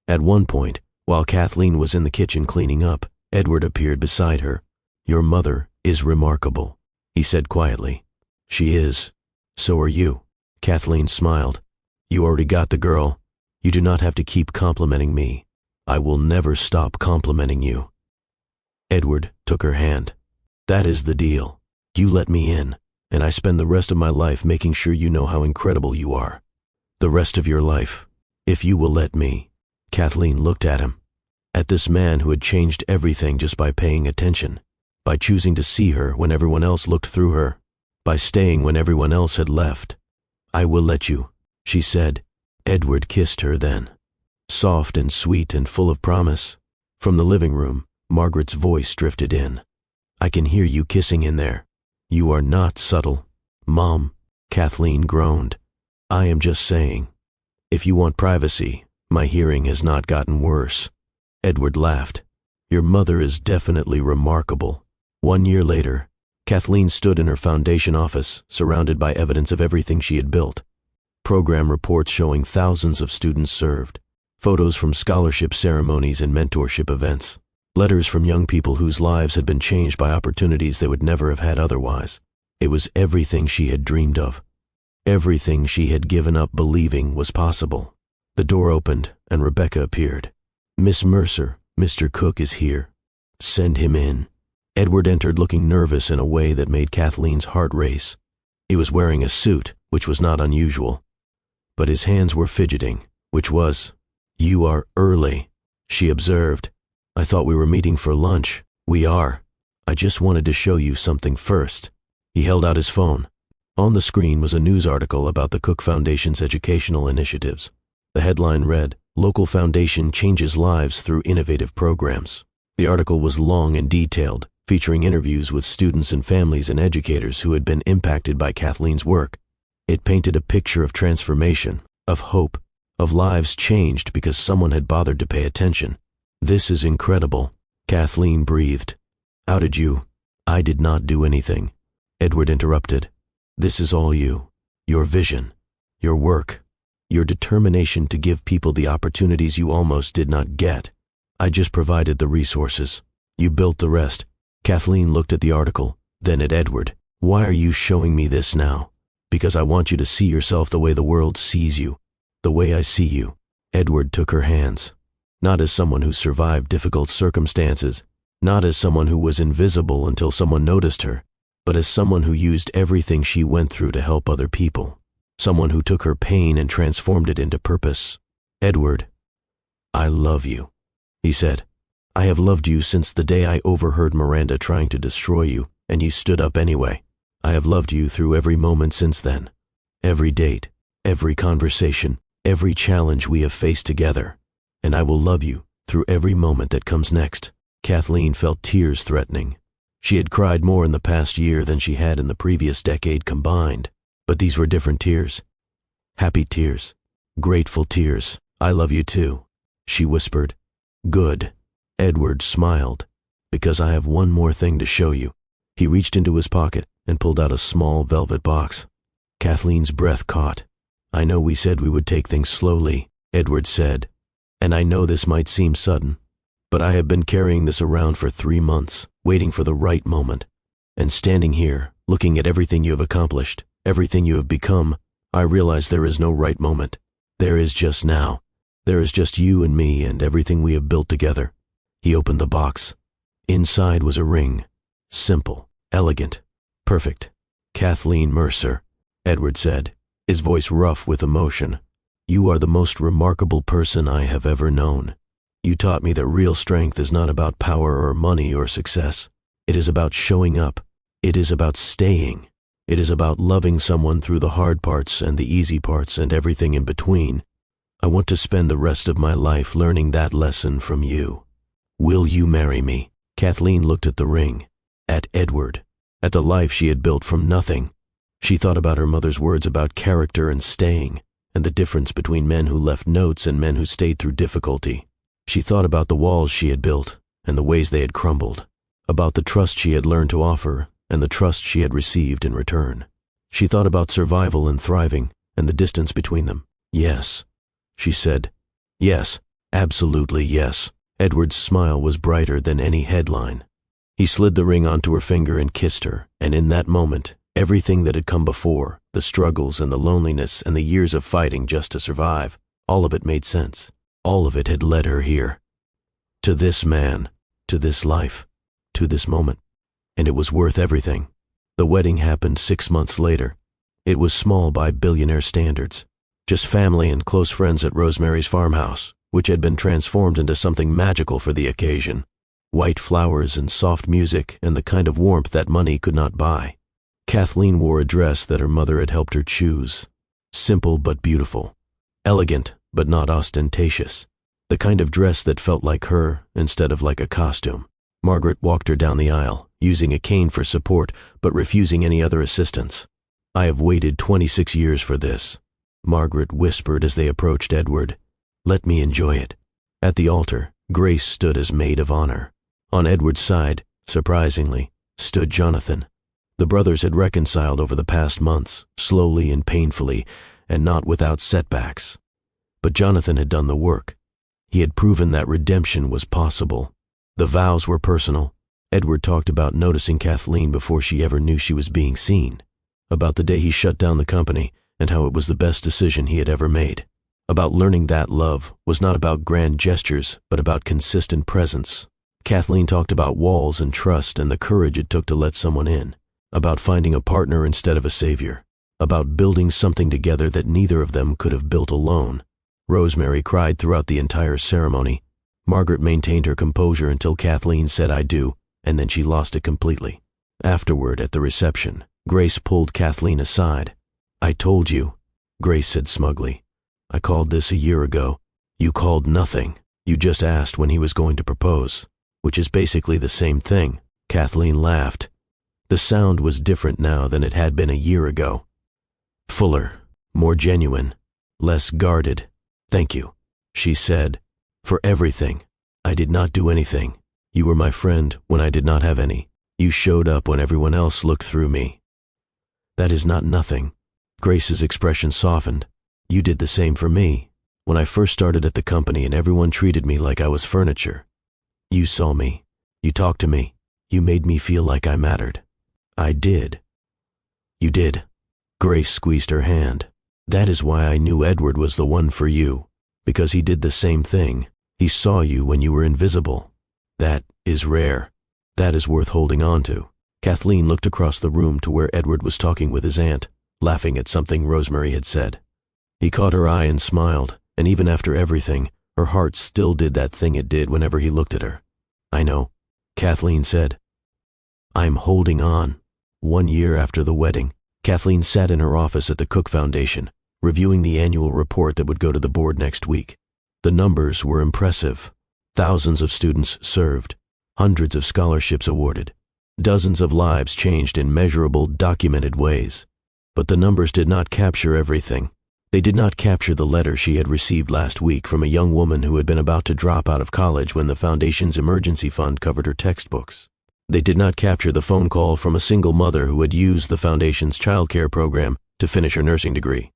S1: At one point, while Kathleen was in the kitchen cleaning up, Edward appeared beside her. Your mother is remarkable, he said quietly. She is. So are you. Kathleen smiled. You already got the girl. You do not have to keep complimenting me. I will never stop complimenting you. Edward took her hand. That is the deal. You let me in, and I spend the rest of my life making sure you know how incredible you are. The rest of your life, if you will let me. Kathleen looked at him. At this man who had changed everything just by paying attention, by choosing to see her when everyone else looked through her, by staying when everyone else had left. I will let you, she said. Edward kissed her then. Soft and sweet and full of promise. From the living room, Margaret's voice drifted in. I can hear you kissing in there. You are not subtle. Mom, Kathleen groaned. I am just saying. If you want privacy, my hearing has not gotten worse. Edward laughed. Your mother is definitely remarkable. 1 year later, Kathleen stood in her foundation office, surrounded by evidence of everything she had built. Program reports showing thousands of students served. Photos from scholarship ceremonies and mentorship events. Letters from young people whose lives had been changed by opportunities they would never have had otherwise. It was everything she had dreamed of. Everything she had given up believing was possible. The door opened and Rebecca appeared. Miss Mercer, Mr. Cook is here. Send him in. Edward entered looking nervous in a way that made Kathleen's heart race. He was wearing a suit, which was not unusual. But his hands were fidgeting, which was, "You are early," she observed. "I thought we were meeting for lunch." "We are. I just wanted to show you something first." He held out his phone. On the screen was a news article about the Cook Foundation's educational initiatives. The headline read, "Local Foundation Changes Lives Through Innovative Programs." The article was long and detailed, featuring interviews with students and families and educators who had been impacted by Kathleen's work. It painted a picture of transformation, of hope, of lives changed because someone had bothered to pay attention. "This is incredible," Kathleen breathed. "How did you?" "I did not do anything," Edward interrupted. "This is all you. Your vision, your work, your determination to give people the opportunities you almost did not get. I just provided the resources. You built the rest." Kathleen looked at the article, then at Edward. "Why are you showing me this now?" "Because I want you to see yourself the way the world sees you, the way I see you." Edward took her hands. Not as someone who survived difficult circumstances, not as someone who was invisible until someone noticed her, but as someone who used everything she went through to help other people. Someone who took her pain and transformed it into purpose. "Edward, I love you," he said. "I have loved you since the day I overheard Miranda trying to destroy you, and you stood up anyway. I have loved you through every moment since then. Every date, every conversation, every challenge we have faced together. And I will love you through every moment that comes next." Kathleen felt tears threatening. She had cried more in the past year than she had in the previous decade combined. But these were different tears. Happy tears. Grateful tears. "I love you too," she whispered. "Good." Edward smiled. "Because I have one more thing to show you." He reached into his pocket and pulled out a small velvet box. Kathleen's breath caught. "I know we said we would take things slowly," Edward said. "And I know this might seem sudden, but I have been carrying this around for 3 months, waiting for the right moment. And standing here, looking at everything you have accomplished, everything you have become, I realize there is no right moment. There is just now. There is just you and me and everything we have built together." He opened the box. Inside was a ring. Simple, elegant, perfect. "Kathleen Mercer," Edward said, his voice rough with emotion. "You are the most remarkable person I have ever known. You taught me that real strength is not about power or money or success. It is about showing up. It is about staying. It is about loving someone through the hard parts and the easy parts and everything in between. I want to spend the rest of my life learning that lesson from you. Will you marry me?" Kathleen looked at the ring, at Edward, at the life she had built from nothing. She thought about her mother's words about character and staying, and the difference between men who left notes and men who stayed through difficulty. She thought about the walls she had built and the ways they had crumbled, about the trust she had learned to offer and the trust she had received in return. She thought about survival and thriving and the distance between them. "Yes," she said. "Yes, absolutely yes." Edward's smile was brighter than any headline. He slid the ring onto her finger and kissed her, and in that moment, everything that had come before, the struggles and the loneliness and the years of fighting just to survive, all of it made sense. All of it had led her here. To this man, to this life, to this moment. And it was worth everything. The wedding happened 6 months later. It was small by Billionaire standards. Just family and close friends at Rosemary's farmhouse, which had been transformed into something magical for the occasion. White flowers and soft music and the kind of warmth that money could not buy. Kathleen wore a dress that her mother had helped her choose. Simple but beautiful. Elegant but not ostentatious. The kind of dress that felt like her instead of like a costume. Margaret walked her down the aisle, using a cane for support but refusing any other assistance. "I have waited 26 years for this," Margaret whispered as they approached Edward. "Let me enjoy it." At the altar, Grace stood as maid of honor. On Edward's side, surprisingly, stood Jonathan. The brothers had reconciled over the past months, slowly and painfully, and not without setbacks. But Jonathan had done the work. He had proven that redemption was possible. The vows were personal. Edward talked about noticing Kathleen before she ever knew she was being seen. About the day he shut down the company and how it was the best decision he had ever made. About learning that love was not about grand gestures, but about consistent presence. Kathleen talked about walls and trust and the courage it took to let someone in. About finding a partner instead of a savior. About building something together that neither of them could have built alone. Rosemary cried throughout the entire ceremony. Margaret maintained her composure until Kathleen said "I do," and then she lost it completely. Afterward, at the reception, Grace pulled Kathleen aside. "I told you," Grace said smugly. "I called this a year ago. You called nothing. You just asked when he was going to propose, which is basically the same thing." Kathleen laughed. The sound was different now than it had been a year ago. Fuller, more genuine, less guarded. "Thank you," she said, "for everything. I did not do anything. You were my friend when I did not have any. You showed up when everyone else looked through me." "That is not nothing." Grace's expression softened. "You did the same for me. When I first started at the company and everyone treated me like I was furniture. You saw me. You talked to me. You made me feel like I mattered." "I did." "You did." Grace squeezed her hand. "That is why I knew Edward was the one for you, because he did the same thing. He saw you when you were invisible. That is rare. That is worth holding on to." Kathleen looked across the room to where Edward was talking with his aunt, laughing at something Rosemary had said. He caught her eye and smiled, and even after everything, her heart still did that thing it did whenever he looked at her. "I know," Kathleen said. "I'm holding on." 1 year after the wedding, Kathleen sat in her office at the Cook Foundation, reviewing the annual report that would go to the board next week. The numbers were impressive. Thousands of students served, hundreds of scholarships awarded, dozens of lives changed in measurable, documented ways. But the numbers did not capture everything. They did not capture the letter she had received last week from a young woman who had been about to drop out of college when the Foundation's emergency fund covered her textbooks. They did not capture the phone call from a single mother who had used the Foundation's childcare program to finish her nursing degree.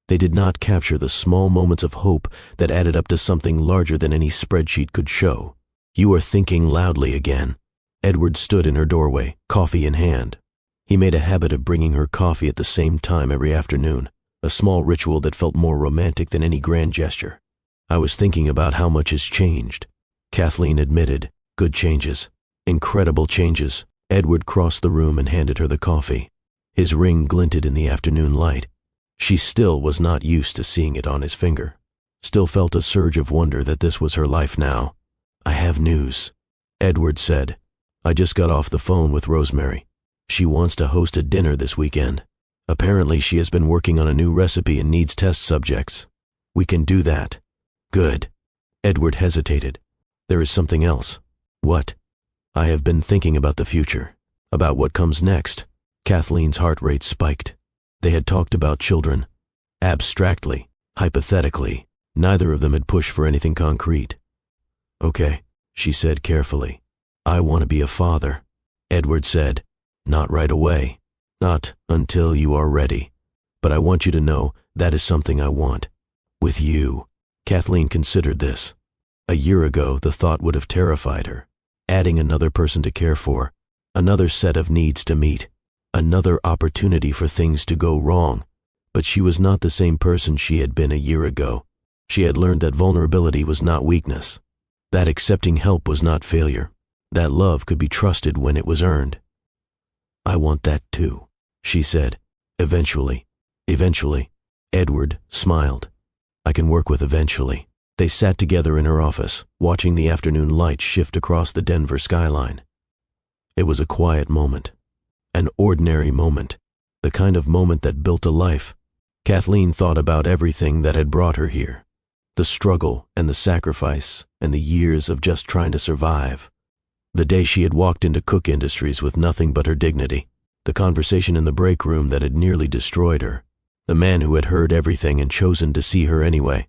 S1: They did not capture the small moments of hope that added up to something larger than any spreadsheet could show. "You are thinking loudly again." Edward stood in her doorway, coffee in hand. He made a habit of bringing her coffee at the same time every afternoon, a small ritual that felt more romantic than any grand gesture. "I was thinking about how much has changed," Kathleen admitted. "Good changes. Incredible changes." Edward crossed the room and handed her the coffee. His ring glinted in the afternoon light. She still was not used to seeing it on his finger. Still felt a surge of wonder that this was her life now. "I have news," Edward said. "I just got off the phone with Rosemary. She wants to host a dinner this weekend. Apparently she has been working on a new recipe and needs test subjects. We can do that." "Good." Edward hesitated. "There is something else." "What?" "I have been thinking about the future, about what comes next." Kathleen's heart rate spiked. They had talked about children. Abstractly, hypothetically, neither of them had pushed for anything concrete. "Okay," she said carefully. "I want to be a father." Edward said, "Not right away. Not until you are ready. But I want you to know that is something I want. With you." Kathleen considered this. A year ago, the thought would have terrified her. Adding another person to care for, another set of needs to meet, another opportunity for things to go wrong. But she was not the same person she had been a year ago. She had learned that vulnerability was not weakness, that accepting help was not failure, that love could be trusted when it was earned. "I want that too," she said. "Eventually." "Eventually." Edward smiled. "I can work with eventually." They sat together in her office, watching the afternoon light shift across the Denver skyline. It was a quiet moment. An ordinary moment. The kind of moment that built a life. Kathleen thought about everything that had brought her here. The struggle and the sacrifice and the years of just trying to survive. The day she had walked into Cook Industries with nothing but her dignity. The conversation in the break room that had nearly destroyed her. The man who had heard everything and chosen to see her anyway.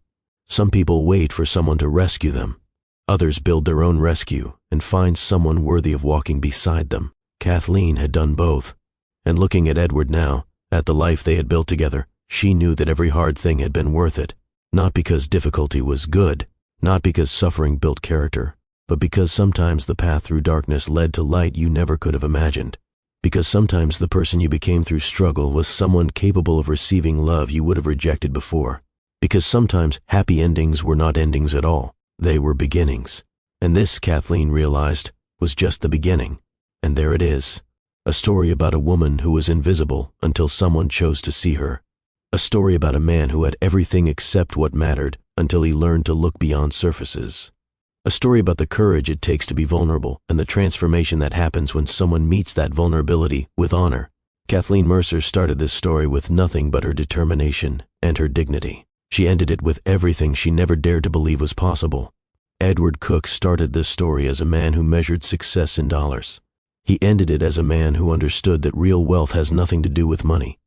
S1: Some people wait for someone to rescue them. Others build their own rescue and find someone worthy of walking beside them. Kathleen had done both. And looking at Edward now, at the life they had built together, she knew that every hard thing had been worth it. Not because difficulty was good, not because suffering built character, but because sometimes the path through darkness led to light you never could have imagined. Because sometimes the person you became through struggle was someone capable of receiving love you would have rejected before. Because sometimes happy endings were not endings at all. They were beginnings. And this, Kathleen realized, was just the beginning. And there it is. A story about a woman who was invisible until someone chose to see her. A story about a man who had everything except what mattered until he learned to look beyond surfaces. A story about the courage it takes to be vulnerable and the transformation that happens when someone meets that vulnerability with honor. Kathleen Mercer started this story with nothing but her determination and her dignity. She ended it with everything she never dared to believe was possible. Edward Cook started this story as a man who measured success in dollars. He ended it as a man who understood that real wealth has nothing to do with money.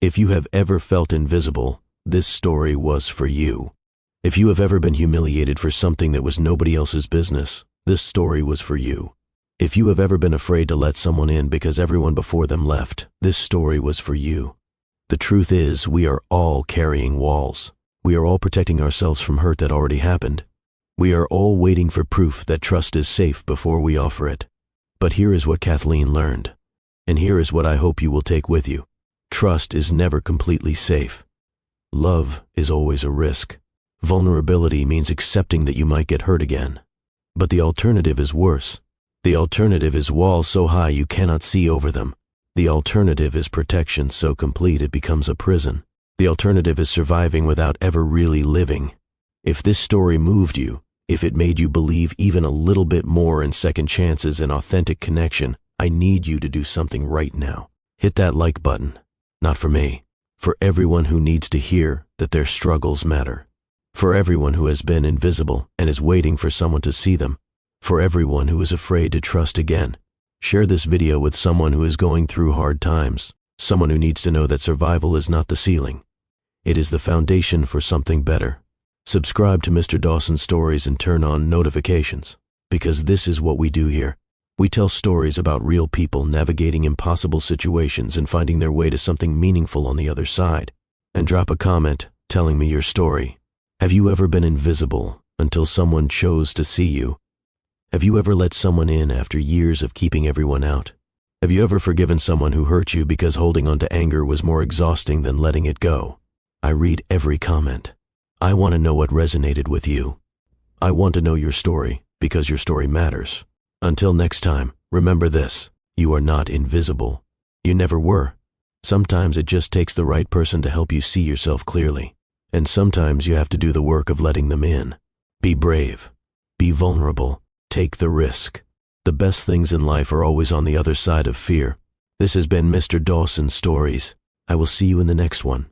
S1: If you have ever felt invisible, this story was for you. If you have ever been humiliated for something that was nobody else's business, this story was for you. If you have ever been afraid to let someone in because everyone before them left, this story was for you. The truth is, we are all carrying walls. We are all protecting ourselves from hurt that already happened. We are all waiting for proof that trust is safe before we offer it. But here is what Kathleen learned, and here is what I hope you will take with you. Trust is never completely safe. Love is always a risk. Vulnerability means accepting that you might get hurt again. But the alternative is worse. The alternative is walls so high you cannot see over them. The alternative is protection so complete it becomes a prison. The alternative is surviving without ever really living. If this story moved you, if it made you believe even a little bit more in second chances and authentic connection, I need you to do something right now. Hit that like button. Not for me. For everyone who needs to hear that their struggles matter. For everyone who has been invisible and is waiting for someone to see them. For everyone who is afraid to trust again. Share this video with someone who is going through hard times. Someone who needs to know that survival is not the ceiling. It is the foundation for something better. Subscribe to Mr. Dawson Stories and turn on notifications, because this is what we do here. We tell stories about real people navigating impossible situations and finding their way to something meaningful on the other side. And drop a comment telling me your story. Have you ever been invisible until someone chose to see you? Have you ever let someone in after years of keeping everyone out? Have you ever forgiven someone who hurt you because holding on to anger was more exhausting than letting it go? I read every comment. I want to know what resonated with you. I want to know your story because your story matters. Until next time, remember this: you are not invisible. You never were. Sometimes it just takes the right person to help you see yourself clearly. And sometimes you have to do the work of letting them in. Be brave. Be vulnerable. Take the risk. The best things in life are always on the other side of fear. This has been Mr. Dawson Stories. I will see you in the next one.